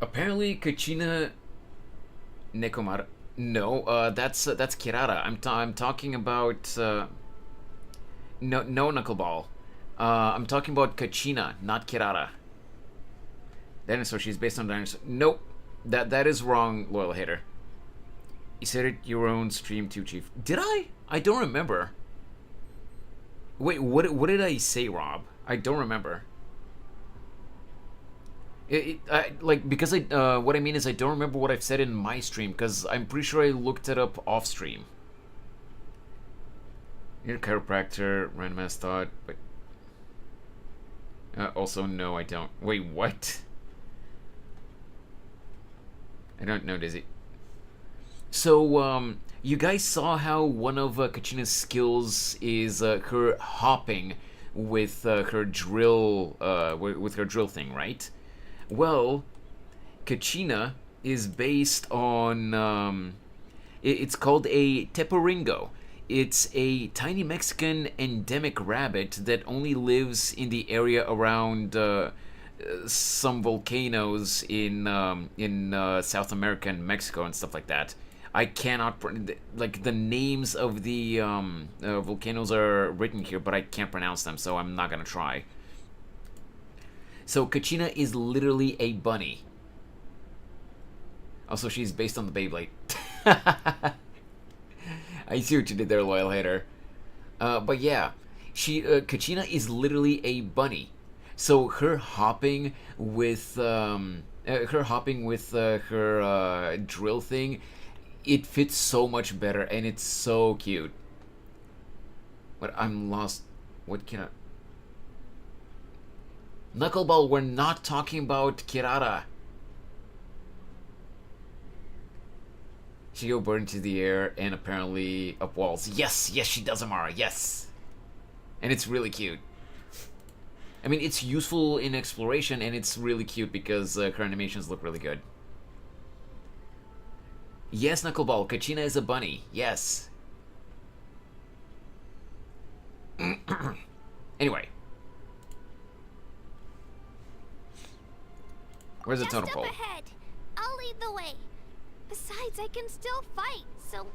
Apparently, Kachina Nekomara. No, that's Kirara. I'm talking about no Knuckleball. I'm talking about Kachina, not Kirara. Dinosaur. She's based on dinosaur. Nope, that is wrong, loyal hater. You said it your own stream too, Chief. Did I? I don't remember. Wait, what did I say, Rob? I don't remember. Because what I mean is I don't remember what I've said in my stream, because I'm pretty sure I looked it up off stream. You're a chiropractor, randomized thought, but also no, I don't. Wait, what? I don't know, Dizzy. So, you guys saw how one of Kachina's skills is her hopping with her drill, with her drill thing, right? Well, Kachina is based on, it's called a teporingo. It's a tiny Mexican endemic rabbit that only lives in the area around some volcanoes in South America and Mexico and stuff like that. I cannot, like, the names of the volcanoes are written here, but I can't pronounce them, so I'm not gonna try. So Kachina is literally a bunny. Also, she's based on the Beyblade. I see what you did there, loyal hater. But yeah, Kachina is literally a bunny. So her hopping with her drill thing, it fits so much better, and it's so cute. But I'm lost. What can I? Knuckleball, we're not talking about Kirara. She go burn into the air and apparently up walls. Yes, yes, she does, Amara. Yes, and it's really cute. I mean, it's useful in exploration, and it's really cute because her animations look really good. Yes, Knuckleball, Kachina is a bunny. Yes. Anyway. Where's the totem pole? Just up ahead. I'll lead the way. Besides, I can still fight, so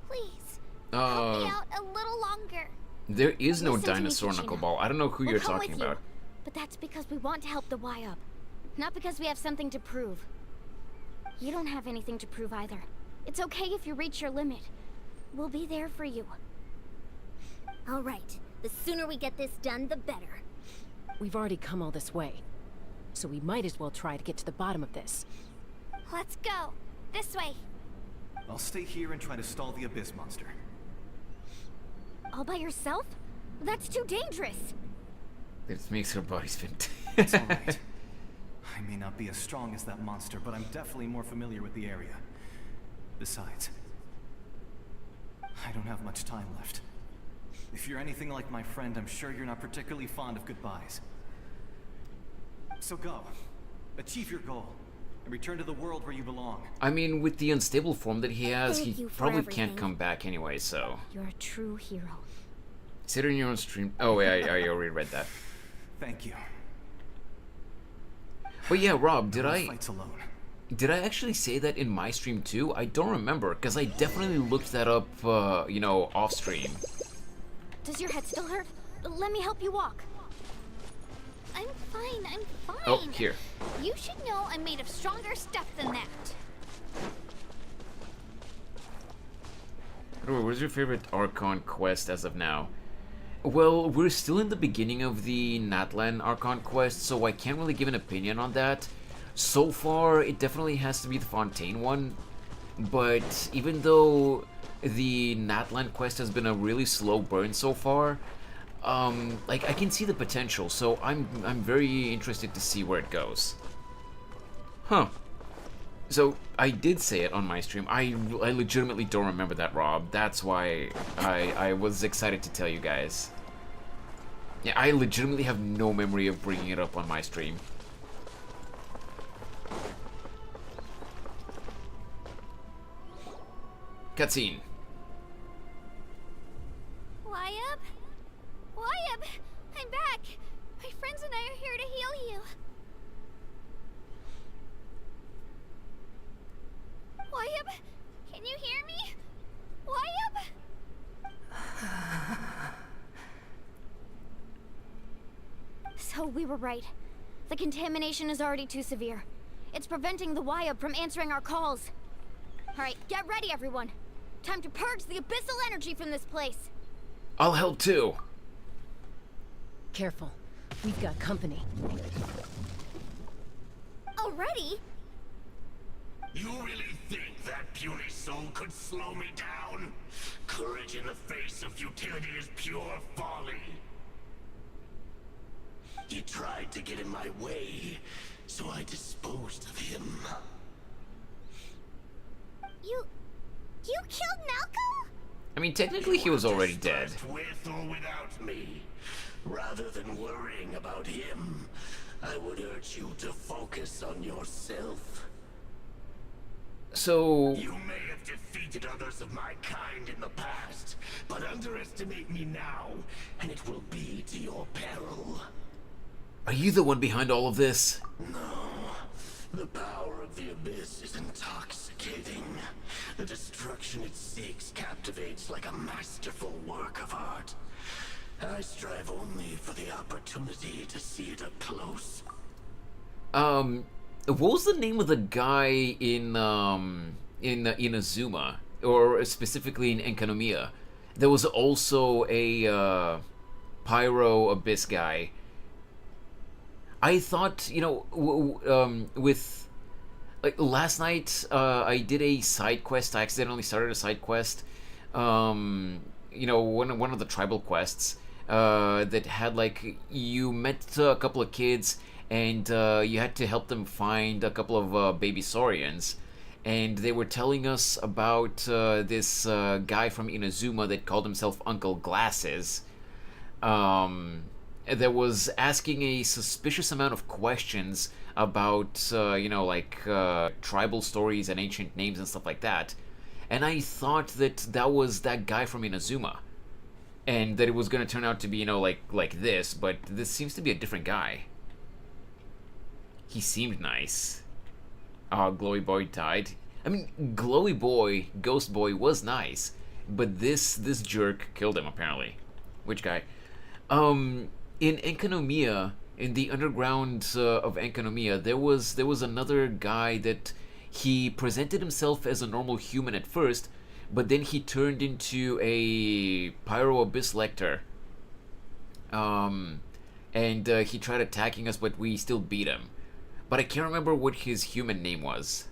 please help me out a little longer. There is no Listen to me, dinosaur, Kachina. Knuckleball. I don't know who We'll you're come talking with you, about. but that's because we want to help the Y-Up, not because we have something to prove. You don't have anything to prove either. It's okay if you reach your limit. We'll be there for you. All right. The sooner we get this done, the better. We've already come all this way, so we might as well try to get to the bottom of this. Let's go. This way. I'll stay here and try to stall the Abyss monster. All by yourself? That's too dangerous. This makes her body spin. It's alright. I may not be as strong as that monster, but I'm definitely more familiar with the area. Besides, I don't have much time left. If you're anything like my friend, I'm sure you're not particularly fond of goodbyes. So go. Achieve your goal. And return to the world where you belong. I mean, with the unstable form that he has, Thank he you for probably can't everything. come back anyway, so... You're a true hero. Sit in your own stream. Oh, wait, I already read that. Thank you. But yeah, Rob, did No I fights alone. actually say that in my stream too? I don't remember, because I definitely looked that up, you know, off stream. Does your head still hurt? Let me help you walk. I'm fine. I'm fine. Oh, here. You should know I'm made of stronger stuff than that. What's your favorite Archon quest as of now? Well, we're still in the beginning of the Natlan Archon quest, so I can't really give an opinion on that. So far, it definitely has to be the Fontaine one, but even though the Natlan quest has been a really slow burn so far, like, I can see the potential, so I'm very interested to see where it goes. Huh. So, I did say it on my stream. I legitimately don't remember that, Rob. That's why I was excited to tell you guys. Yeah, I legitimately have no memory of bringing it up on my stream. Cutscene. Wyabb? Wyabb! I'm back! My friends and I are here to heal you. Wyabb? Can you hear me? Wyabb? So we were right. The contamination is already too severe. It's preventing the Wyabb from answering our calls. Alright, get ready everyone. Time to purge the abyssal energy from this place. I'll help too. Careful. We've got company. Already? You really think that puny soul could slow me down? Courage in the face of futility is pure folly. He tried to get in my way, so I disposed of him. You killed Malcolm? I mean, technically he was already dead. With or without me. Rather than worrying about him, I would urge you to focus on yourself. So... You may have defeated others of my kind in the past, but underestimate me now, and it will be to your peril. Are you the one behind all of this? No. The power of the Abyss is intoxicating. The destruction it seeks captivates like a masterful work of art. I strive only for the opportunity to see it up close. What was the name of the guy in Inazuma, or specifically in Enkanomiya? There was also a Pyro Abyss guy. I thought, you know, with like last night, I did a side quest. I accidentally started a side quest. You know, one of the tribal quests that had like you met a couple of kids and you had to help them find a couple of baby saurians, and they were telling us about this guy from Inazuma that called himself Uncle Glasses. That was asking a suspicious amount of questions about, you know, like tribal stories and ancient names and stuff like that. And I thought that that was that guy from Inazuma, and that it was going to turn out to be, you know, like this, but this seems to be a different guy. He seemed nice. Oh, Glowy Boy died. I mean, Glowy Boy, Ghost Boy was nice, but this jerk killed him, apparently. Which guy? In Enkanomiya, in the underground of Enkanomiya, there was another guy that he presented himself as a normal human at first, but then he turned into a Pyro Abyss Lector. And he tried attacking us, but we still beat him. But I can't remember what his human name was.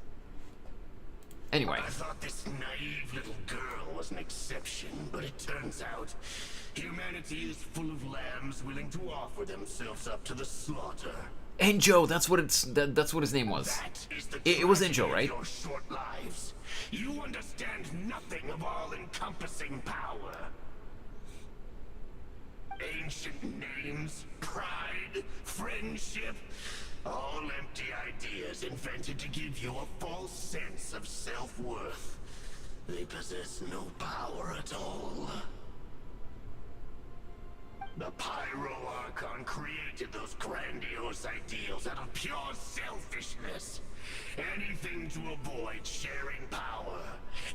Anyway. I thought this naive little girl was an exception, but it turns out humanity is full of lambs willing to offer themselves up to the slaughter. Enjo, that's what that's what his name was. That is the It was Enjo, tragedy of right? Your short lives. You understand nothing of all-encompassing power. Ancient names, pride, friendship, all empty ideas invented to give you a false sense of self-worth. They possess no power at all. The Pyro Archon created those grandiose ideals out of pure selfishness. Anything to avoid sharing power.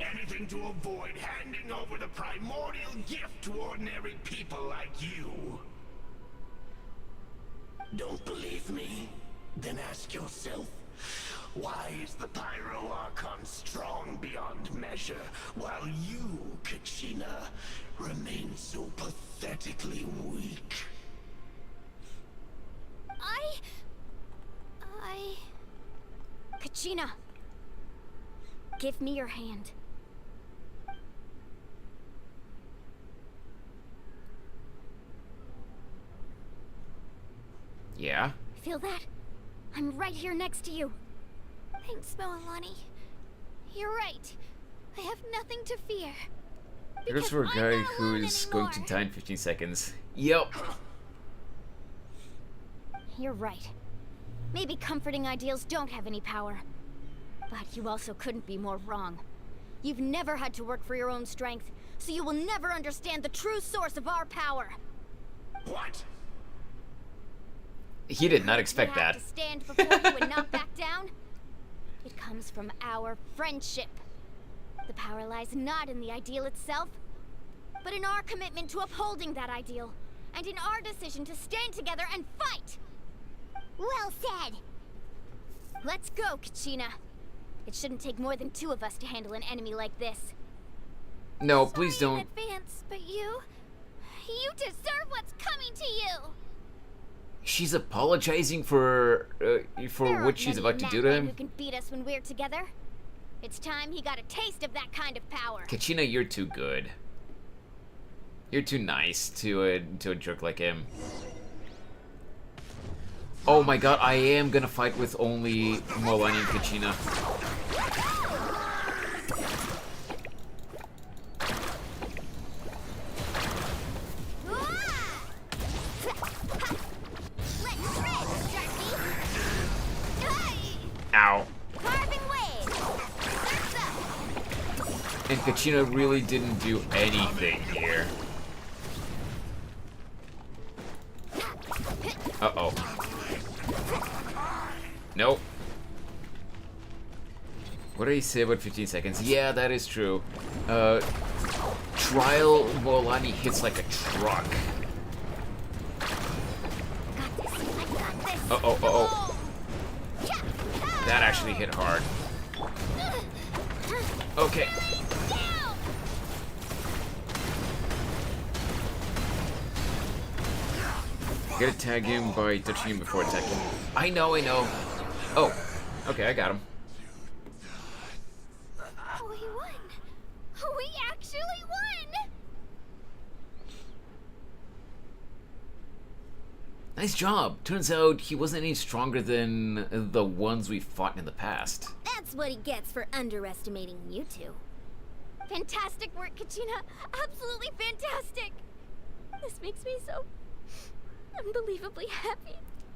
Anything to avoid handing over the primordial gift to ordinary people like you. Don't believe me? Then ask yourself, why is the Pyro Archon strong beyond measure, while you, Kachina, remain so pathetically weak? Kachina, give me your hand. Yeah? Feel that? I'm right here next to you. Thanks, Moalani. You're right. I have nothing to fear. Here's for a guy who's going to die in 15 seconds. Yep. You're right. Maybe comforting ideals don't have any power. But you also couldn't be more wrong. You've never had to work for your own strength, so you will never understand the true source of our power. What? He did not expect You have that. to stand before you and not back down. It comes from our friendship. The power lies not in the ideal itself, but in our commitment to upholding that ideal, and in our decision to stand together and fight. Well said. Let's go, Kachina. It shouldn't take more than 2 of us to handle an enemy like this. No, please Sorry don't. in advance, but you deserve what's coming to you. She's apologizing for There what aren't she's many about in to that do to land him. who can beat us when we're together. It's time he got a taste of that kind of power. Kachina, you're too good. You're too nice to a jerk like him. Oh my god, I am gonna fight with only Moalani and Kachina. Ow. And Kachina really didn't do anything here. Uh-oh. Nope. What did he say about 15 seconds? Yeah, that is true. Trial Moalani hits like a truck. Uh-oh, uh-oh. That actually hit hard. Okay. Gotta tag him by touching him before attacking. I know, I know. Oh, okay, I got him. We won. We actually won. Nice job. Turns out he wasn't any stronger than the ones we fought in the past. That's what he gets for underestimating you two. Fantastic work, Kachina. Absolutely fantastic. This makes me so unbelievably happy.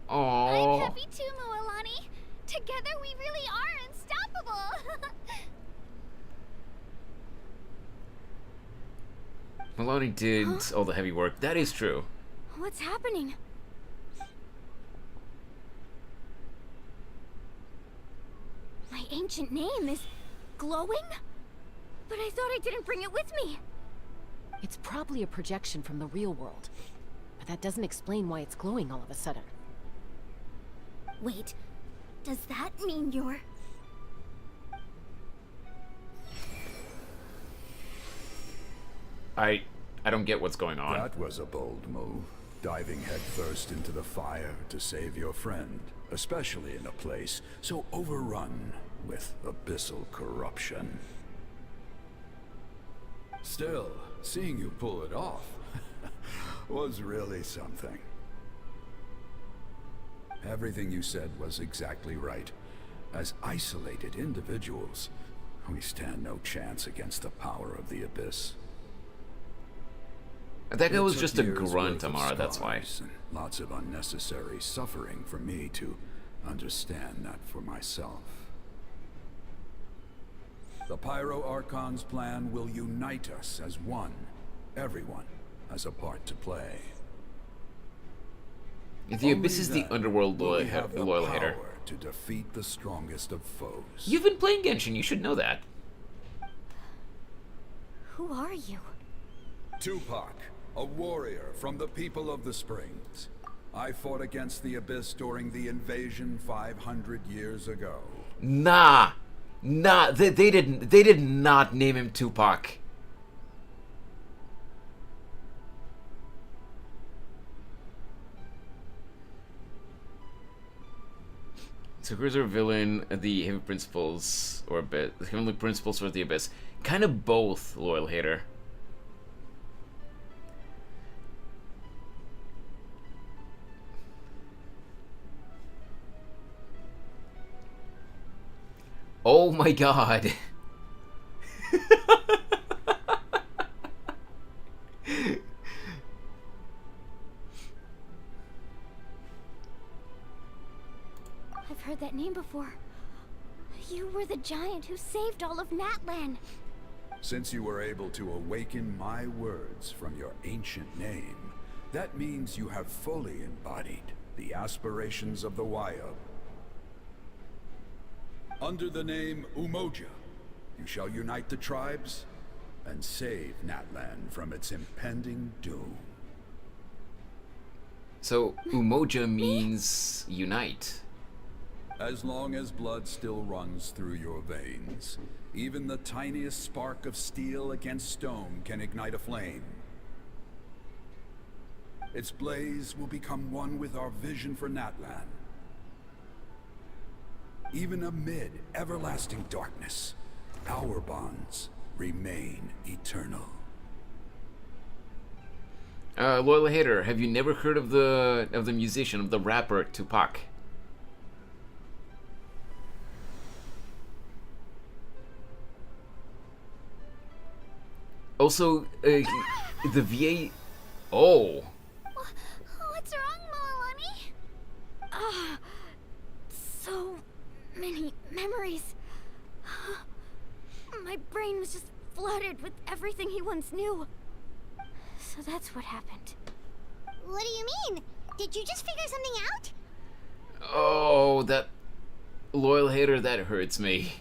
Aww. I'm happy too, Moalani. Together we really are unstoppable. Moalani did all the heavy work. That is true. What's happening? My ancient name is glowing? But I thought I didn't bring it with me. It's probably a projection from the real world. But that doesn't explain why it's glowing all of a sudden. Wait, does that mean you're... I don't get what's going on. That was a bold move. Diving headfirst into the fire to save your friend, especially in a place so overrun with abyssal corruption. Still, seeing you pull it off was really something. Everything you said was exactly right. As isolated individuals, we stand no chance against the power of the Abyss. That guy was It just took a years' grunt, worth of Amara, that's why. scars and lots of unnecessary suffering for me to understand that for myself. The Pyro Archon's plan will unite us as one. Everyone has a part to play. The Abyss Only is the then underworld will we have the loyal hater. power to defeat the strongest of foes. You've been playing Genshin, you should know that. Who are you? Tupac, a warrior from the people of the Springs. I fought against the Abyss during the invasion 500 years ago. Nah, they did not name him Tupac. So here's our villain, the Heavy Principles, or Abyss, the Heavenly Principles or the Abyss. Kind of both, loyal hater. Oh my god. I've heard that name before. You were the giant who saved all of Natlan. Since you were able to awaken my words from your ancient name, that means you have fully embodied the aspirations of the Wyab. Under the name Umoja, you shall unite the tribes and save Natlan from its impending doom. So, Umoja means unite. As long as blood still runs through your veins, even the tiniest spark of steel against stone can ignite a flame. Its blaze will become one with our vision for Natlan. Even amid everlasting darkness, our bonds remain eternal. Loyal hater, have you never heard of the musician, of the rapper Tupac? Also, the VA. Oh. What's wrong, Maloney? Ah, so many memories. My brain was just flooded with everything he once knew. So that's what happened. What do you mean? Did you just figure something out? Oh, that loyal hater, that hurts me.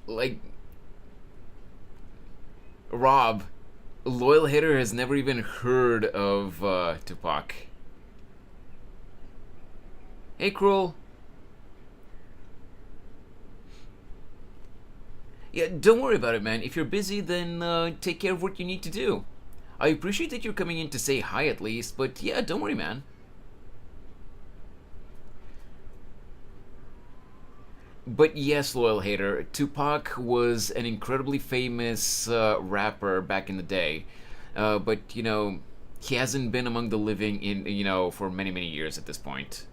Like, Rob, loyal hater has never even heard of Tupac. Hey, Cruel. Yeah, don't worry about it, man. If you're busy, then take care of what you need to do. I appreciate that you're coming in to say hi at least, but yeah, don't worry, man. But yes, loyal hater, Tupac was an incredibly famous rapper back in the day. But, you know, he hasn't been among the living in, you know, for many, many years at this point.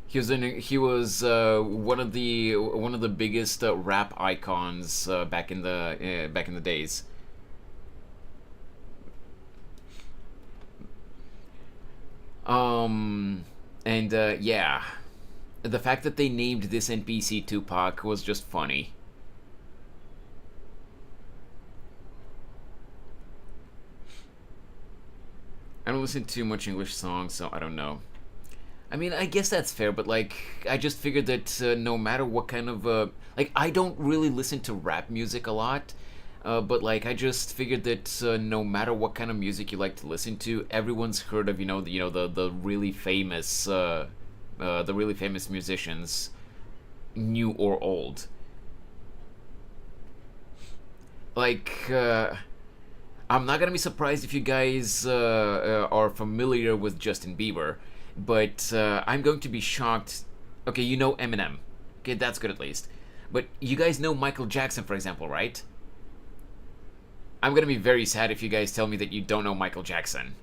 He was one of the biggest rap icons back in the days. Yeah, the fact that they named this NPC Tupac was just funny. I don't listen to too much English songs, so I don't know. I mean, I guess that's fair, but like, I just figured that no matter what kind of like, I don't really listen to rap music a lot, but like, I just figured that no matter what kind of music you like to listen to, everyone's heard of the really famous musicians, new or old. Like, I'm not gonna be surprised if you guys are familiar with Justin Bieber. But I'm going to be shocked. Okay, you know Eminem. Okay, that's good at least. But you guys know Michael Jackson, for example, right? I'm gonna be very sad if you guys tell me that you don't know Michael Jackson.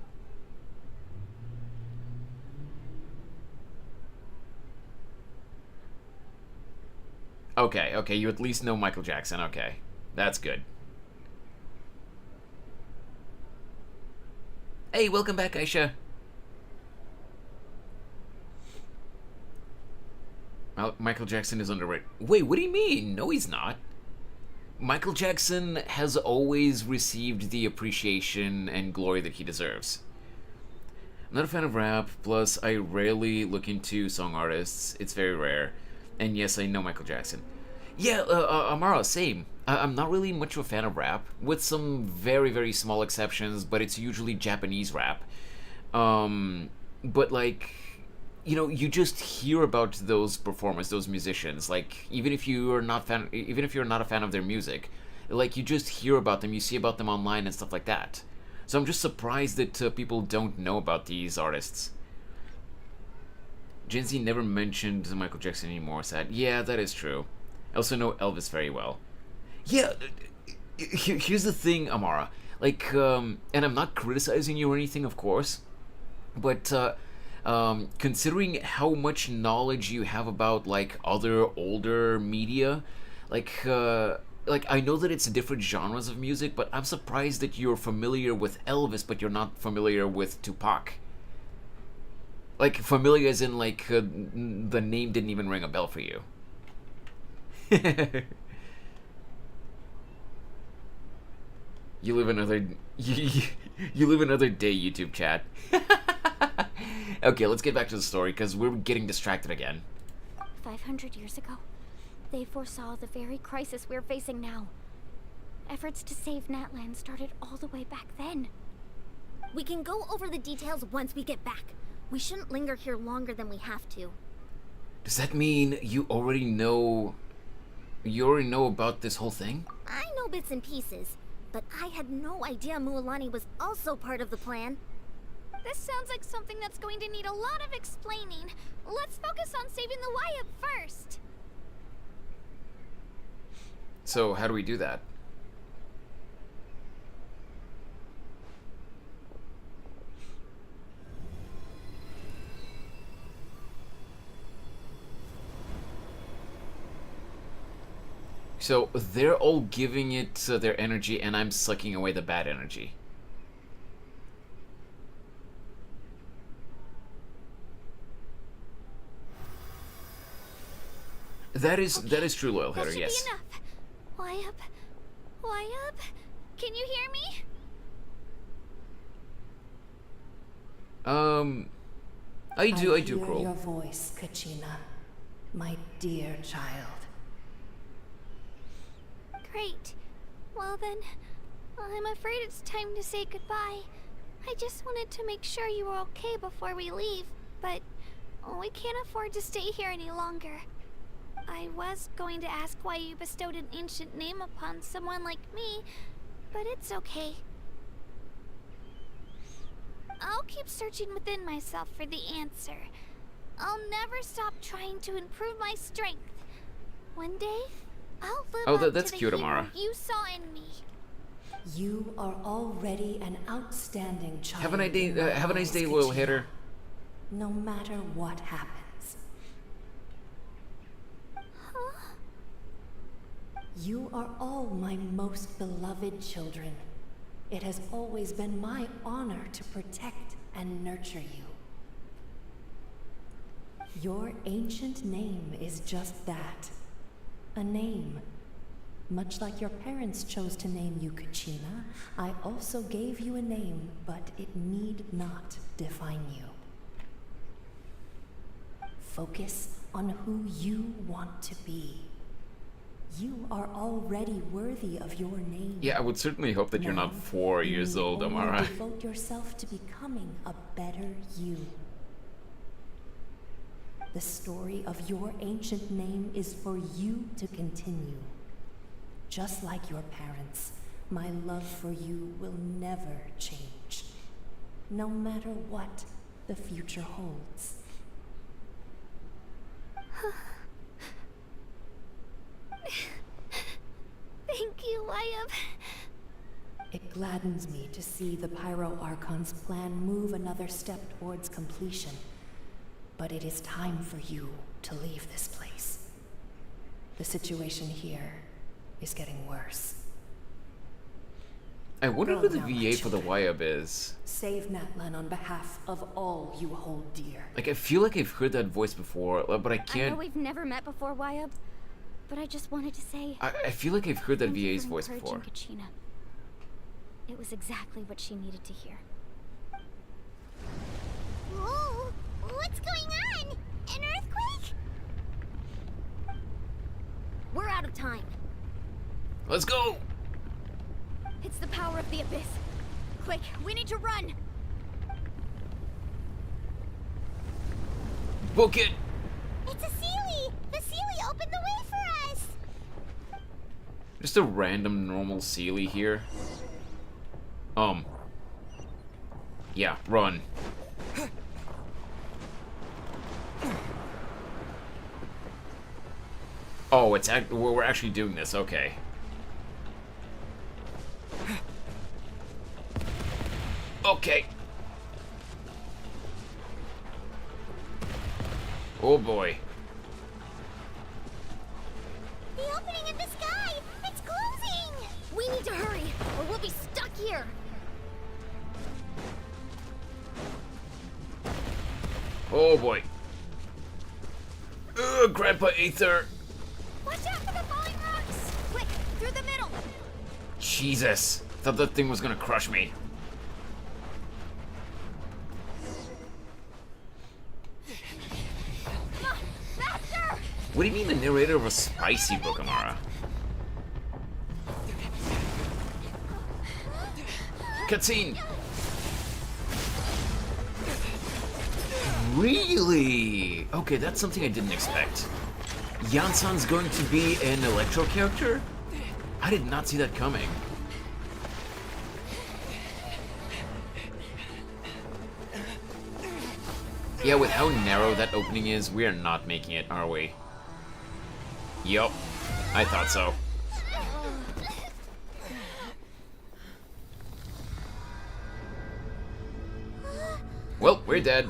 Okay, you at least know Michael Jackson. Okay, that's good. Hey, welcome back, Aisha. Michael Jackson is underrated. Wait, what do you mean? No, he's not. Michael Jackson has always received the appreciation and glory that he deserves. I'm not a fan of rap, plus I rarely look into song artists. It's very rare. And yes, I know Michael Jackson. Yeah, Amara, same. I'm not really much of a fan of rap, with some very, very small exceptions, but it's usually Japanese rap. But like, you know, you just hear about those performers, those musicians. Like, even if you're not a fan of their music, like, you just hear about them, you see about them online and stuff like that. So I'm just surprised that people don't know about these artists. Gen Z never mentioned Michael Jackson anymore. Sad. Yeah, that is true. I also know Elvis very well. Yeah, here's the thing, Amara. Like, and I'm not criticizing you or anything, of course, but considering how much knowledge you have about like other older media, like I know that it's different genres of music, but I'm surprised that you're familiar with Elvis, but you're not familiar with Tupac. Like familiar as in like the name didn't even ring a bell for you. You live another you live another day, YouTube chat. Okay, let's get back to the story because we're getting distracted again. 500 years ago, they foresaw the very crisis we're facing now. Efforts to save Natlan started all the way back then. We can go over the details once we get back. We shouldn't linger here longer than we have to. Does that mean you already know about this whole thing? I know bits and pieces, but I had no idea Mualani was also part of the plan. This sounds like something that's going to need a lot of explaining. Let's focus on saving the Wyatt first. So how do we do that? So they're all giving it their energy and I'm sucking away the bad energy. That is true, Loyal Hitter, yes. That should be enough. Wyatt, can you hear me? I do, hear Crow. your voice, Kachina, my dear child. Great. Well then, I'm afraid it's time to say goodbye. I just wanted to make sure you were okay before we leave, but we can't afford to stay here any longer. I was going to ask why you bestowed an ancient name upon someone like me, but it's okay. I'll keep searching within myself for the answer. I'll never stop trying to improve my strength. One day, I'll live up that's to the cute, hero Amara. you saw in me. You are already an outstanding child. Have a nice day, Loyal Hitter. No matter what happens. You are all my most beloved children. It has always been my honor to protect and nurture you. Your ancient name is just that. A name. Much like your parents chose to name you Kachina, I also gave you a name, but it need not define you. Focus on who you want to be. You are already worthy of your name. Yeah, I would certainly hope that you're not 4 years old, Amara. Devote yourself to becoming a better you. The story of your ancient name is for you to continue. Just like your parents, my love for you will never change. No matter what the future holds. Thank you, Wyatt. It gladdens me to see the Pyro Archon's plan move another step towards completion. But it is time for you to leave this place. The situation here is getting worse. I wonder who the Go now, my VA for the children. YUB is. Save Natlan on behalf of all you hold dear. Like, I feel like I've heard that voice before, but I I know can't... we've never met before, Wyatt, but I just wanted to say... I feel like I've heard that thank you VA's for voice before. encouraging Kachina. It was exactly what she needed to hear. Whoa! What's going on? An earthquake? We're out of time. Let's go! It's the power of the Abyss. Quick, we need to run! Book it! It's a Sealy! The Sealy opened the way for us! Just a random normal Sealy here. Yeah, run. Oh, we're actually doing this, okay. Okay. Oh boy. The opening in the sky! It's closing! We need to hurry, or we'll be stuck here. Oh boy. Grandpa Aether. Watch out for the falling rocks! Quick, through the middle! Jesus. Thought that thing was gonna crush me. Come on, faster! What do you mean the narrator of a spicy book, Amara? Cutscene! Really? Okay, that's something I didn't expect. Yansan's going to be an Electro character? I did not see that coming. Yeah, with how narrow that opening is, we are not making it, are we? Yup. I thought so. Well, we're dead.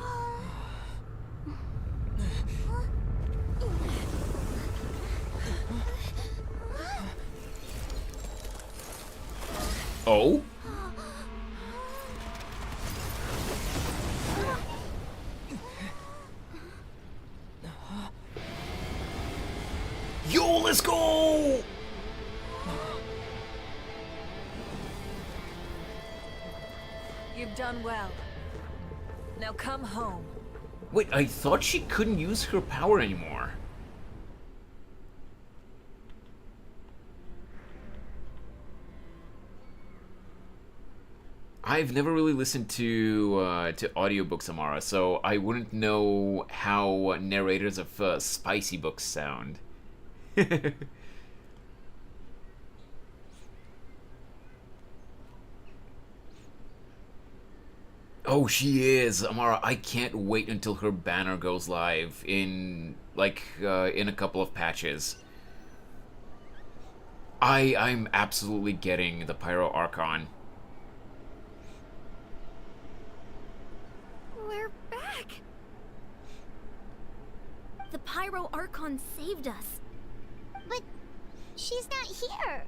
Oh? Yo, let's go! You've done well. Now come home. Wait, I thought she couldn't use her power anymore. I've never really listened to audiobooks, Amara, so I wouldn't know how narrators of spicy books sound. Oh, she is, Amara. I can't wait until her banner goes live in in a couple of patches. I'm absolutely getting the Pyro Archon. We're back! The Pyro Archon saved us. But she's not here.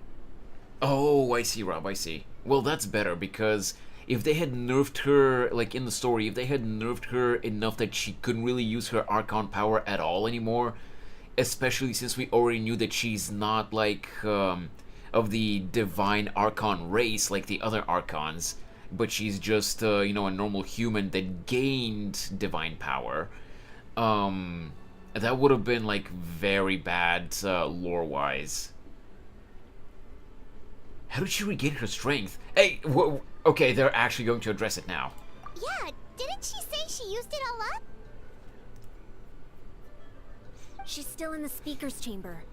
Oh, I see, Rob, I see. Well, that's better, because if they had nerfed her, like in the story, if they had nerfed her enough that she couldn't really use her Archon power at all anymore, especially since we already knew that she's not like of the divine Archon race like the other Archons, but she's just a normal human that gained divine power. That would have been like very bad lore-wise. How did she regain her strength? Hey, okay, they're actually going to address it now. Yeah, didn't she say she used it all up? She's still in the speaker's chamber.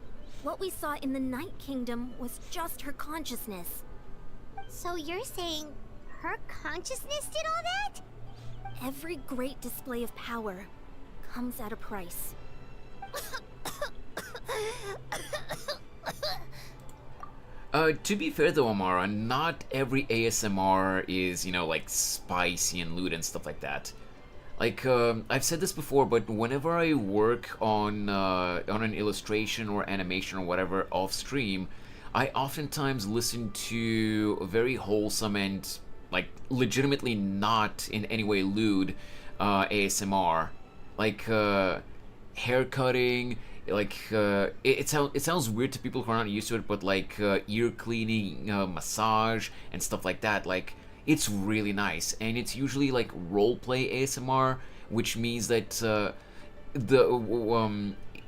What we saw in the Night Kingdom was just her consciousness. So you're saying her consciousness did all that? Every great display of power comes at a price. To be fair though, Amara, not every ASMR is, like spicy and lewd and stuff like that. Like, I've said this before, but whenever I work on an illustration or animation or whatever off stream, I oftentimes listen to very wholesome and, like, legitimately not in any way lewd ASMR. Like, hair cutting, like, it sounds weird to people who are not used to it, but like, ear cleaning, massage, and stuff like that, like, it's really nice, and it's usually like roleplay ASMR, which means that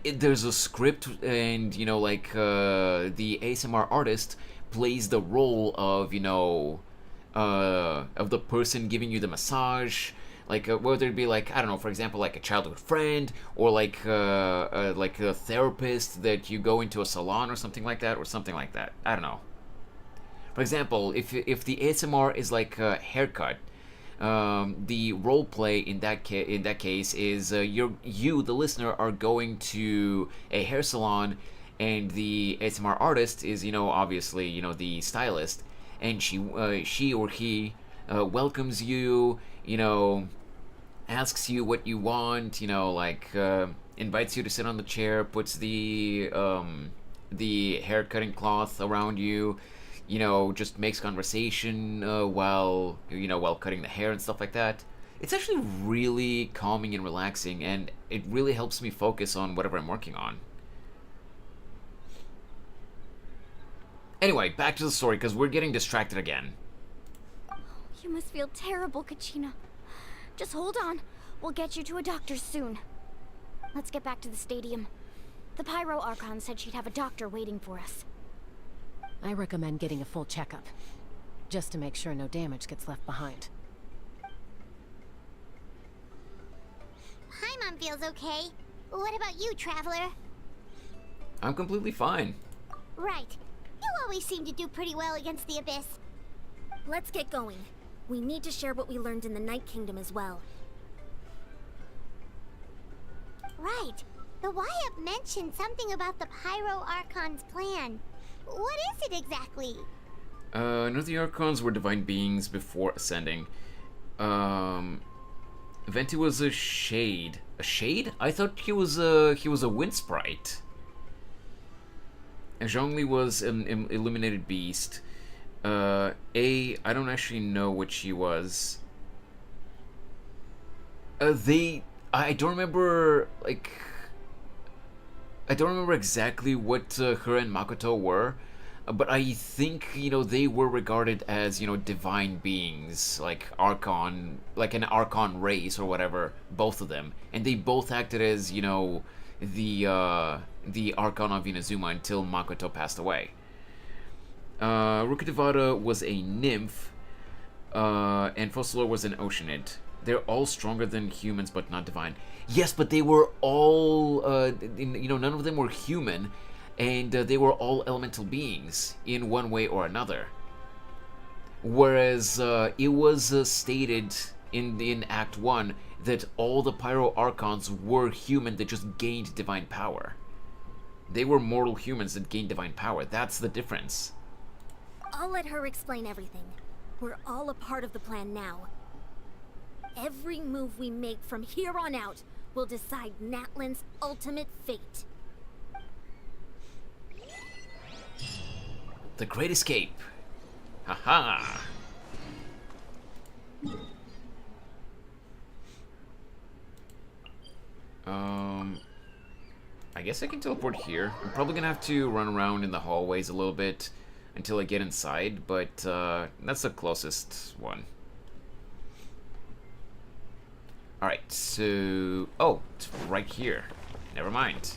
there's a script, and the ASMR artist plays the role of of the person giving you the massage, like whether it be like, I don't know, for example, like a childhood friend, or like a therapist that you go into a salon or something like that, I don't know. For example, if the ASMR is like a haircut, the role play in that case is you, the listener, are going to a hair salon, and the ASMR artist is obviously the stylist, and she or he welcomes you, asks you what you want, you know, like invites you to sit on the chair, puts the hair cutting cloth around you, you know, just makes conversation while cutting the hair and stuff like that. It's actually really calming and relaxing, and it really helps me focus on whatever I'm working on. Anyway, back to the story, because we're getting distracted again. You must feel terrible, Kachina. Just hold on. We'll get you to a doctor soon. Let's get back to the stadium. The Pyro Archon said she'd have a doctor waiting for us. I recommend getting a full checkup, just to make sure no damage gets left behind. Paimon feels okay. What about you, Traveler? I'm completely fine. Right. You always seem to do pretty well against the Abyss. Let's get going. We need to share what we learned in the Night Kingdom as well. Right. The Wyatt mentioned something about the Pyro Archon's plan. What is it exactly? None of the Archons were divine beings before ascending. Venti was a shade. A shade? I thought he was a wind sprite. And Zhongli was an illuminated beast. I don't actually know what she was. I don't remember, like... I don't remember exactly what her and Makoto were, but I think, you know, they were regarded as, you know, divine beings, like Archon, like an Archon race or whatever, both of them. And they both acted as, you know, the Archon of Inazuma until Makoto passed away. Rukkhadevata was a nymph, and Fossilor was an oceanid. They're all stronger than humans, but not divine. Yes, but they were all, you know, none of them were human, and they were all elemental beings in one way or another. Whereas it was stated in Act 1 that all the Pyro Archons were human that just gained divine power. They were mortal humans that gained divine power. That's the difference. I'll let her explain everything. We're all a part of the plan now. Every move we make from here on out will decide Natlan's ultimate fate. The Great Escape. Haha. I guess I can teleport here. I'm probably gonna have to run around in the hallways a little bit until I get inside, but that's the closest one. Alright, so... Oh, it's right here. Never mind.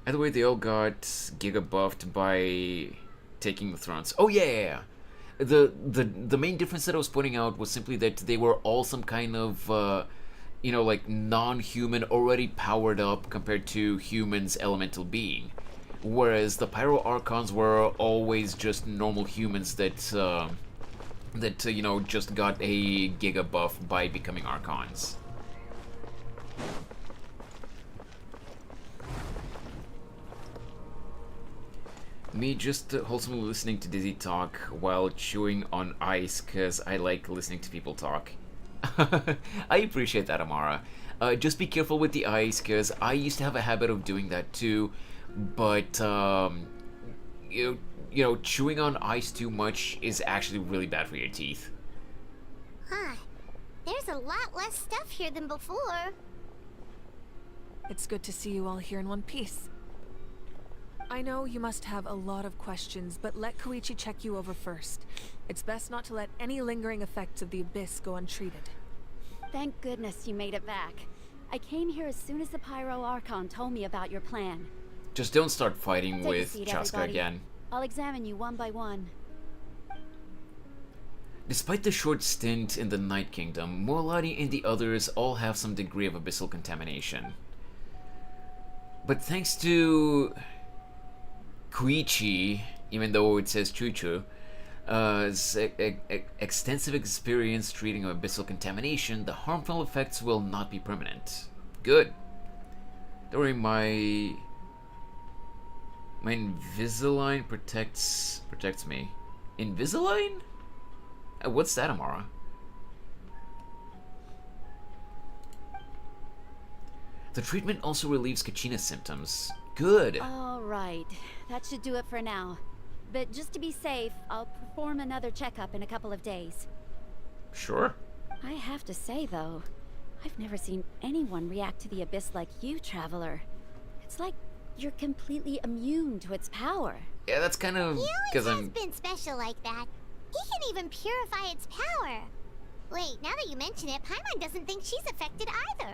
Either way, they all got giga buffed by taking the thrones. Oh yeah! The main difference that I was pointing out was simply that they were all some kind of, you know, like non-human, already powered up compared to humans' elemental being. Whereas the Pyro Archons were always just normal humans that, you know, just got a giga buff by becoming Archons. Me just wholesomely listening to Dizzy talk while chewing on ice, because I like listening to people talk. I appreciate that, Amara. Just be careful with the ice, because I used to have a habit of doing that too, but, you know, chewing on ice too much is actually really bad for your teeth. Huh. There's a lot less stuff here than before. It's good to see you all here in one piece. I know you must have a lot of questions, but let Koichi check you over first. It's best not to let any lingering effects of the Abyss go untreated. Thank goodness you made it back. I came here as soon as the Pyro Archon told me about your plan. Just don't start fighting Take a with seat, Chaska everybody. again. I'll examine you one by one. Despite the short stint in the Night Kingdom, Morladi and the others all have some degree of abyssal contamination. But thanks to Koichi, even though it says Chuchu, extensive experience treating abyssal contamination, the harmful effects will not be permanent. Good. Don't worry, my Invisalign protects me. Invisalign? What's that, Amara? The treatment also relieves Kachina's symptoms. Good. All right, that should do it for now. But just to be safe, I'll perform another checkup in a couple of days. Sure. I have to say, though, I've never seen anyone react to the Abyss like you, Traveler. It's like you're completely immune to its power. Yeah, that's kind of He because always has I'm. been special like that. He can even purify its power. Wait, now that you mention it, Paimon doesn't think she's affected either.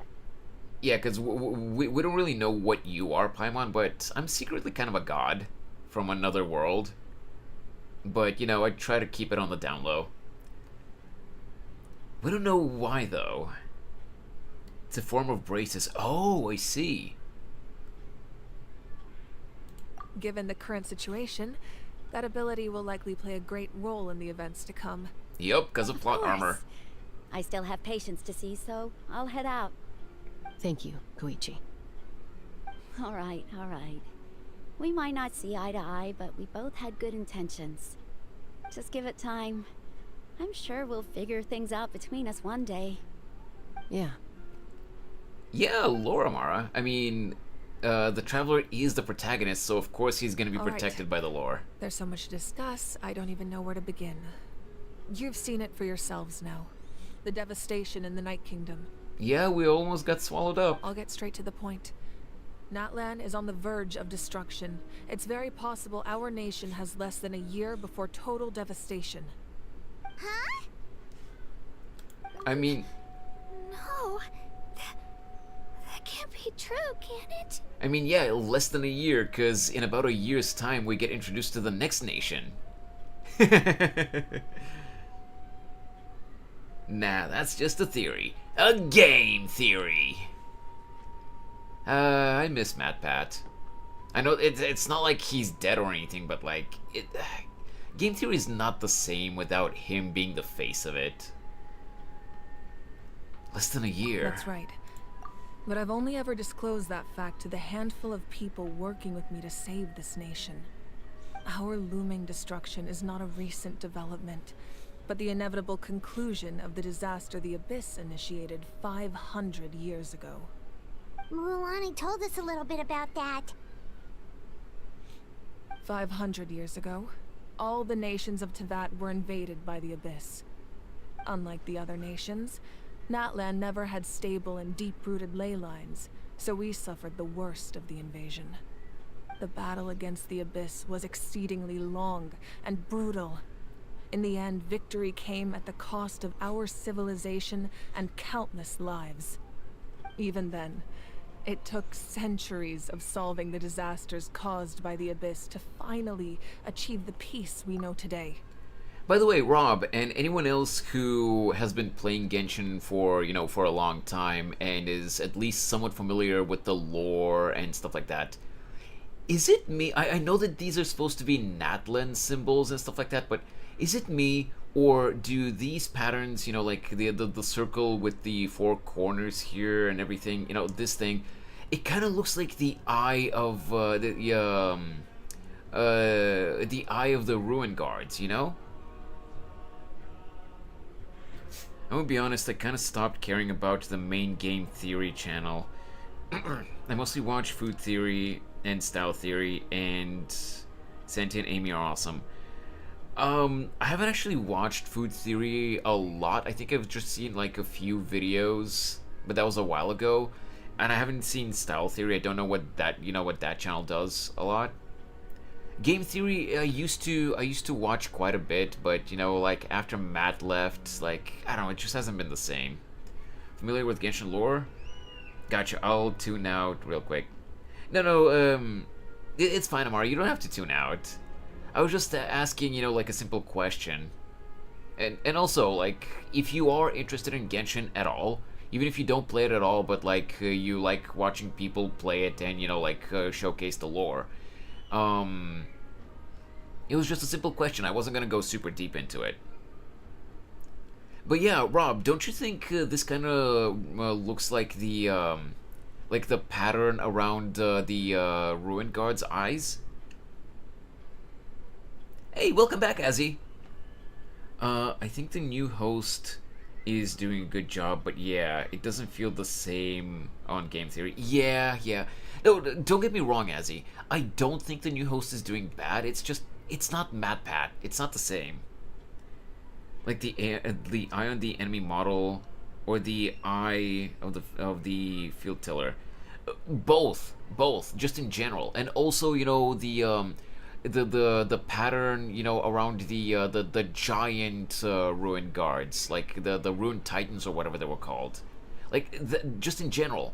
Yeah, because we don't really know what you are, Paimon, but I'm secretly kind of a god from another world. But, you know, I try to keep it on the down low. We don't know why, though. It's a form of braces. Oh, I see. Given the current situation, that ability will likely play a great role in the events to come. Yep, because of plot course. armor. I still have patients to see, so I'll head out. Thank you, Koichi. All right, all right. We might not see eye to eye, but we both had good intentions. Just give it time. I'm sure we'll figure things out between us one day. Yeah. Yeah, Laura Mara. I mean, the Traveler is the protagonist, so of course he's going to be All right. protected by the lore. There's so much to discuss, I don't even know where to begin. You've seen it for yourselves now. The devastation in the Night Kingdom. Yeah, we almost got swallowed up. I'll get straight to the point. Natlan is on the verge of destruction. It's very possible our nation has less than a year before total devastation. Huh? I mean, No. That can't be true, can it? yeah, less than a year, because in about a year's time we get introduced to the next nation. Nah, that's just a theory. A game theory. I miss MatPat. I know it's not like he's dead or anything, but like game theory is not the same without him being the face of it. Less than a year. That's right. But I've only ever disclosed that fact to the handful of people working with me to save this nation. Our looming destruction is not a recent development, but the inevitable conclusion of the disaster the Abyss initiated 500 years ago. Muruwani told us a little bit about that. 500 years ago, all the nations of Teyvat were invaded by the Abyss. Unlike the other nations, Natlan never had stable and deep-rooted ley lines, so we suffered the worst of the invasion. The battle against the Abyss was exceedingly long and brutal. In the end, victory came at the cost of our civilization and countless lives. Even then, it took centuries of solving the disasters caused by the Abyss to finally achieve the peace we know today. By the way, Rob, and anyone else who has been playing Genshin for, for a long time and is at least somewhat familiar with the lore and stuff like that, is it me? I know that these are supposed to be Natlan symbols and stuff like that, but is it me, or do these patterns, like the circle with the four corners here and everything, this thing, it kind of looks like the eye of the eye of the Ruin Guards, I'm gonna be honest, I kind of stopped caring about the main game theory channel. I mostly watch Food Theory and Style Theory, and Santi and Amy are awesome. I haven't actually watched Food Theory a lot. I think I've just seen like a few videos, but that was a while ago. And I haven't seen Style Theory. I don't know what that channel does a lot. Game Theory, I used to watch quite a bit, but like after Matt left, like I don't know, it just hasn't been the same. Familiar with Genshin lore? Gotcha. I'll tune out real quick. No, it's fine, Amara. You don't have to tune out. I was just asking, like a simple question. And also, like, if you are interested in Genshin at all, even if you don't play it at all, but like you like watching people play it and showcase the lore. It was just a simple question. I wasn't gonna go super deep into it. But yeah, Rob, don't you think this kind of looks like the pattern around the Ruin Guard's eyes? Hey, welcome back, Azzy. I think the new host is doing a good job, but yeah, it doesn't feel the same on game theory. Yeah. No, don't get me wrong, Azzy. I don't think the new host is doing bad. It's just, it's not MatPat. It's not the same. Like the eye on the enemy model, or the eye of the field tiller. Both, just in general, and also, you know, the pattern, you know, around the giant ruin guards, like the ruin titans or whatever they were called, like just in general,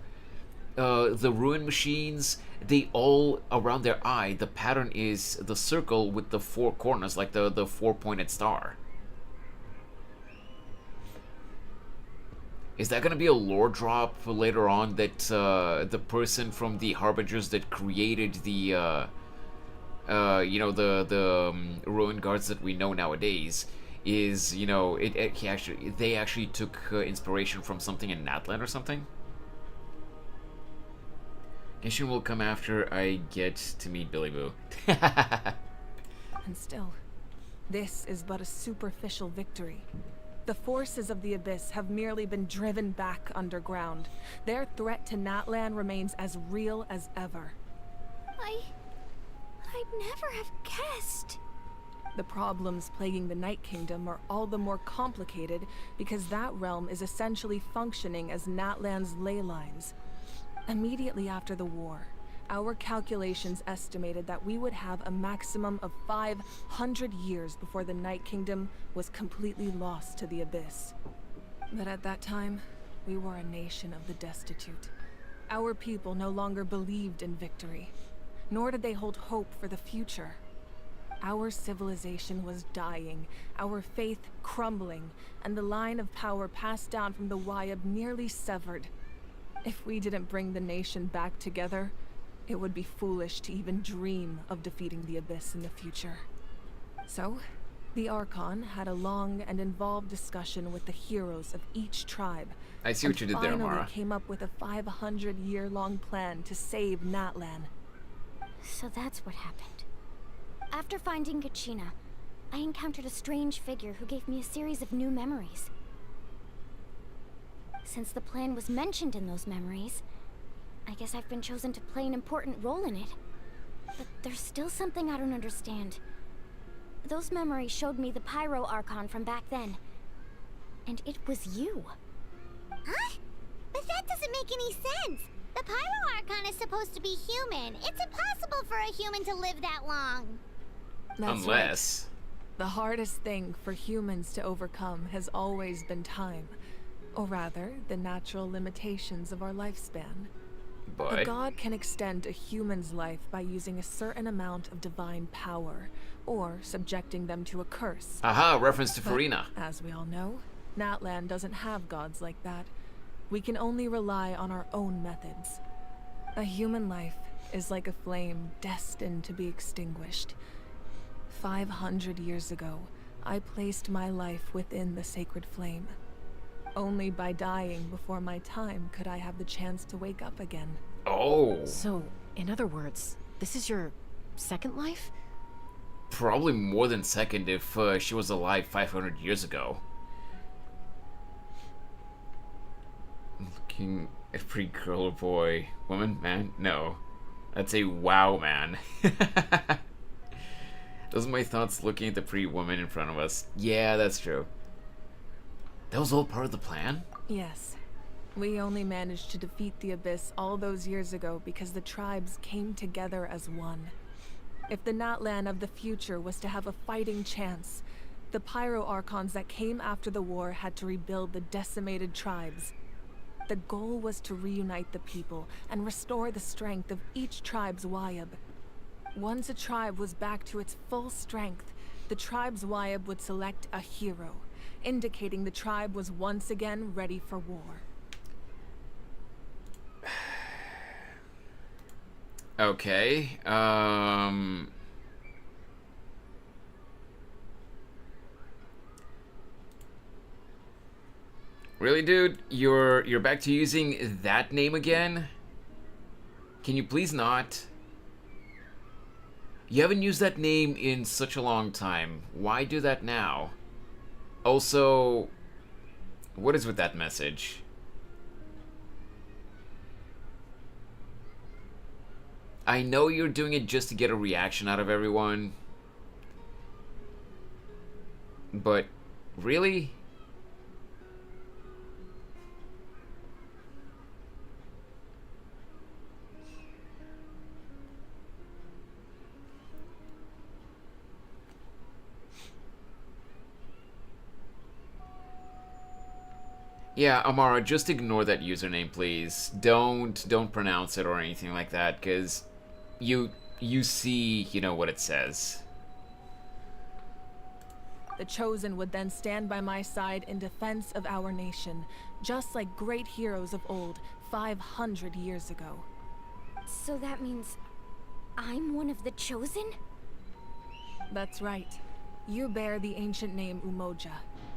the ruin machines, they all around their eye, the pattern is the circle with the four corners, like the four-pointed star. Is that gonna be a lore drop later on that the person from the Harbingers that created the you know, the ruin guards that we know nowadays is, you know, they actually took inspiration from something in Natlan or something? Genshin will come after I get to meet Billy Boo. And still, this is but a superficial victory. The forces of the Abyss have merely been driven back underground. Their threat to Natlan remains as real as ever. I'd never have guessed. The problems plaguing the Night Kingdom are all the more complicated because that realm is essentially functioning as Natlan's ley lines. Immediately after the war, our calculations estimated that we would have a maximum of 500 years before the Night Kingdom was completely lost to the Abyss. But at that time, we were a nation of the destitute. Our people no longer believed in victory, nor did they hold hope for the future. Our civilization was dying, our faith crumbling, and the line of power passed down from the Wyab nearly severed. If we didn't bring the nation back together, it would be foolish to even dream of defeating the Abyss in the future. So, the Archon had a long and involved discussion with the heroes of each tribe. I see what you did there, Amara. Finally came up with a 500-year-long plan to save Natlan. So that's what happened. After finding Gachina, I encountered a strange figure who gave me a series of new memories. Since the plan was mentioned in those memories, I guess I've been chosen to play an important role in it. But there's still something I don't understand. Those memories showed me the Pyro Archon from back then. And it was you. Huh? But that doesn't make any sense. The Pyro Archon is supposed to be human. It's impossible for a human to live that long. That's Unless... right. The hardest thing for humans to overcome has always been time. Or rather, the natural limitations of our lifespan. But... A god can extend a human's life by using a certain amount of divine power, or subjecting them to a curse. Aha, reference to But, Farina. as we all know, Natlan doesn't have gods like that. We can only rely on our own methods. A human life is like a flame destined to be extinguished. 500 years ago, I placed my life within the sacred flame. Only by dying before my time could I have the chance to wake up again. Oh. So, in other words, this is your second life? Probably more than second if she was alive 500 years ago. Looking at pretty girl or boy. Woman? Man? No. That's a wow man. Those are my thoughts looking at the pretty woman in front of us. Yeah, that's true. That was all part of the plan? Yes. We only managed to defeat the Abyss all those years ago because the tribes came together as one. If the Natlan of the future was to have a fighting chance, the Pyro Archons that came after the war had to rebuild the decimated tribes. The goal was to reunite the people and restore the strength of each tribe's Wyab. Once a tribe was back to its full strength, the tribe's Wyab would select a hero, indicating the tribe was once again ready for war. Okay, Really, dude? You're back to using that name again? Can you please not? You haven't used that name in such a long time. Why do that now? Also, what is with that message? I know you're doing it just to get a reaction out of everyone, but really? Yeah, Amara, just ignore that username, please. Don't pronounce it or anything like that, because you see, you know what it says. The Chosen would then stand by my side in defense of our nation, just like great heroes of old, 500 years ago. So that means I'm one of the Chosen? That's right. You bear the ancient name Umoja,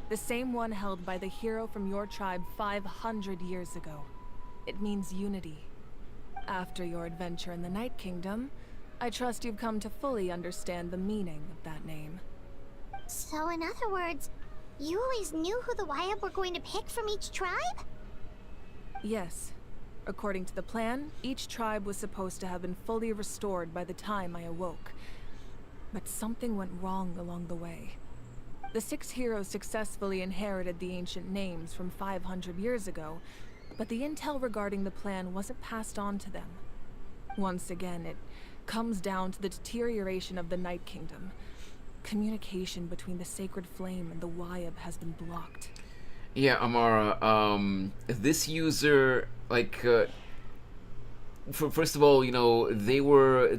the same one held by the hero from your tribe 500 years ago. It means unity. After your adventure in the Night Kingdom, I trust you've come to fully understand the meaning of that name. So in other words, you always knew who the Wyatt were going to pick from each tribe? Yes. According to the plan, each tribe was supposed to have been fully restored by the time I awoke. But something went wrong along the way. The 6 heroes successfully inherited the ancient names from 500 years ago, but the intel regarding the plan wasn't passed on to them. Once again, it comes down to the deterioration of the Night Kingdom. Communication between the Sacred Flame and the Wyatt has been blocked. Yeah, Amara, this user, like, first of all, you know, they were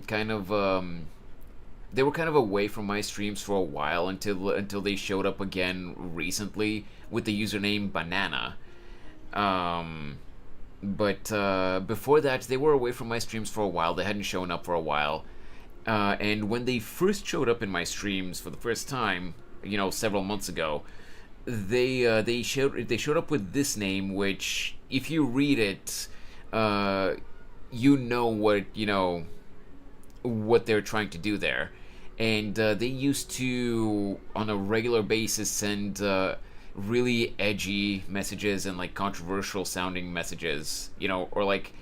kind of away from my streams for a while until they showed up again recently with the username Banana. But before that, they were away from my streams for a while. They hadn't shown up for a while. And when they first showed up in my streams for the first time, you know, several months ago, they showed up with this name, which, if you read it, you know what they're trying to do there. And they used to, on a regular basis, send really edgy messages and like controversial sounding messages, you know, or like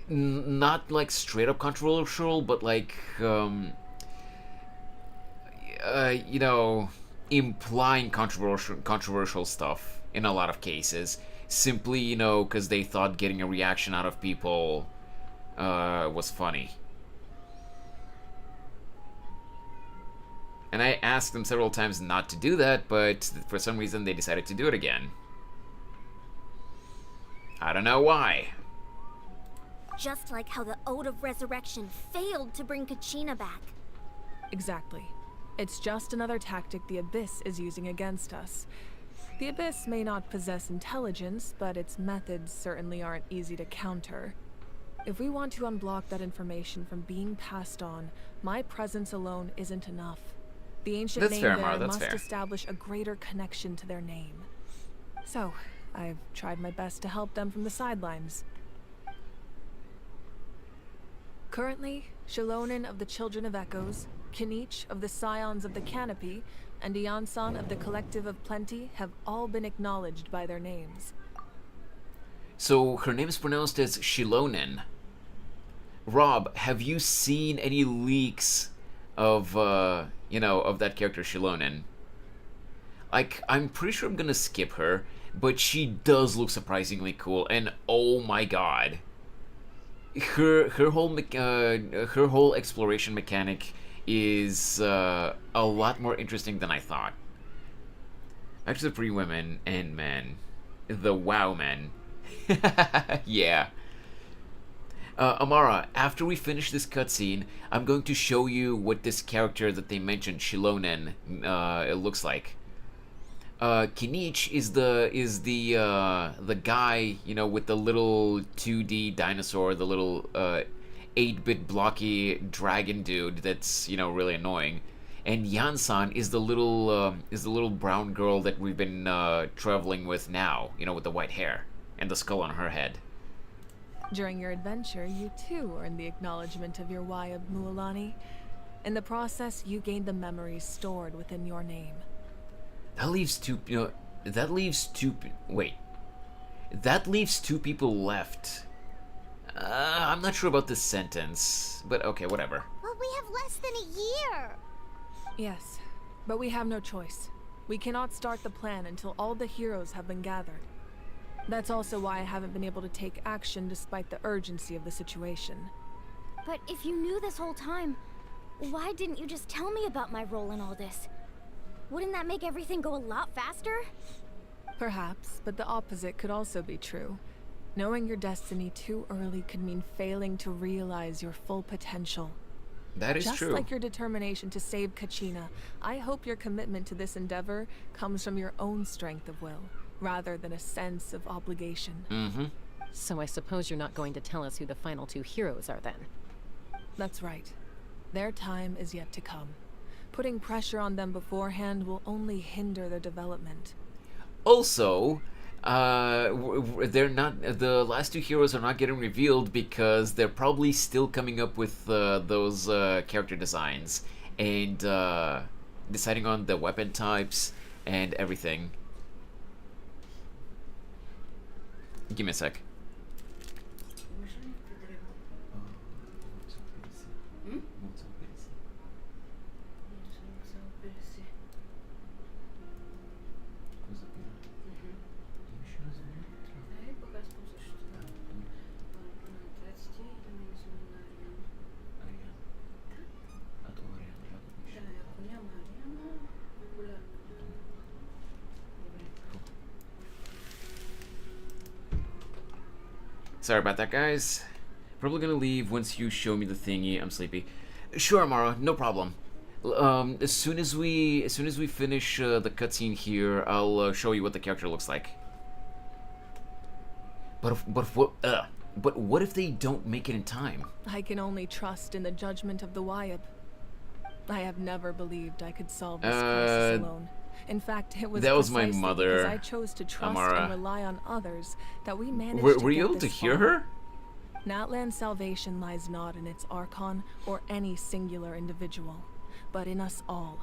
not like straight up controversial, but like you know, implying controversial stuff in a lot of cases, simply, you know, because they thought getting a reaction out of people was funny. And I asked them several times not to do that, but for some reason they decided to do it again. I don't know why. Just like how the Ode of Resurrection failed to bring Kachina back. Exactly. It's just another tactic the Abyss is using against us. The Abyss may not possess intelligence, but its methods certainly aren't easy to counter. If we want to unblock that information from being passed on, my presence alone isn't enough. The ancient name bearer must establish a greater connection to their name. So, I've tried my best to help them from the sidelines. Currently, Shilonen of the Children of Echoes, Kinich of the Scions of the Canopy, and Iansan of the Collective of Plenty have all been acknowledged by their names. So her name is pronounced as Shilonen. Rob, have you seen any leaks of, you know, of that character Shilonen? Like, I'm pretty sure I'm gonna skip her, but she does look surprisingly cool, and oh my god. Her whole exploration mechanic is a lot more interesting than I thought. Actually, the three women and men, the WoW men. Yeah. Amara, after we finish this cutscene, I'm going to show you what this character that they mentioned, Shilonen, it looks like. Kinich is the guy, you know, with the little 2D dinosaur, the little 8-bit blocky dragon dude that's, you know, really annoying. And Yansan is the little brown girl that we've been traveling with now, you know, with the white hair and the skull on her head. During your adventure, you too earned the acknowledgement of your Wayab Mualani. In the process, you gained the memories stored within your name. That leaves two, wait. That leaves two people left. I'm not sure about this sentence, but okay, whatever. But we have less than a year. Yes, but we have no choice. We cannot start the plan until all the heroes have been gathered. That's also why I haven't been able to take action despite the urgency of the situation. But if you knew this whole time, why didn't you just tell me about my role in all this? Wouldn't that make everything go a lot faster? Perhaps, but the opposite could also be true. Knowing your destiny too early could mean failing to realize your full potential. That is Just true. like your determination to save Kachina, I hope your commitment to this endeavor comes from your own strength of will, rather than a sense of obligation. Mm-hmm. So I suppose you're not going to tell us who the final two heroes are then? That's right. Their time is yet to come. Putting pressure on them beforehand will only hinder their development. Also, they're not. The last two heroes are not getting revealed because they're probably still coming up with those character designs and deciding on the weapon types and everything. Give me a sec. Sorry about that, guys. Probably gonna leave once you show me the thingy. I'm sleepy. Sure, Amara, no problem. As soon as we finish the cutscene here, I'll show you what the character looks like. But what if they don't make it in time? I can only trust in the judgment of the Wyab. I have never believed I could solve this crisis alone. In fact, it was that was my precisely mother, because I chose to trust Amara. and rely on others that we managed Were to you get able to this hear far. her? Natlan's salvation lies not in its Archon or any singular individual, but in us all.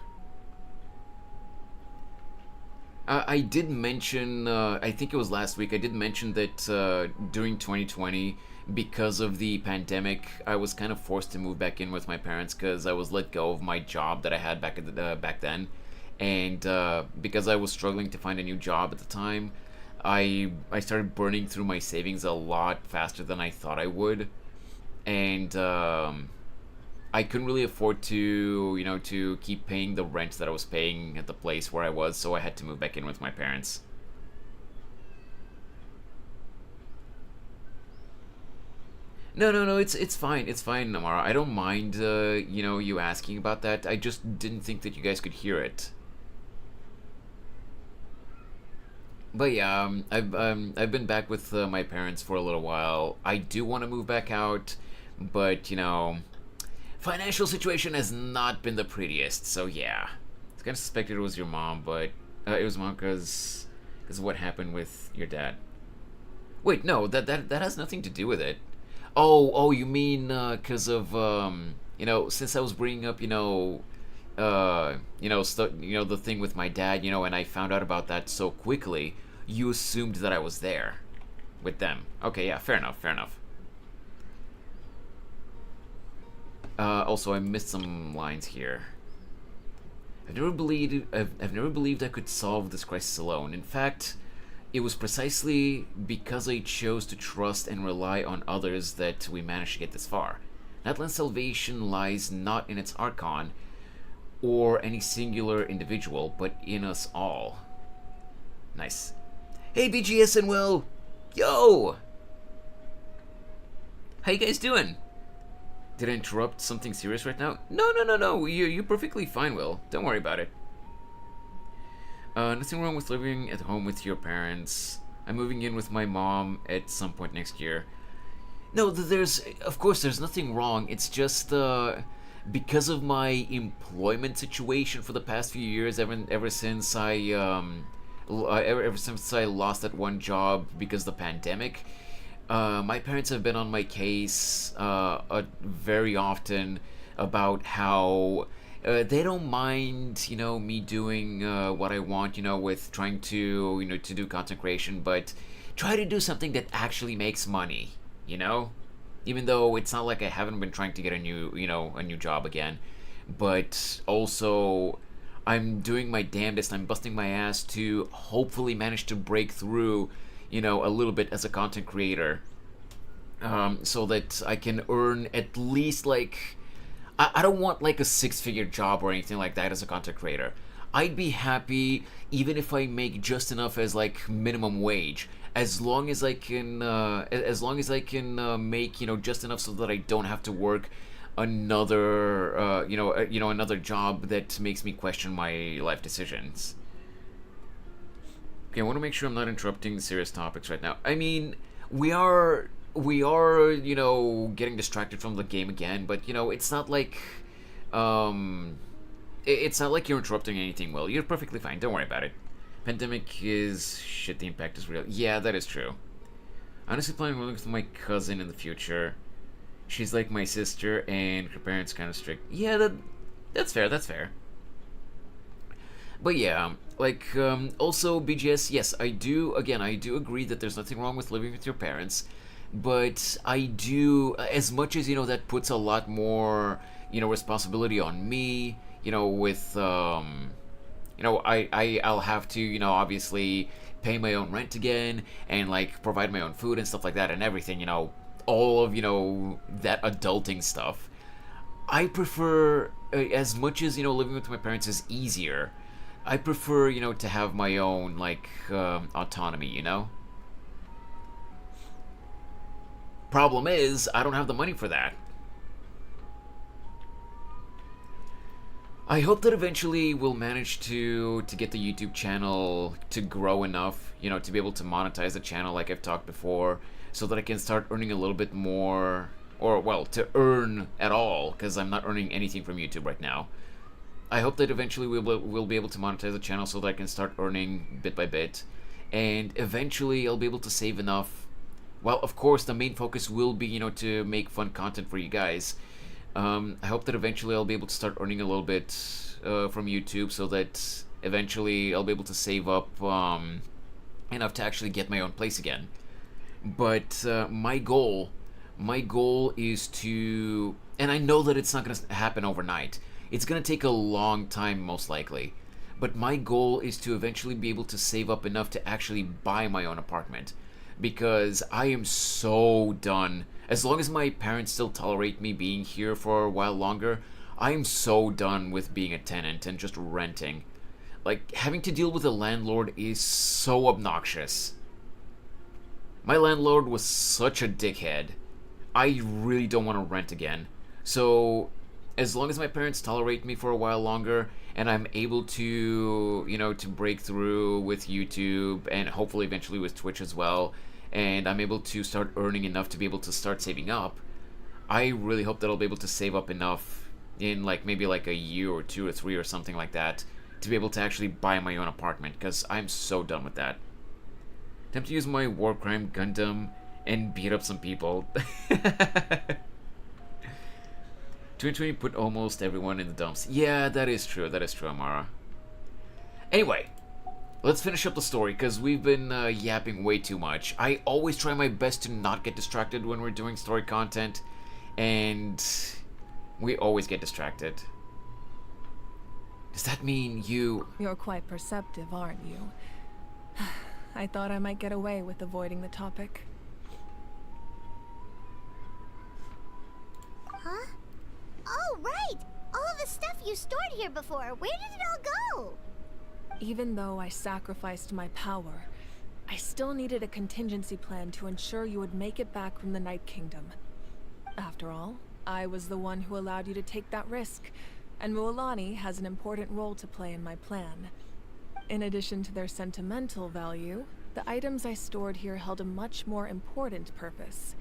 I did mention, I think it was last week, I did mention that during 2020, because of the pandemic, I was kind of forced to move back in with my parents because I was let go of my job that I had back then. And because I was struggling to find a new job at the time, I started burning through my savings a lot faster than I thought I would. And I couldn't really afford to keep paying the rent that I was paying at the place where I was, so I had to move back in with my parents. No, it's fine, Amara. I don't mind, you asking about that. I just didn't think that you guys could hear it. But yeah, I've been back with my parents for a little while. I do want to move back out, but financial situation has not been the prettiest. So yeah, I kind of suspected it was your mom, but it was mom because of what happened with your dad. Wait, no, that has nothing to do with it. Oh, you mean because of since I was bringing up the thing with my dad, and I found out about that so quickly, you assumed that I was there with them. Okay, yeah, fair enough. Also, I missed some lines here. I've never believed I could solve this crisis alone. In fact, it was precisely because I chose to trust and rely on others that we managed to get this far. Natlan's salvation lies not in its Archon or any singular individual, but in us all. Nice. Hey, BGS and Will! Yo! How you guys doing? Did I interrupt something serious right now? No. You're perfectly fine, Will. Don't worry about it. Nothing wrong with living at home with your parents. I'm moving in with my mom at some point next year. No, of course there's nothing wrong. It's just, because of my employment situation for the past few years, ever since I lost that one job because of the pandemic, my parents have been on my case very often, about how they don't mind, me doing what I want, with trying to, to do content creation, but try to do something that actually makes money, Even though it's not like I haven't been trying to get a new job again, but also I'm doing my damnedest. I'm busting my ass to hopefully manage to break through, a little bit as a content creator, so that I can earn at least like I don't want like a six-figure job or anything like that as a content creator. I'd be happy even if I make just enough as like minimum wage, as long as I can make just enough so that I don't have to work another another job that makes me question my life decisions. Okay, I want to make sure I'm not interrupting the serious topics right now. I mean, we are getting distracted from the game again, but it's not like it's not like you're interrupting anything, Will. You're perfectly fine. Don't worry about it. Pandemic is shit. The impact is real. Yeah, that is true. Honestly, planning on living with my cousin in the future. She's like my sister, and her parents kind of strict. Yeah, that's fair. That's fair. But yeah, also BGS. Yes, I do. Again, I do agree that there's nothing wrong with living with your parents, but I do, as much as that puts a lot more responsibility on me. With I'll have to obviously pay my own rent again and like provide my own food and stuff like that and everything. All of that adulting stuff. I prefer, as much as living with my parents is easier, I prefer to have my own like autonomy. Problem is, I don't have the money for that. I hope that eventually we'll manage to get the YouTube channel to grow enough, to be able to monetize the channel like I've talked before, so that I can start earning a little bit more, or, well, to earn at all, because I'm not earning anything from YouTube right now. I hope that eventually we'll be able to monetize the channel so that I can start earning bit by bit, and eventually I'll be able to save enough. Well, of course, the main focus will be, to make fun content for you guys. I hope that eventually I'll be able to start earning a little bit from YouTube, so that eventually I'll be able to save up enough to actually get my own place again. But my goal is to, and I know that it's not going to happen overnight. It's going to take a long time, most likely. But my goal is to eventually be able to save up enough to actually buy my own apartment. Because I am so done. As long as my parents still tolerate me being here for a while longer, I am so done with being a tenant and just renting. Like, having to deal with a landlord is so obnoxious. My landlord was such a dickhead. I really don't want to rent again. So, as long as my parents tolerate me for a while longer, and I'm able to, to break through with YouTube, and hopefully eventually with Twitch as well, and I'm able to start earning enough to be able to start saving up, I really hope that I'll be able to save up enough in maybe a year or 2 or 3 or something like that to be able to actually buy my own apartment, because I'm so done with that. Time to use my war crime Gundam and beat up some people. 2020 put almost everyone in the dumps. Yeah, that is true, Amara. Anyway, let's finish up the story, because we've been yapping way too much. I always try my best to not get distracted when we're doing story content, and we always get distracted. Does that mean you... You're quite perceptive, aren't you? I thought I might get away with avoiding the topic. Huh? Oh, right! All the stuff you stored here before, where did it all go? Even though I sacrificed my power, I still needed a contingency plan to ensure you would make it back from the Night Kingdom. After all, I was the one who allowed you to take that risk, and Mualani has an important role to play in my plan. In addition to their sentimental value, the items I stored here held a much more important purpose: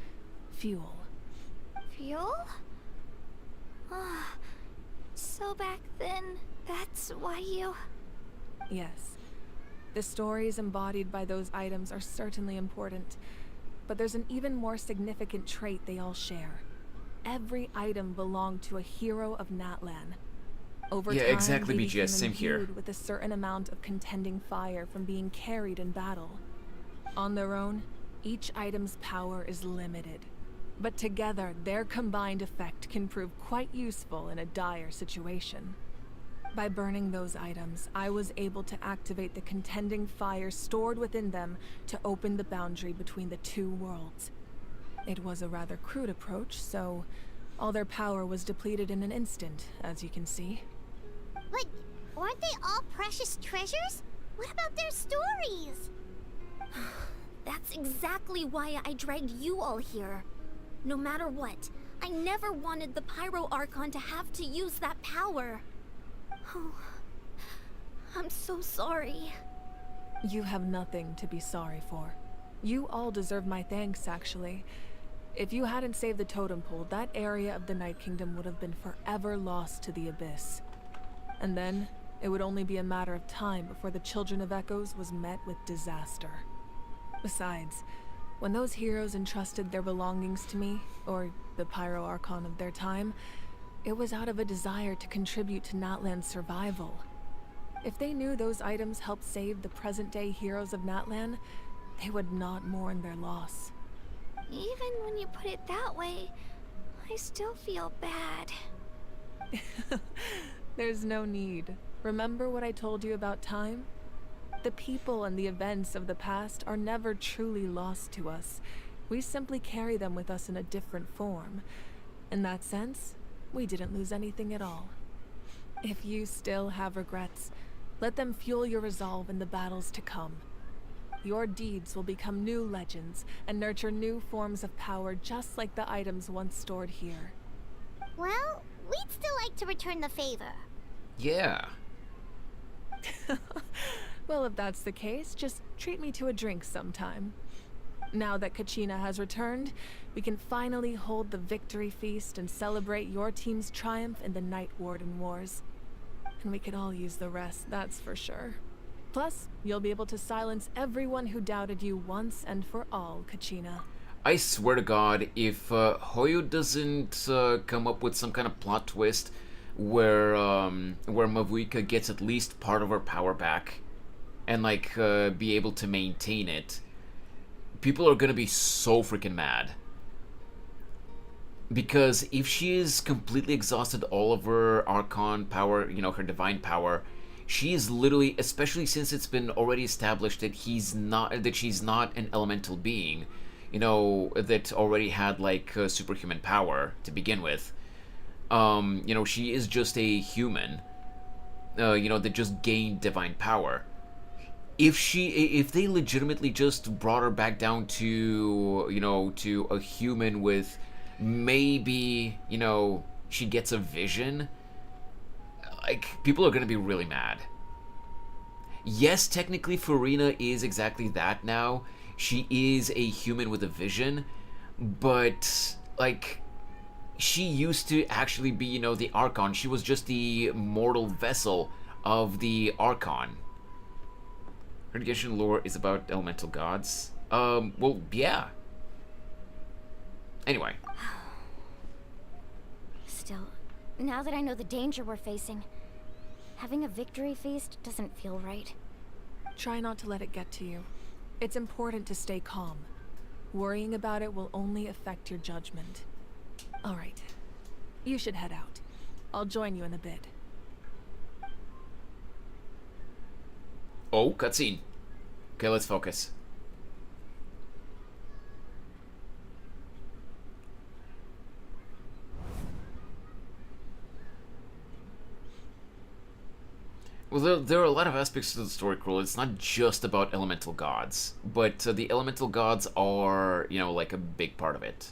fuel. Fuel? So back then, that's why you... Yes. The stories embodied by those items are certainly important, but there's an even more significant trait they all share: every item belonged to a hero of Natlan. Over Yeah, time, exactly, they BGS, became same here. imbued with a certain amount of contending fire from being carried in battle. On their own, each item's power is limited, but together, their combined effect can prove quite useful in a dire situation. By burning those items, I was able to activate the contending fire stored within them to open the boundary between the two worlds. It was a rather crude approach, so all their power was depleted in an instant, as you can see. But aren't they all precious treasures? What about their stories? That's exactly why I dragged you all here. No matter what, I never wanted the Pyro Archon to have to use that power. Oh, I'm so sorry. You have nothing to be sorry for. You all deserve my thanks, actually. If you hadn't saved the totem pole, that area of the Night Kingdom would have been forever lost to the Abyss. And then, it would only be a matter of time before the Children of Echoes was met with disaster. Besides, when those heroes entrusted their belongings to me, or the Pyro Archon of their time, it was out of a desire to contribute to Natlan's survival. If they knew those items helped save the present-day heroes of Natlan, they would not mourn their loss. Even when you put it that way, I still feel bad. There's no need. Remember what I told you about time? The people and the events of the past are never truly lost to us. We simply carry them with us in a different form. In that sense, we didn't lose anything at all. If you still have regrets, let them fuel your resolve in the battles to come. Your deeds will become new legends and nurture new forms of power just like the items once stored here. Well, we'd still like to return the favor. Yeah. Well, if that's the case, just treat me to a drink sometime. Now that Kachina has returned, we can finally hold the victory feast and celebrate your team's triumph in the Night Warden Wars. And we could all use the rest, that's for sure. Plus, you'll be able to silence everyone who doubted you once and for all, Kachina. I swear to God, if Hoyo doesn't come up with some kind of plot twist where Mavuika gets at least part of her power back and like be able to maintain it, people are gonna be so freaking mad. Because if she is completely exhausted all of her Archon power, you know, her divine power, she is literally, especially since it's been already established that she's not an elemental being, you know, that already had like superhuman power to begin with. You know, she is just a human, you know, that just gained divine power. If they legitimately just brought her back down to, you know, to a human with maybe, you know, she gets a vision, like, people are gonna be really mad. Yes, technically Farina is exactly that now. She is a human with a vision, but, like, she used to actually be, you know, the Archon. She was just the mortal vessel of the Archon. Her Genshin lore is about elemental gods. Well, yeah. Anyway. Still, now that I know the danger we're facing, having a victory feast doesn't feel right. Try not to let it get to you. It's important to stay calm. Worrying about it will only affect your judgment. All right. You should head out. I'll join you in a bit. Oh, cutscene. Okay, let's focus. Well, there are a lot of aspects to the story, Cruel. It's not just about elemental gods, but the elemental gods are, you know, like a big part of it.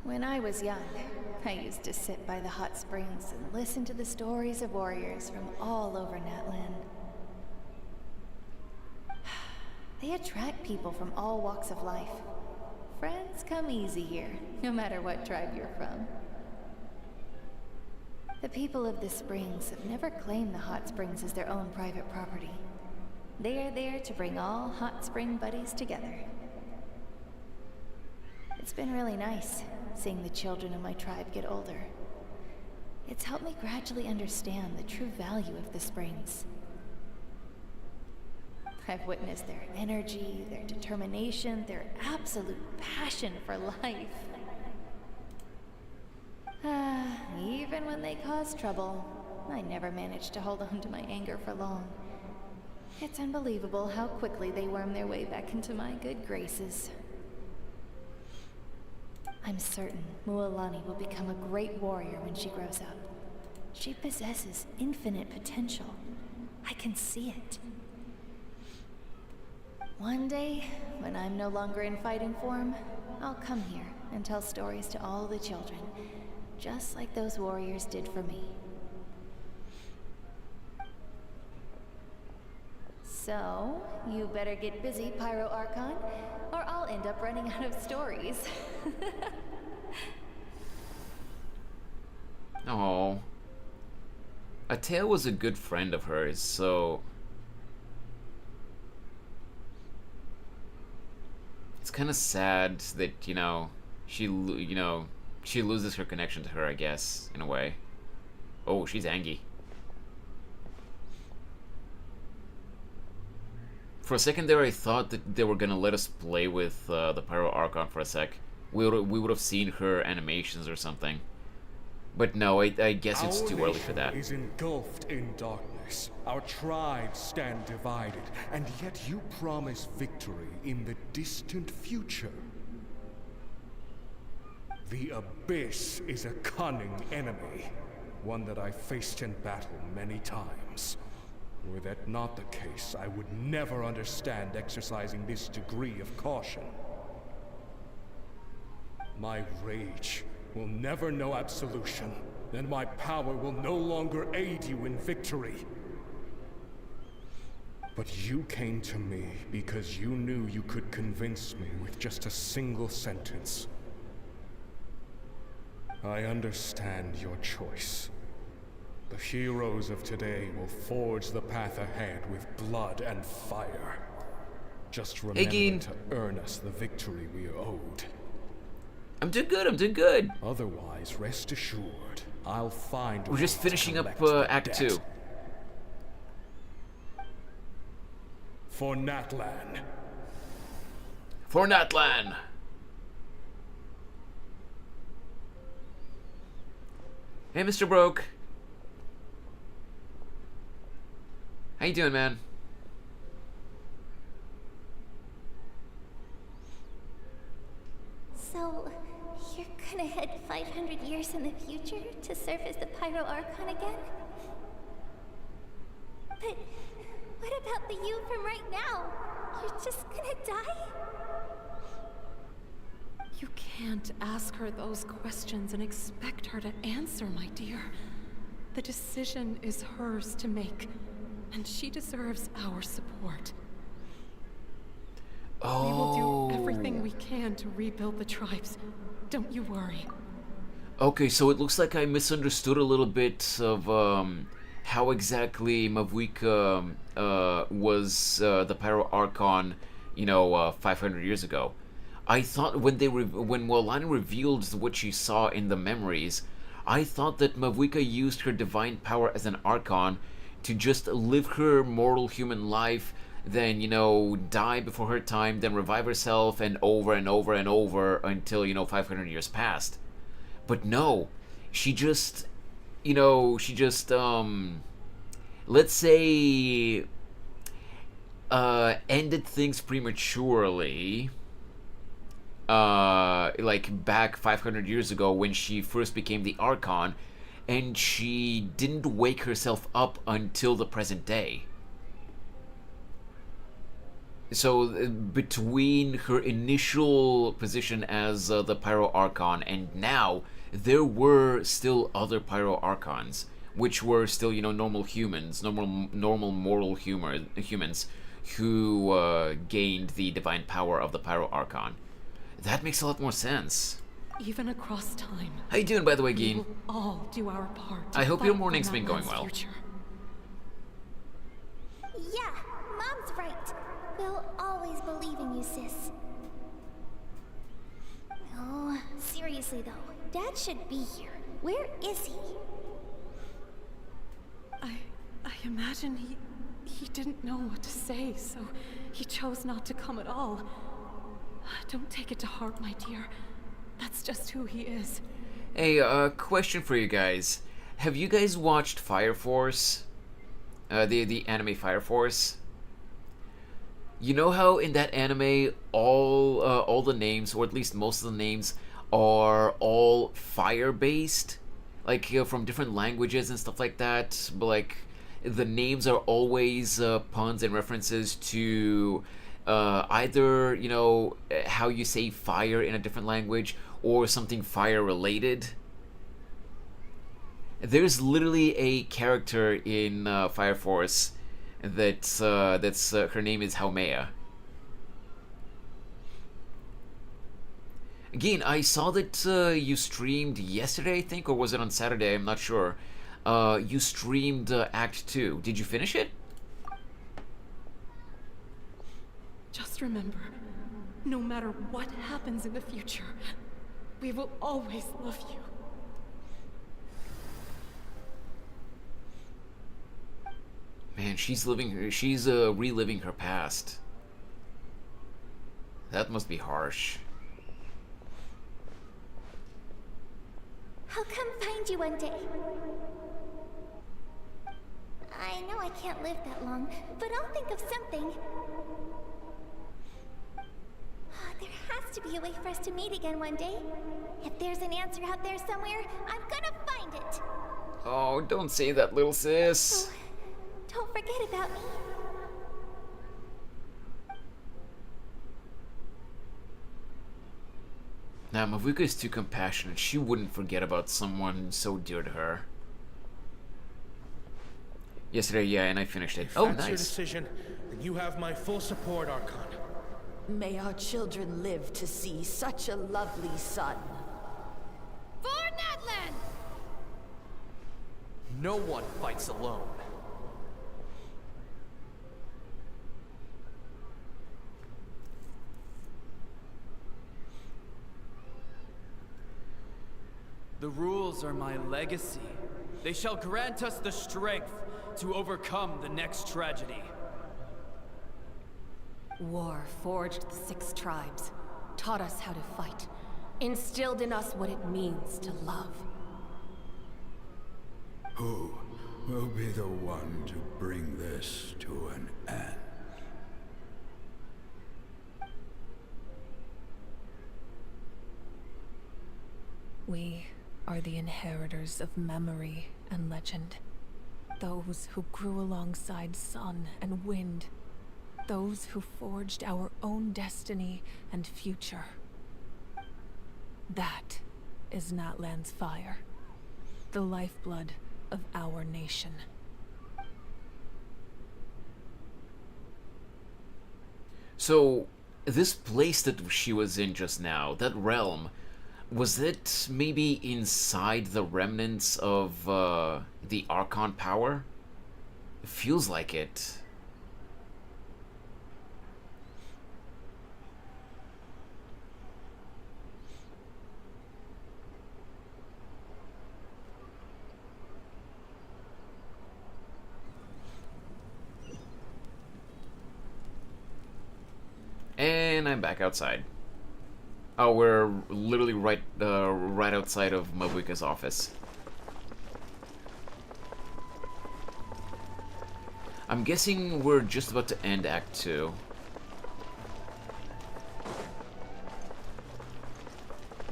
When I was young, I used to sit by the hot springs and listen to the stories of warriors from all over Natlan. They attract people from all walks of life. Friends come easy here, no matter what tribe you're from. The people of the springs have never claimed the hot springs as their own private property. They are there to bring all hot spring buddies together. It's been really nice, seeing the children of my tribe get older. It's helped me gradually understand the true value of the springs. I've witnessed their energy, their determination, their absolute passion for life. Even when they cause trouble, I never managed to hold on to my anger for long. It's unbelievable how quickly they worm their way back into my good graces. I'm certain Mualani will become a great warrior when she grows up. She possesses infinite potential. I can see it. One day, when I'm no longer in fighting form, I'll come here and tell stories to all the children, just like those warriors did for me. So, you better get busy, Pyro Archon, or I'll end up running out of stories. Oh. Atea was a good friend of hers, so... It's kind of sad that, she loses her connection to her, I guess, in a way. Oh, she's angry. For a second there, I thought that they were gonna let us play with the Pyro Archon for a sec. We would have seen her animations or something. But no, I guess it's too early for that. Our nation is engulfed in darkness. Our tribes stand divided, and yet you promise victory in the distant future. The Abyss is a cunning enemy, one that I faced in battle many times. Were that not the case, I would never understand exercising this degree of caution. My rage will never know absolution, and my power will no longer aid you in victory. But you came to me because you knew you could convince me with just a single sentence. I understand your choice. The heroes of today will forge the path ahead with blood and fire. Just remember to earn us the victory we are owed. I'm doing good, I'm doing good. Otherwise, rest assured, I'll find. We're just finishing up Act 2. For Natlan. For Natlan. Hey, Mr. Broke. How you doing, man? So, you're gonna head 500 years in the future to serve as the Pyro Archon again? But what about the you from right now? You're just gonna die? You can't ask her those questions and expect her to answer, my dear. The decision is hers to make, and she deserves our support. Oh. We will do everything we can to rebuild the tribes. Don't you worry. Okay, so it looks like I misunderstood a little bit of how exactly Mavuika was the Pyro Archon, 500 years ago. I thought when Mualani revealed what she saw in the memories, I thought that Mavuika used her divine power as an Archon to just live her mortal human life, then, die before her time, then revive herself, and over and over and over until, 500 years passed. But no, she just, let's say, ended things prematurely, like back 500 years ago when she first became the Archon, and she didn't wake herself up until the present day. So between her initial position as the Pyro Archon and now, there were still other Pyro Archons, which were still, normal humans, normal mortal humans, who gained the divine power of the Pyro Archon. That makes a lot more sense. Even across time. How you doing, by the way, We Geen? will all do our part. I hope your morning's been going Natlan's well. future. Yeah, Mom's right. We'll always believe in you, sis. Oh, seriously though, Dad should be here. Where is he? I imagine he didn't know what to say, so he chose not to come at all. Don't take it to heart, my dear. That's just who he is. Hey, question for you guys. Have you guys watched Fire Force? The anime Fire Force? You know how in that anime all the names, or at least most of the names, are all fire-based? Like, from different languages and stuff like that, but like, the names are always puns and references to either, you know, how you say fire in a different language, or something fire-related. There's literally a character in Fire Force that's her name is Haumea. Again, I saw that you streamed yesterday, I think, or was it on Saturday? I'm not sure. You streamed Act 2. Did you finish it? Just remember, no matter what happens in the future, we will always love you. Man, she's reliving her past. That must be harsh. I'll come find you one day. I know I can't live that long, but I'll think of something. There has to be a way for us to meet again one day. If there's an answer out there somewhere, I'm gonna find it. Oh, don't say that, little sis. Oh, don't forget about me. Now, Mavuka is too compassionate. She wouldn't forget about someone so dear to her. Yesterday, yeah, and I finished it. Oh, That's your nice. decision, and you have my full support, Archon. May our children live to see such a lovely son. For Natlan! No one fights alone. The rules are my legacy. They shall grant us the strength to overcome the next tragedy. War forged the 6 tribes, taught us how to fight, instilled in us what it means to love. Who will be the one to bring this to an end? We are the inheritors of memory and legend. Those who grew alongside sun and wind. Those who forged our own destiny and future. That is Natlan's fire. The lifeblood of our nation. So, this place that she was in just now, that realm, was it maybe inside the remnants of the Archon power? It feels like it. And I'm back outside. Oh, we're literally right outside of Mavuka's office. I'm guessing we're just about to end Act 2.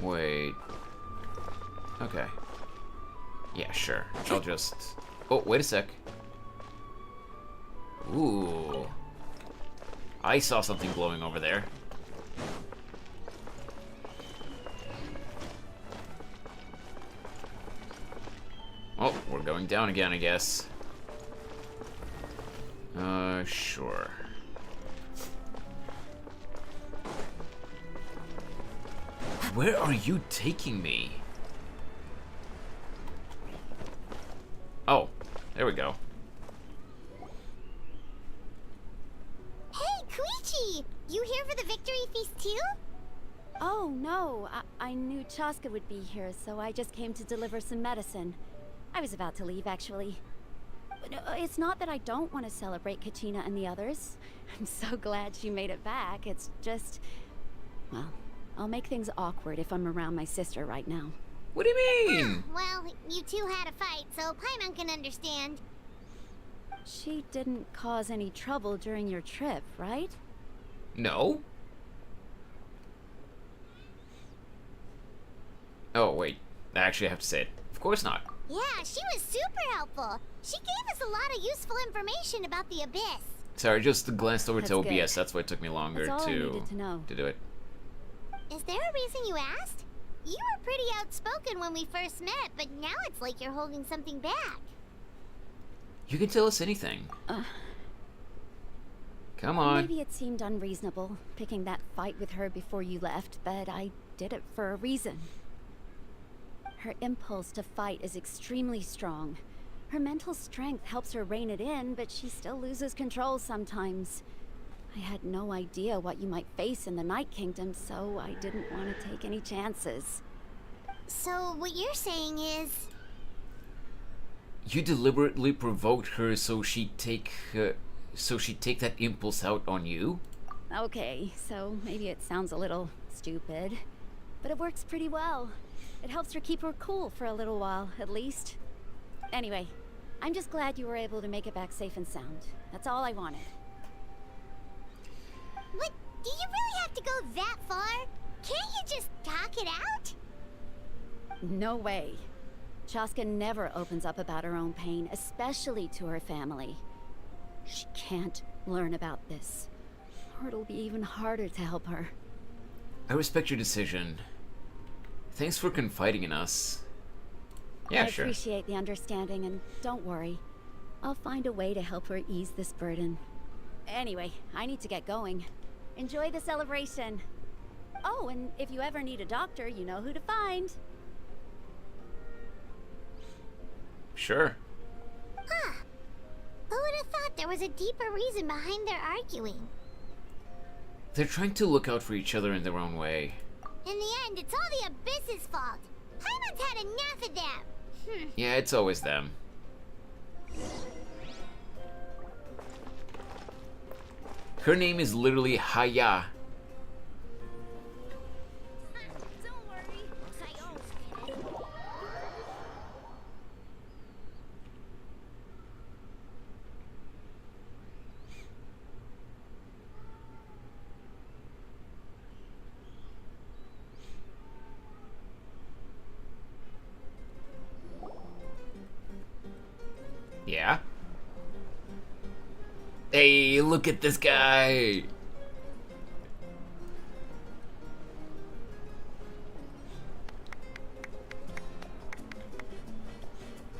Wait. Okay. Yeah, sure. I'll just... Oh, wait a sec. Ooh. I saw something glowing over there. Oh, we're going down again, I guess. Sure. Where are you taking me? Oh, there we go. Hey, Koichi! You here for the victory feast too? Oh, no. I knew Chaska would be here, so I just came to deliver some medicine. I was about to leave, actually. But it's not that I don't want to celebrate Kachina and the others. I'm so glad she made it back. It's just... well, I'll make things awkward if I'm around my sister right now. What do you mean? Well, you two had a fight, so Paimon can understand. She didn't cause any trouble during your trip, right? No. Oh, wait. Actually, I have to say it. Of course not. Yeah, she was super helpful. She gave us a lot of useful information about the Abyss. Sorry, just glanced over to OBS. Good. That's why it took me longer That's all I to needed to know. do it. Is there a reason you asked? You were pretty outspoken when we first met, but now it's like you're holding something back. You can tell us anything. Come on. Maybe it seemed unreasonable, picking that fight with her before you left, but I did it for a reason. Her impulse to fight is extremely strong. Her mental strength helps her rein it in, but she still loses control sometimes. I had no idea what you might face in the Night Kingdom, so I didn't want to take any chances. So what you're saying is... You deliberately provoked her so she'd take that impulse out on you? Okay, so maybe it sounds a little stupid, but it works pretty well. It helps her keep her cool for a little while, at least. Anyway, I'm just glad you were able to make it back safe and sound. That's all I wanted. What? Do you really have to go that far? Can't you just talk it out? No way. Chaska never opens up about her own pain, especially to her family. She can't learn about this, or it'll be even harder to help her. I respect your decision. Thanks for confiding in us. Yeah, sure. I appreciate the understanding, and don't worry. I'll find a way to help her ease this burden. Anyway, I need to get going. Enjoy the celebration. Oh, and if you ever need a doctor, you know who to find. Sure. Huh. Who would have thought there was a deeper reason behind their arguing? They're trying to look out for each other in their own way. In the end, it's all the Abyss's fault. Paimon's had enough of them. Yeah, it's always them. Her name is literally Haya. Yeah? Hey, look at this guy!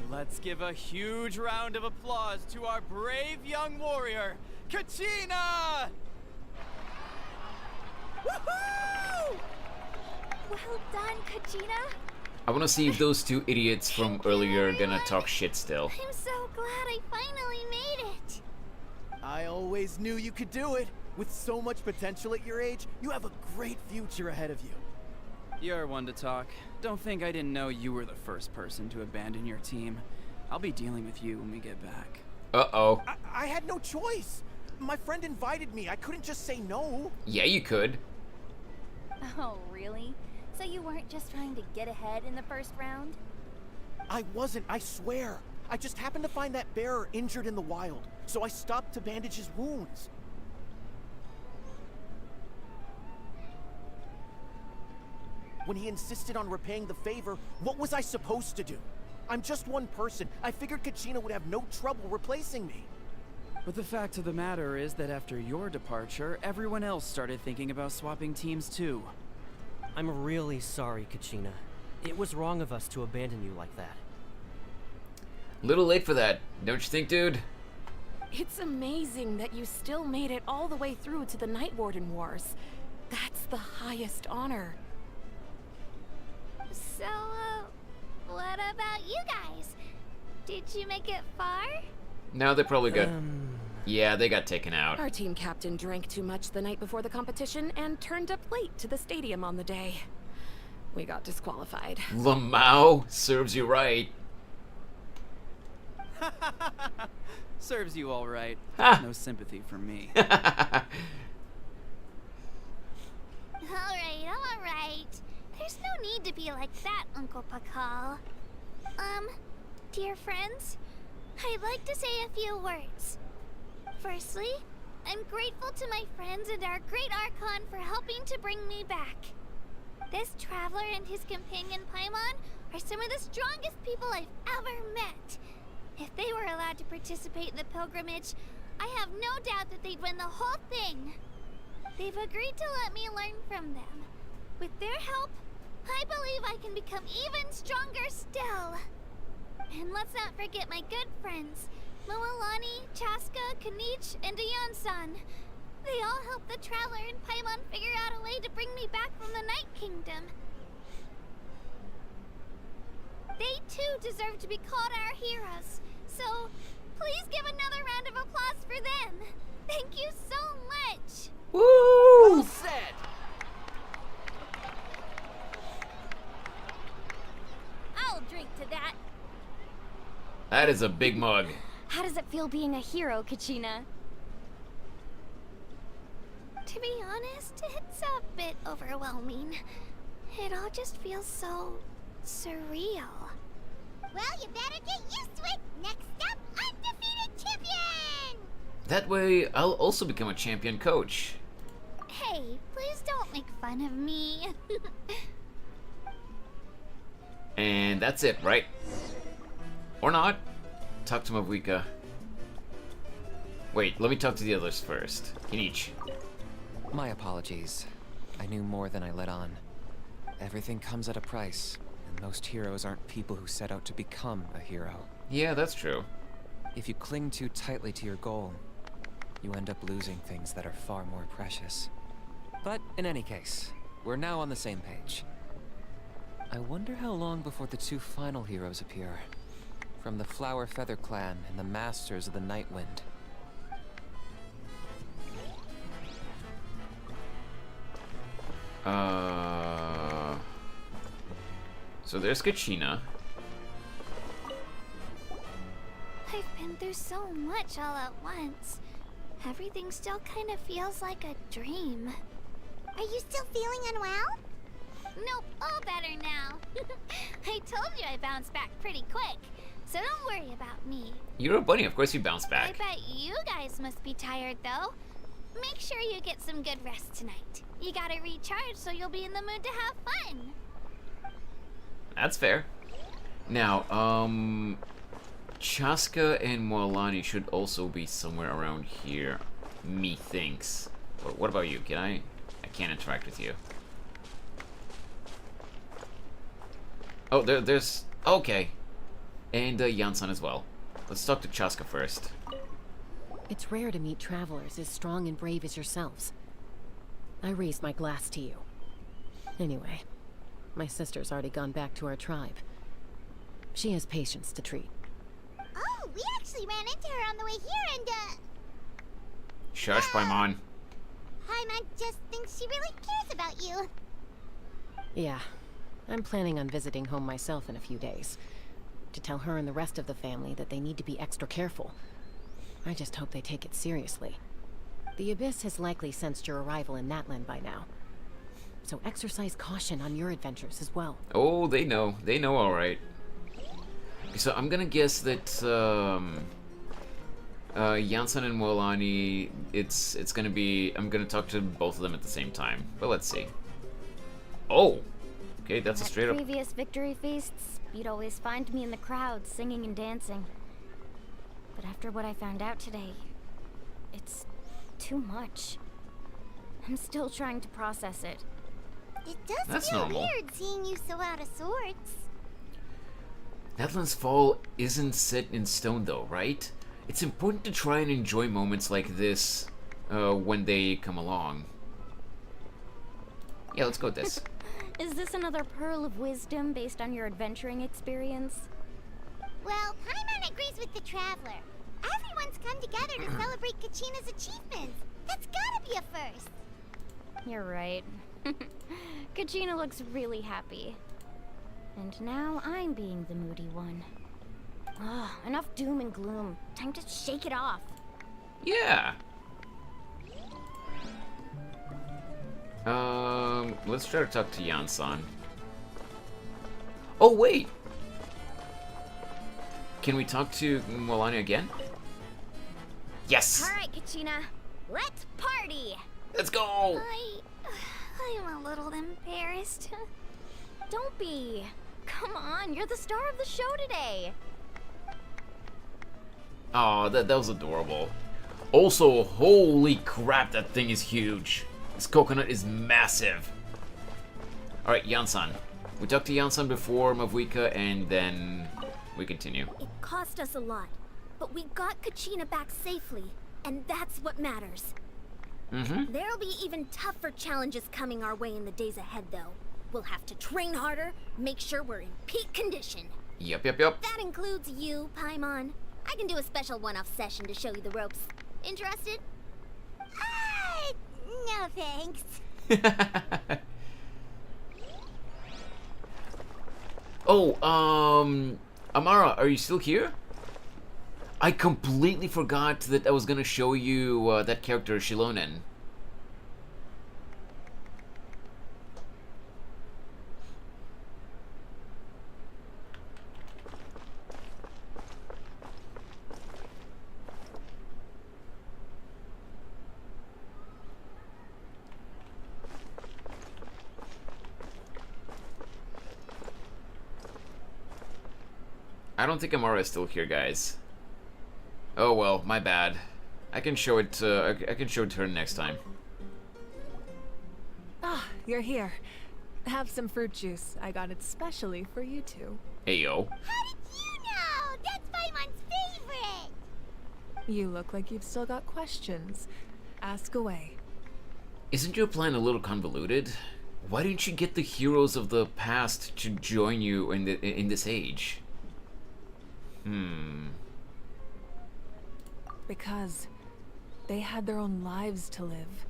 Let's give a huge round of applause to our brave young warrior, Kachina! Woohoo! Well done, Kachina. I wanna see if those two idiots from earlier are gonna talk shit still. I'm so glad I finally made it. I always knew you could do it. With so much potential at your age, you have a great future ahead of you. You're one to talk. Don't think I didn't know you were the first person to abandon your team. I'll be dealing with you when we get back. Uh-oh. I had no choice. My friend invited me. I couldn't just say no. Yeah, you could. Oh, really? So you weren't just trying to get ahead in the first round? I wasn't, I swear. I just happened to find that bearer injured in the wild, so I stopped to bandage his wounds. When he insisted on repaying the favor, what was I supposed to do? I'm just one person. I figured Kachina would have no trouble replacing me. But the fact of the matter is that after your departure, everyone else started thinking about swapping teams too. I'm really sorry, Kachina. It was wrong of us to abandon you like that. Little late for that, don't you think, dude? It's amazing that you still made it all the way through to the Night Warden Wars. That's the highest honor. So, what about you guys? Did you make it far? No, they probably got... Yeah, they got taken out. Our team captain drank too much the night before the competition and turned up late to the stadium on the day. We got disqualified. Lamau serves you right. Serves you all right. Ha. No sympathy for me. Alright. There's no need to be like that, Uncle Pakal. Dear friends, I'd like to say a few words. Firstly, I'm grateful to my friends and our great Archon for helping to bring me back. This traveler and his companion Paimon are some of the strongest people I've ever met. If they were allowed to participate in the pilgrimage, I have no doubt that they'd win the whole thing. They've agreed to let me learn from them. With their help, I believe I can become even stronger still. And let's not forget my good friends, Moalani, Chaska, Kanich, and Ayan-san. They all helped the Traveler and Paimon figure out a way to bring me back from the Night Kingdom. They too deserve to be called our heroes, so please give another round of applause for them. Thank you so much. Woo! Well said. I'll drink to that. That is a big mug. How does it feel being a hero, Kachina? To be honest, it's a bit overwhelming. It all just feels so surreal. Well, you better get used to it. Next up, undefeated champion! That way, I'll also become a champion coach. Hey, please don't make fun of me. And that's it, right? Or not. Talk to Mavuika. Wait, let me talk to the others first. Kinich. My apologies. I knew more than I let on. Everything comes at a price, and most heroes aren't people who set out to become a hero. Yeah, that's true. If you cling too tightly to your goal, you end up losing things that are far more precious. But in any case, we're now on the same page. I wonder how long before the two final heroes appear. From the Flower Feather Clan and the Masters of the Night Wind. So there's Kachina. I've been through so much all at once. Everything still kind of feels like a dream. Are you still feeling unwell? Nope, all better now. I told you I bounced back pretty quick, so don't worry about me. You're a bunny, of course you bounce I back. bet you guys must be tired though. Make sure you get some good rest tonight. You gotta recharge so you'll be in the mood to have fun. That's fair. Now, Chaska and Moalani should also be somewhere around here, methinks. What about you? Can I can't interact with you. Oh, there's... Okay. And Jansan as well. Let's talk to Chaska first. It's rare to meet travelers as strong and brave as yourselves. I raise my glass to you. Anyway, my sister's already gone back to our tribe. She has patients to treat. Oh, we actually ran into her on the way here and, Shush, Paimon. Paimon just thinks she really cares about you. Yeah, I'm planning on visiting home myself in a few days. To tell her and the rest of the family that they need to be extra careful. I just hope they take it seriously. The Abyss has likely sensed your arrival in Natlan by now. So exercise caution on your adventures as well. Oh, they know. They know alright. So I'm gonna guess that, Jansan and Moalani, it's gonna be... I'm gonna talk to both of them at the same time. But let's see. Oh! Okay, that's a straight up... Previous victory feasts, you'd always find me in the crowd singing and dancing. But after what I found out today, it's too much. I'm still trying to process it. It does That's feel normal. weird seeing you so out of sorts. Natlan's fall isn't set in stone though, right? It's important to try and enjoy moments like this when they come along. Yeah, let's go with this. Is this another pearl of wisdom based on your adventuring experience? Well, Paimon agrees with the Traveler. Everyone's come together to celebrate Kachina's achievements. That's gotta be a first. You're right. Kachina looks really happy. And now I'm being the moody one. Ugh, enough doom and gloom. Time to shake it off. Yeah. Let's try to talk to Yan-san. Oh, wait! Can we talk to Milani again? Yes! Alright, Kachina. Let's party! Let's go! I'm a little embarrassed. Don't be. Come on, you're the star of the show today. Oh, that was adorable. Also, holy crap, that thing is huge. This coconut is massive. Alright, Yan-san. We talked to Yan-san before Mavuika, and then we continue. It cost us a lot, but we got Kachina back safely, and that's what matters. There'll be even tougher challenges coming our way in the days ahead, though. We'll have to train harder, make sure we're in peak condition. Yep. That includes you, Paimon. I can do a special one-off session to show you the ropes. Interested? No thanks. Oh, Amara, are you still here? I completely forgot that I was gonna show you that character, Shilonen. I don't think Amara is still here, guys. Oh well, my bad. I can show it. I can show it to her next time. Ah, you're here. Have some fruit juice. I got it specially for you two. Ayo. How did you know? That's Paimon's favorite. You look like you've still got questions. Ask away. Isn't your plan a little convoluted? Why didn't you get the heroes of the past to join you in this age? Because they had their own lives to live.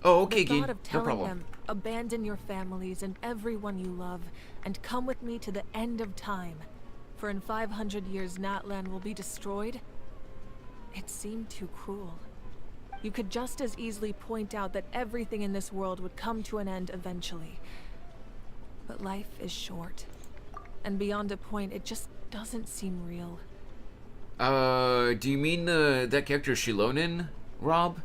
Oh, okay, the thought Gene. of No telling problem. them, abandon your families and everyone you love, and come with me to the end of time. For in 500 years, Natlan will be destroyed. It seemed too cruel. You could just as easily point out that everything in this world would come to an end eventually. But life is short. And beyond a point, it just doesn't seem real. Do you mean that character Shilonen, Rob?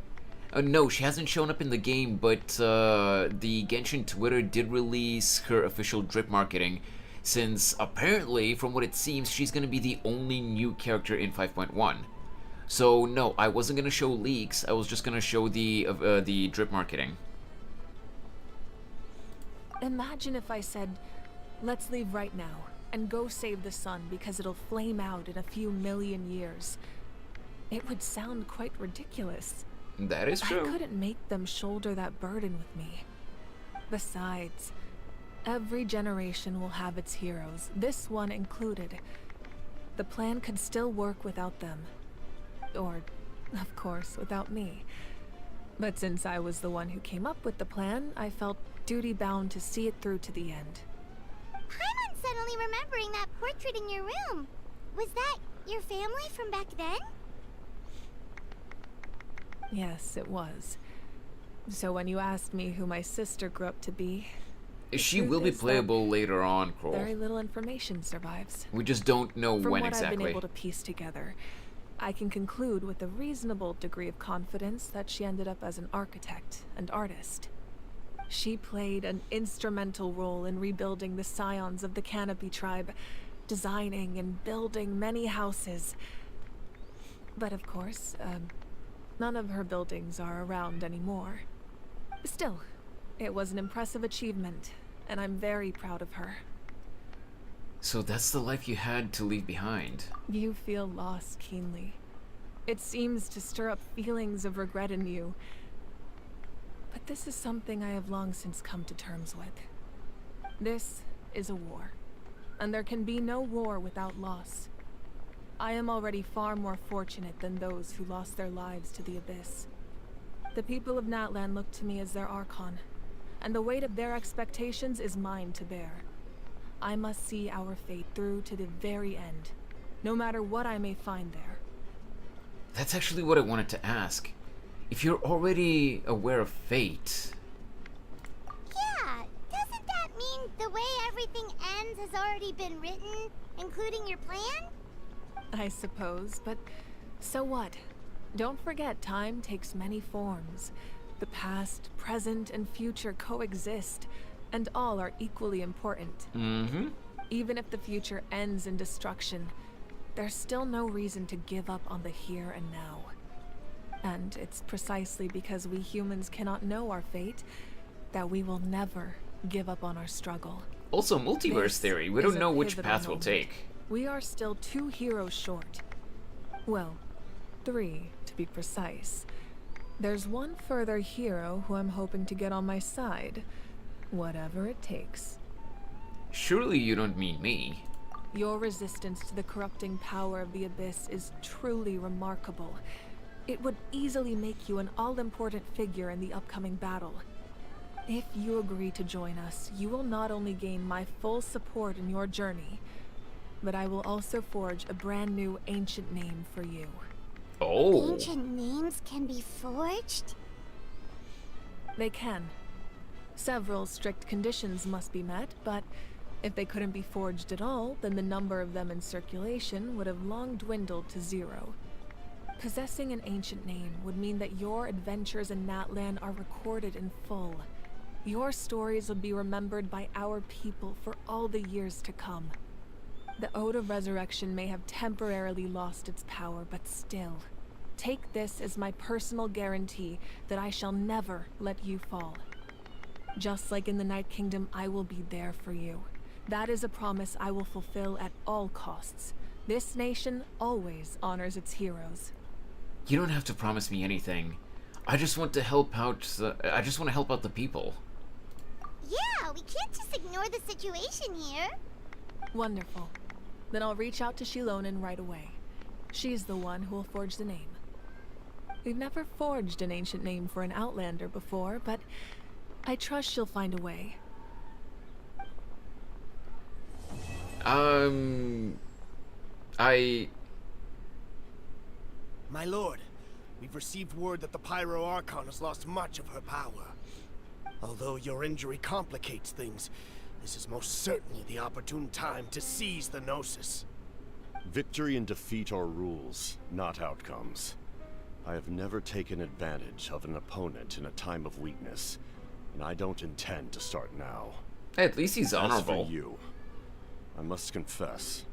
No, she hasn't shown up in the game, but the Genshin Twitter did release her official drip marketing, since apparently, from what it seems, she's gonna be the only new character in 5.1. So no, I wasn't gonna show leaks. I was just gonna show the drip marketing. Imagine if I said, let's leave right now and go save the sun because it'll flame out in a few million years. It would sound quite ridiculous. That is true. I couldn't make them shoulder that burden with me. Besides, every generation will have its heroes, this one included. The plan could still work without them. Or, of course, without me. But since I was the one who came up with the plan, I felt duty-bound to see it through to the end. Paimon's suddenly remembering that portrait in your room. Was that your family from back then? Yes, it was. So when you asked me who my sister grew up to be... She will be playable later on, Kroll. Very little information survives. We just don't know From when what exactly. I've been able to piece together, I can conclude with a reasonable degree of confidence that she ended up as an architect and artist. She played an instrumental role in rebuilding the scions of the Canopy tribe, designing and building many houses. But of course, none of her buildings are around anymore. Still, it was an impressive achievement, and I'm very proud of her. So that's the life you had to leave behind. You feel loss keenly. It seems to stir up feelings of regret in you. But this is something I have long since come to terms with. This is a war, and there can be no war without loss. I am already far more fortunate than those who lost their lives to the Abyss. The people of Natlan look to me as their Archon, and the weight of their expectations is mine to bear. I must see our fate through to the very end, no matter what I may find there. That's actually what I wanted to ask. If you're already aware of fate... Yeah, doesn't that mean the way everything ends has already been written, including your plan? I suppose, but so what? Don't forget, time takes many forms. The past, present, and future coexist, and all are equally important. Mm-hmm. Even if the future ends in destruction, there's still no reason to give up on the here and now. And it's precisely because we humans cannot know our fate that we will never give up on our struggle. Also, multiverse theory. We don't know which pivotal path we'll moment. take. We are still 2 heroes short. Well, 3 to be precise. There's one further hero who I'm hoping to get on my side, whatever it takes. Surely you don't mean me. Your resistance to the corrupting power of the Abyss is truly remarkable. It would easily make you an all-important figure in the upcoming battle. If you agree to join us, you will not only gain my full support in your journey, but I will also forge a brand new ancient name for you. Oh. Ancient names can be forged? They can. Several strict conditions must be met, but if they couldn't be forged at all, then the number of them in circulation would have long dwindled to 0. Possessing an ancient name would mean that your adventures in Natlan are recorded in full. Your stories would be remembered by our people for all the years to come. The Ode of Resurrection may have temporarily lost its power, but still, take this as my personal guarantee that I shall never let you fall. Just like in the Night Kingdom, I will be there for you. That is a promise I will fulfill at all costs. This nation always honors its heroes. You don't have to promise me anything. I just want to help out. I just want to help out the people. Yeah, we can't just ignore the situation here. Wonderful. Then I'll reach out to Shilonen right away. She's the one who will forge the name. We've never forged an ancient name for an Outlander before, but I trust she'll find a way. My lord, we've received word that the Pyro Archon has lost much of her power. Although your injury complicates things, this is most certainly the opportune time to seize the Gnosis. Victory and defeat are rules, not outcomes. I have never taken advantage of an opponent in a time of weakness, and I don't intend to start now. At least he's honorable. As for you, I must confess,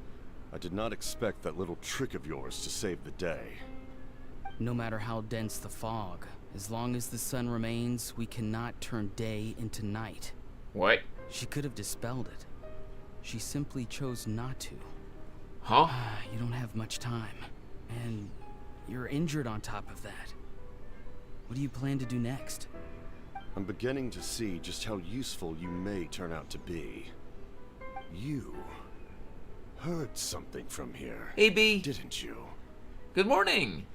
I did not expect that little trick of yours to save the day. No matter how dense the fog, as long as the sun remains, we cannot turn day into night. What? She could have dispelled it. She simply chose not to. Huh? You don't have much time. And you're injured on top of that. What do you plan to do next? I'm beginning to see just how useful you may turn out to be. You heard something from here. Hey, B. Didn't you? Good morning.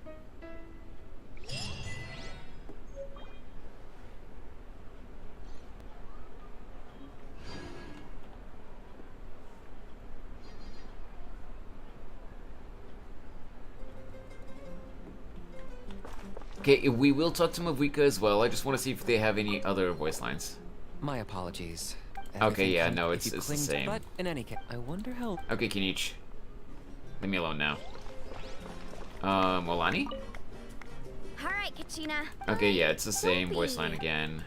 Okay, we will talk to Mavika as well. I just want to see if they have any other voice lines. My apologies. Okay, yeah, no, it's the cling to- same. But in any case, I wonder how. Okay, Kinich. Leave me alone now. Molani? Alright, Kachina. Okay, yeah, it's the same voice line again.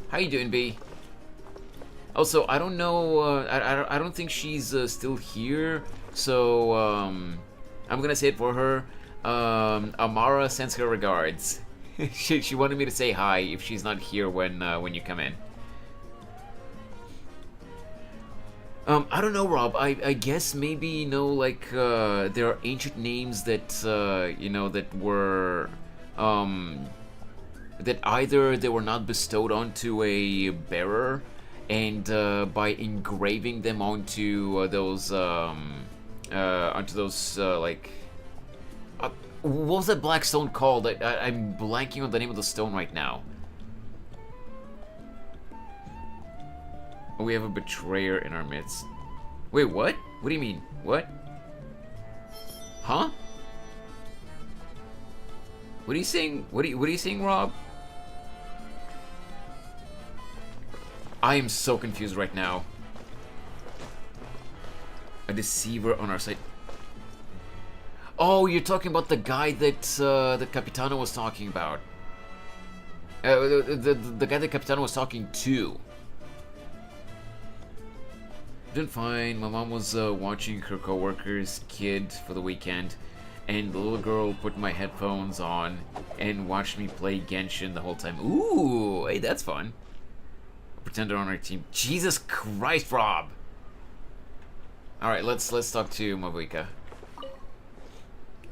How you doing, B? Also, I don't know, I don't think she's still here, so, I'm gonna say it for her. Amara sends her regards. she wanted me to say hi if she's not here when you come in. I don't know, Rob. I guess maybe, you know, like, there are ancient names that, you know, that were, that either they were not bestowed onto a bearer, and by engraving them onto those like what was that black stone called? I'm blanking on the name of the stone right now. We have a betrayer in our midst. Wait, what? What do you mean? What? Huh? What are you saying? What are you saying, Rob? I am so confused right now. A deceiver on our side. Oh, you're talking about the guy that that Capitano was talking about. The guy that Capitano was talking to. Doing fine. My mom was watching her coworker's kid for the weekend, and the little girl put my headphones on and watched me play Genshin the whole time. Ooh, hey, that's fun. A pretender on our team. Jesus Christ, Rob. All right, let's talk to Mavuika.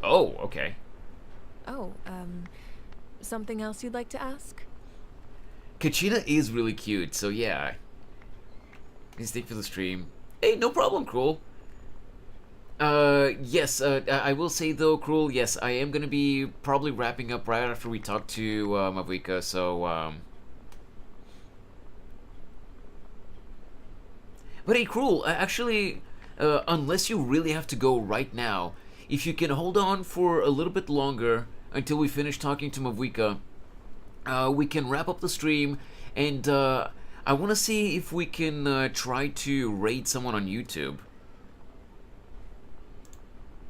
Oh, okay. Oh, something else you'd like to ask? Kachina is really cute, so yeah. Thank for the stream. Hey, no problem, Cruel. Yes, I will say though, Cruel, yes, I am gonna be probably wrapping up right after we talk to Mavuika, so, But hey, Cruel, actually, unless you really have to go right now, if you can hold on for a little bit longer until we finish talking to Mavuika, we can wrap up the stream, and I want to see if we can try to raid someone on YouTube.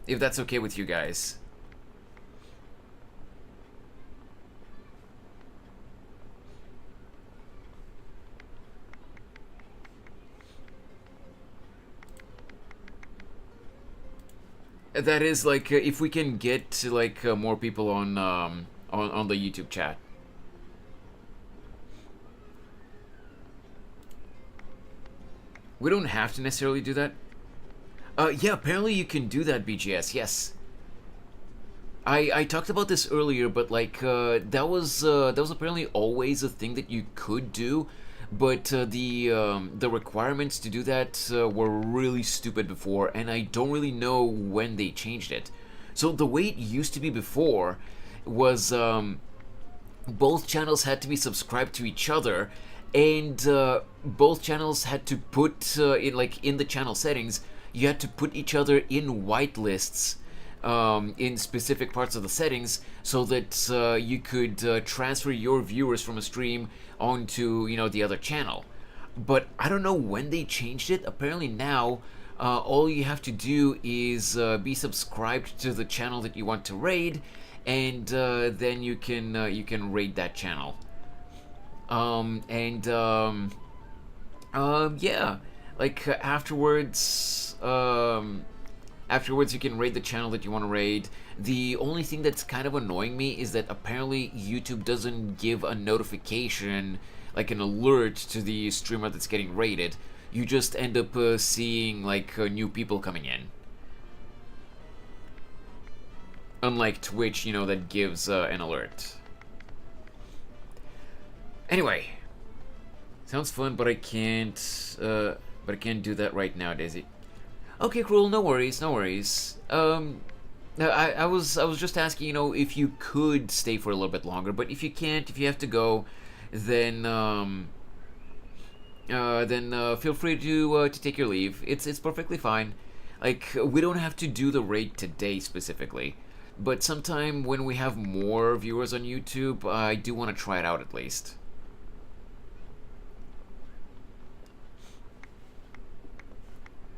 If that's okay with you guys. That is like if we can get like more people on the YouTube chat. We don't have to necessarily do that. Yeah, apparently you can do that, BGS. Yes. I talked about this earlier, but like that was apparently always a thing that you could do, but the requirements to do that were really stupid before, and I don't really know when they changed it. So the way it used to be before was both channels had to be subscribed to each other, and both channels had to put in the channel settings, you had to put each other in whitelists in specific parts of the settings, so that you could transfer your viewers from a stream onto the other channel. But I don't know when they changed it. Apparently now all you have to do is be subscribed to the channel that you want to raid, and then you can raid that channel. Yeah, like afterwards you can raid the channel that you want to raid. The only thing that's kind of annoying me is that apparently YouTube doesn't give a notification, like an alert to the streamer that's getting raided. You just end up seeing like new people coming in. Unlike Twitch, that gives an alert. Anyway, sounds fun, but I can't do that right now, Daisy. Okay, Cruel, no worries, no worries. I was just asking, if you could stay for a little bit longer, but if you can't, if you have to go, then feel free to take your leave. It's perfectly fine. Like, we don't have to do the raid today specifically, but sometime when we have more viewers on YouTube, I do want to try it out at least.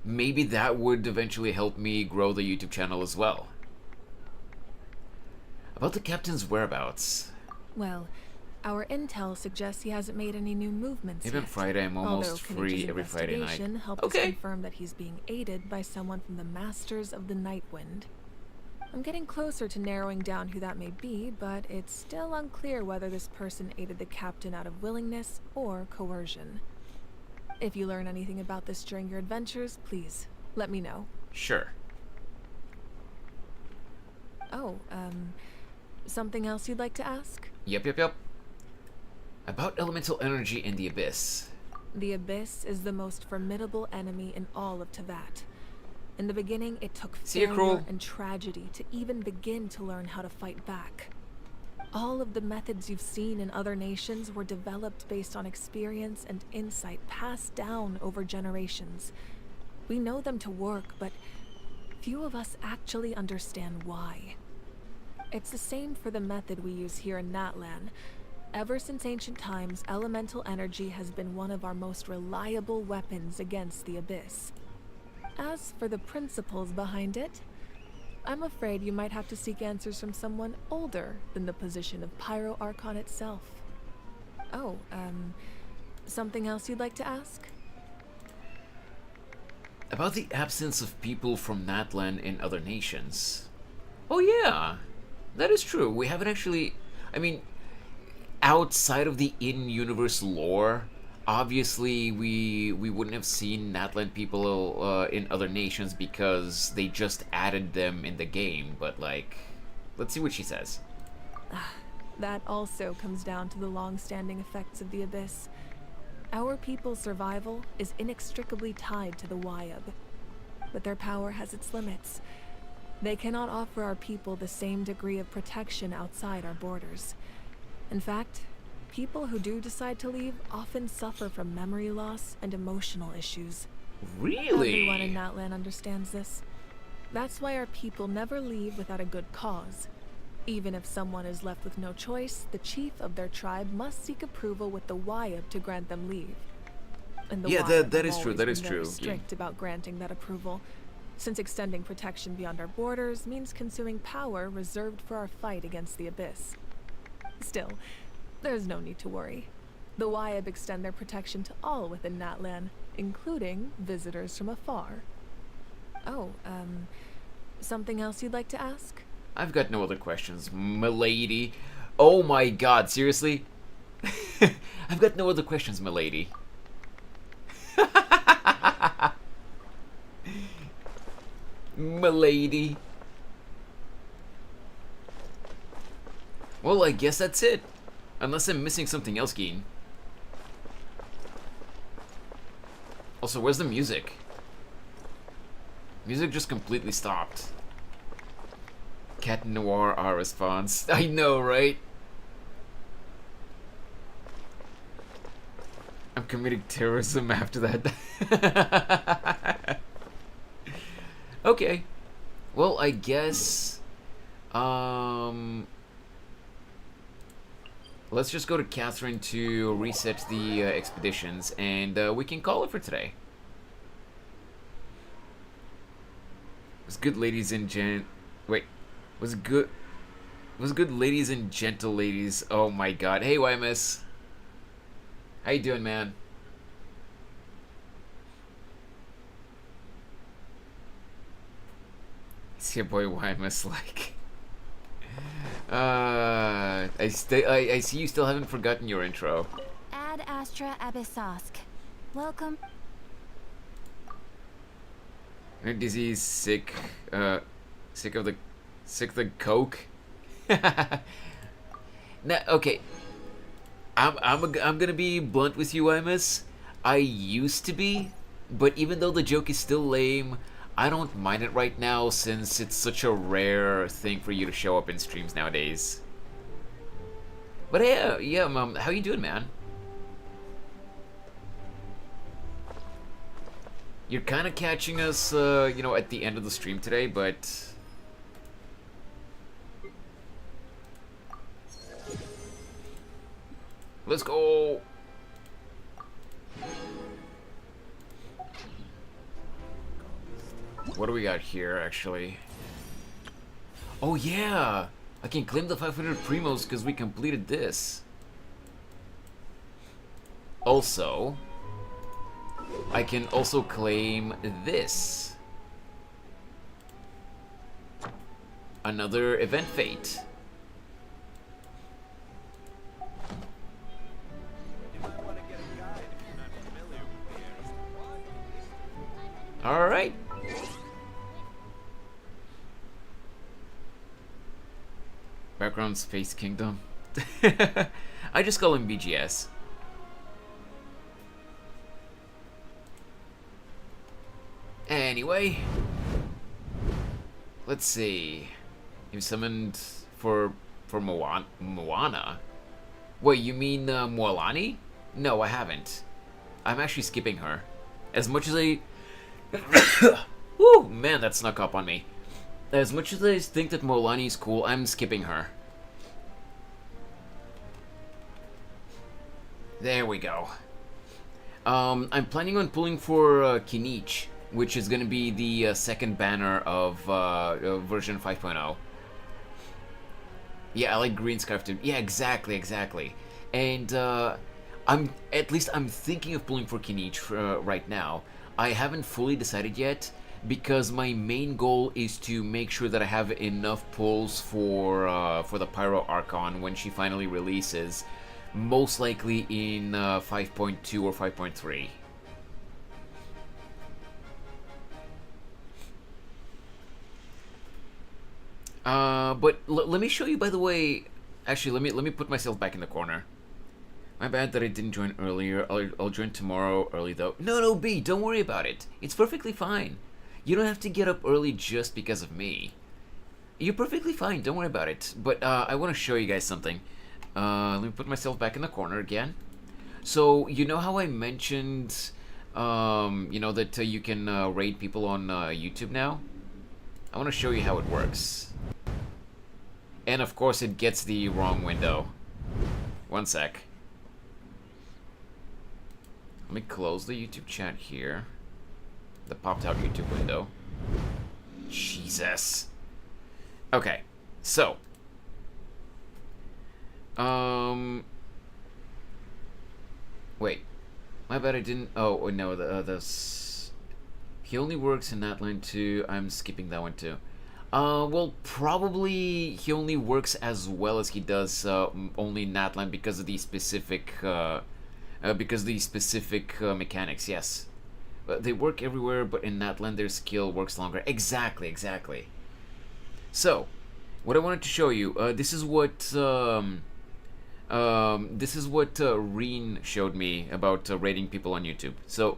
Maybe that would eventually help me grow the YouTube channel as well. About the captain's whereabouts. Well, our intel suggests he hasn't made any new movements Even yet. Friday, I'm almost Although free every Friday night. investigation helped us confirm that he's being aided by someone from the Masters of the Nightwind. I'm getting closer to narrowing down who that may be, but it's still unclear whether this person aided the captain out of willingness or coercion. If you learn anything about this during your adventures, please let me know. Sure. Oh, something else you'd like to ask? Yep. About elemental energy in the Abyss. The Abyss is the most formidable enemy in all of Teyvat. In the beginning, it took failure and tragedy to even begin to learn how to fight back. All of the methods you've seen in other nations were developed based on experience and insight passed down over generations. We know them to work, but few of us actually understand why. It's the same for the method we use here in Natlan. Ever since ancient times, elemental energy has been one of our most reliable weapons against the Abyss. As for the principles behind it, I'm afraid you might have to seek answers from someone older than the position of Pyro Archon itself. Oh, something else you'd like to ask? About the absence of people from Natlan in other nations. Oh yeah, that is true. We haven't actually... I mean, outside of the in-universe lore, obviously we wouldn't have seen Natlan people in other nations because they just added them in the game, but like, let's see what she says. That also comes down to the long-standing effects of the Abyss. Our people's survival is inextricably tied to the Wyab, but their power has its limits. They cannot offer our people the same degree of protection outside our borders. In fact, people who do decide to leave often suffer from memory loss and emotional issues. Really? Everyone in Natlan understands this. That's why our people never leave without a good cause. Even if someone is left with no choice, the chief of their tribe must seek approval with the Wyab to grant them leave. And the Wyab that have is true. always That is been true. very strict about granting that approval, since extending protection beyond our borders means consuming power reserved for our fight against the Abyss. Still, there's no need to worry. The Wyab extend their protection to all within Natlan, including visitors from afar. Oh, something else you'd like to ask? I've got no other questions, milady. Oh my god, seriously? I've got no other questions, milady. Milady. Well, I guess that's it. Unless I'm missing something else, Geen. Also, where's the music? Music just completely stopped. Cat Noir, our response. I know, right? I'm committing terrorism after that. Okay. Well, I guess... let's just go to Catherine to reset the expeditions, and we can call it for today. Was good, ladies and Wait. Was good ladies and gentle ladies. Oh my god. Hey, YMS. How you doing, man? It's your boy YMS like. I see you still haven't forgotten your intro. Ad Astra Abyssosk. Welcome. Disease, sick of the coke. Now, okay. I'm gonna be blunt with you, Imus. I used to be, but even though the joke is still lame, I don't mind it right now since it's such a rare thing for you to show up in streams nowadays. But yeah, how you doing, man? You're kind of catching us, you know, at the end of the stream today, but... Let's go! What do we got here, actually? Oh yeah! I can claim the 500 primos because we completed this. Also, I can also claim this. Another event fate. Alright. Background Space Kingdom. I just call him BGS. Anyway, let's see. You summoned for Moana. Wait, you mean Moalani? No, I haven't. I'm actually skipping her. As much as I... Woo, man, that snuck up on me. As much as I think that Moalani is cool, I'm skipping her. There we go. I'm planning on pulling for Kinich, which is going to be the second banner of version 5.0. Yeah, I like green scarf too. Yeah, exactly. And I'm thinking of pulling for Kinich right now. I haven't fully decided yet because my main goal is to make sure that I have enough pulls for the Pyro Archon when she finally releases, most likely in 5.2 or 5.3. But let me show you, by the way. Actually, let me put myself back in the corner. My bad that I didn't join earlier. I'll join tomorrow early though. No, B, don't worry about it. It's perfectly fine. You don't have to get up early just because of me. You're perfectly fine. Don't worry about it. But I want to show you guys something. Let me put myself back in the corner again. So you know how I mentioned, you know, that you can raid people on YouTube now. I want to show you how it works. And of course it gets the wrong window. One sec. Let me close the YouTube chat here. The popped out YouTube window. Jesus. Okay, so. Wait. My bad, I didn't. Oh no, he only works in Natlan too. I'm skipping that one too. Well, probably he only works as well as he does only in Natlan because of the specific mechanics. Yes, they work everywhere, but in Natlan their skill works longer. Exactly. So, what I wanted to show you. This is what Reen showed me about rating people on YouTube. So,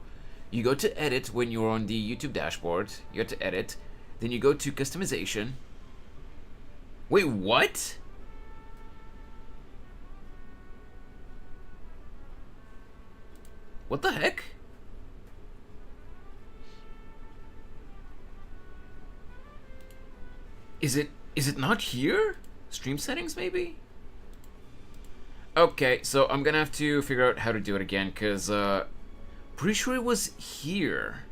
you go to edit when you're on the YouTube dashboard. You go to edit. Then you go to customization. Wait, what? What the heck? Is it not here? Stream settings, maybe? Okay, so I'm gonna have to figure out how to do it again, because pretty sure it was here.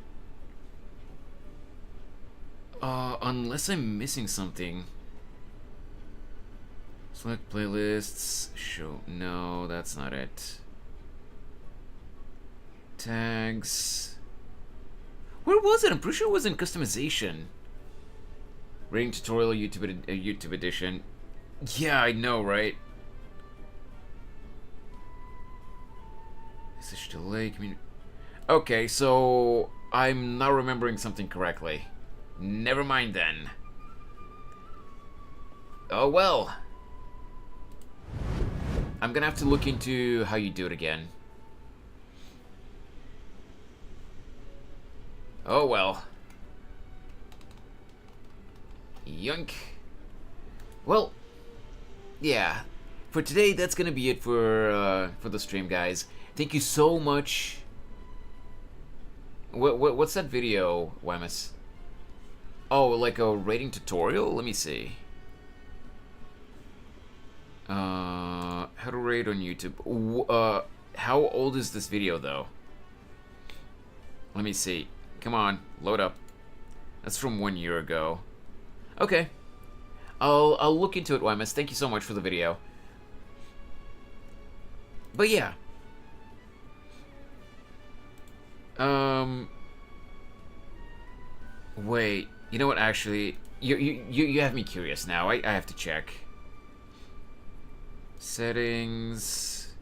Unless I'm missing something. Select playlists. Show. No, that's not it. Tags. Where was it? I'm pretty sure it was in customization. Rating tutorial, YouTube edition. Yeah, I know, right? Message delay. Okay, so I'm not remembering something correctly. Never mind then. Oh well. I'm gonna have to look into how you do it again. Oh well. Yoink. Well, yeah. For today, that's gonna be it for the stream, guys. Thank you so much. What's that video, Wemmus? Oh, like a rating tutorial? Let me see. How to rate on YouTube. How old is this video, though? Let me see. Come on, load up. That's from 1 year ago. Okay. I'll look into it, Wemmus. Thank you so much for the video. But yeah. Wait. You know what? Actually, you have me curious now. I have to check. Settings.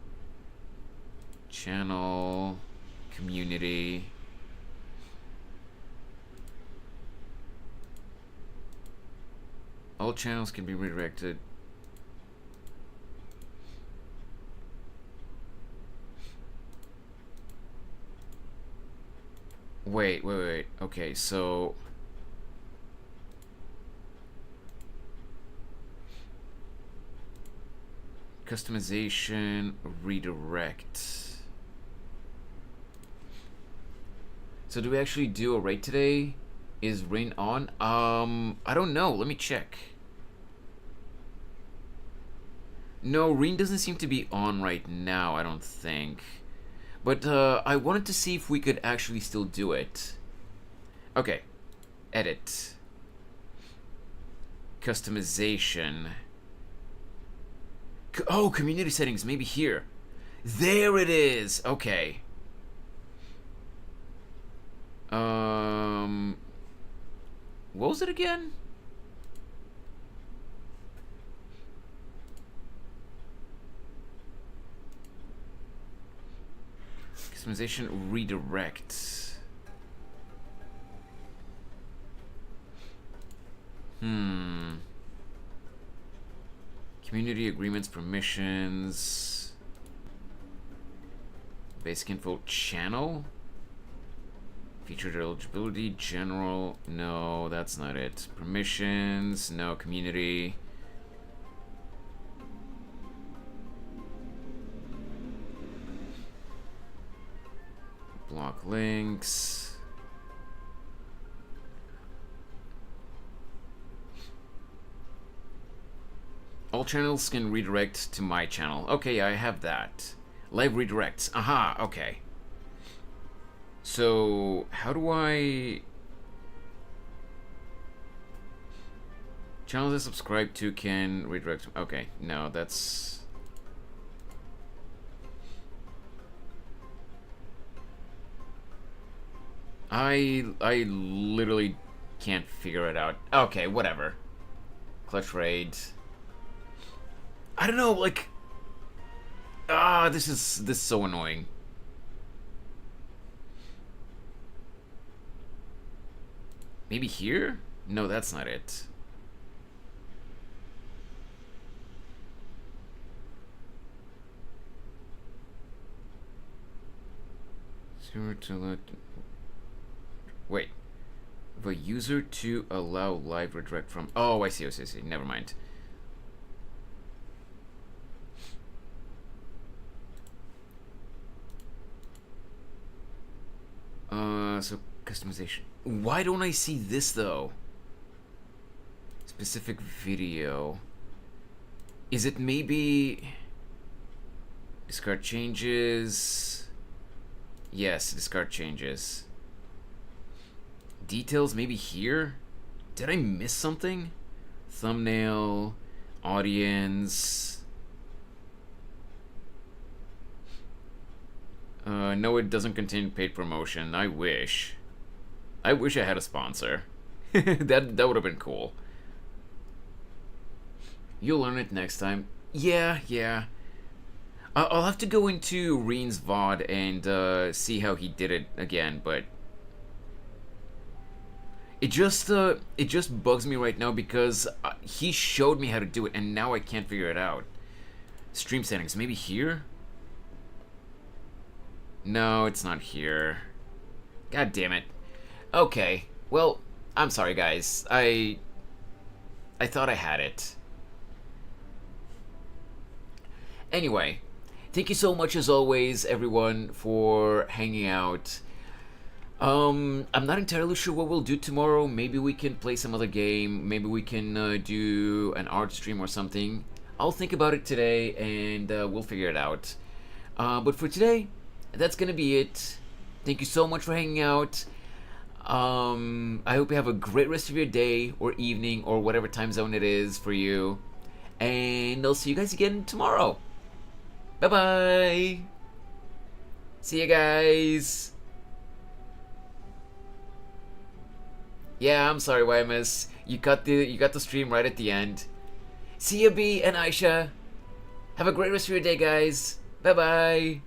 Channel. Community. All channels can be redirected. Wait. Okay, so... Customization, redirect. So do we actually do a raid today? Is rain on? I don't know. Let me check. No, rain doesn't seem to be on right now, I don't think. But I wanted to see if we could actually still do it. Okay. Edit. Customization. Oh, community settings, maybe here. There it is. Okay. What was it again? Customization redirect. Community agreements, permissions. Basic info channel. Featured eligibility, general. No, that's not it. Permissions, no. Community. Block links. All channels can redirect to my channel. Okay, I have that. Live redirects. Aha, okay. So, how do I... Channels I subscribe to can redirect... Okay, no, that's... I literally can't figure it out. Okay, whatever. Clutch raid. I don't know, like... this is so annoying. Maybe here? No, that's not it. Zero to let... Wait. The user to allow live redirect from... Oh, I see. Never mind. So customization. Why don't I see this though? Specific video. Is it maybe discard changes? Yes, discard changes. Details maybe here? Did I miss something? Thumbnail, audience. No, it doesn't contain paid promotion. I wish. I wish I had a sponsor. that would have been cool. You'll learn it next time. Yeah. I'll have to go into Reen's VOD and see how he did it again, but it just bugs me right now because he showed me how to do it and now I can't figure it out. Stream settings, maybe here? No, it's not here. God damn it. Okay, well, I'm sorry guys. I thought I had it. Anyway, thank you so much as always, everyone, for hanging out. I'm not entirely sure what we'll do tomorrow. Maybe we can play some other game. Maybe we can do an art stream or something. I'll think about it today and we'll figure it out. But for today, that's gonna be it. Thank you so much for hanging out. I hope you have a great rest of your day or evening or whatever time zone it is for you. And I'll see you guys again tomorrow. Bye-bye. See you guys. Yeah, I'm sorry, YMS. You got the stream right at the end. See you, B and Aisha. Have a great rest of your day, guys. Bye-bye.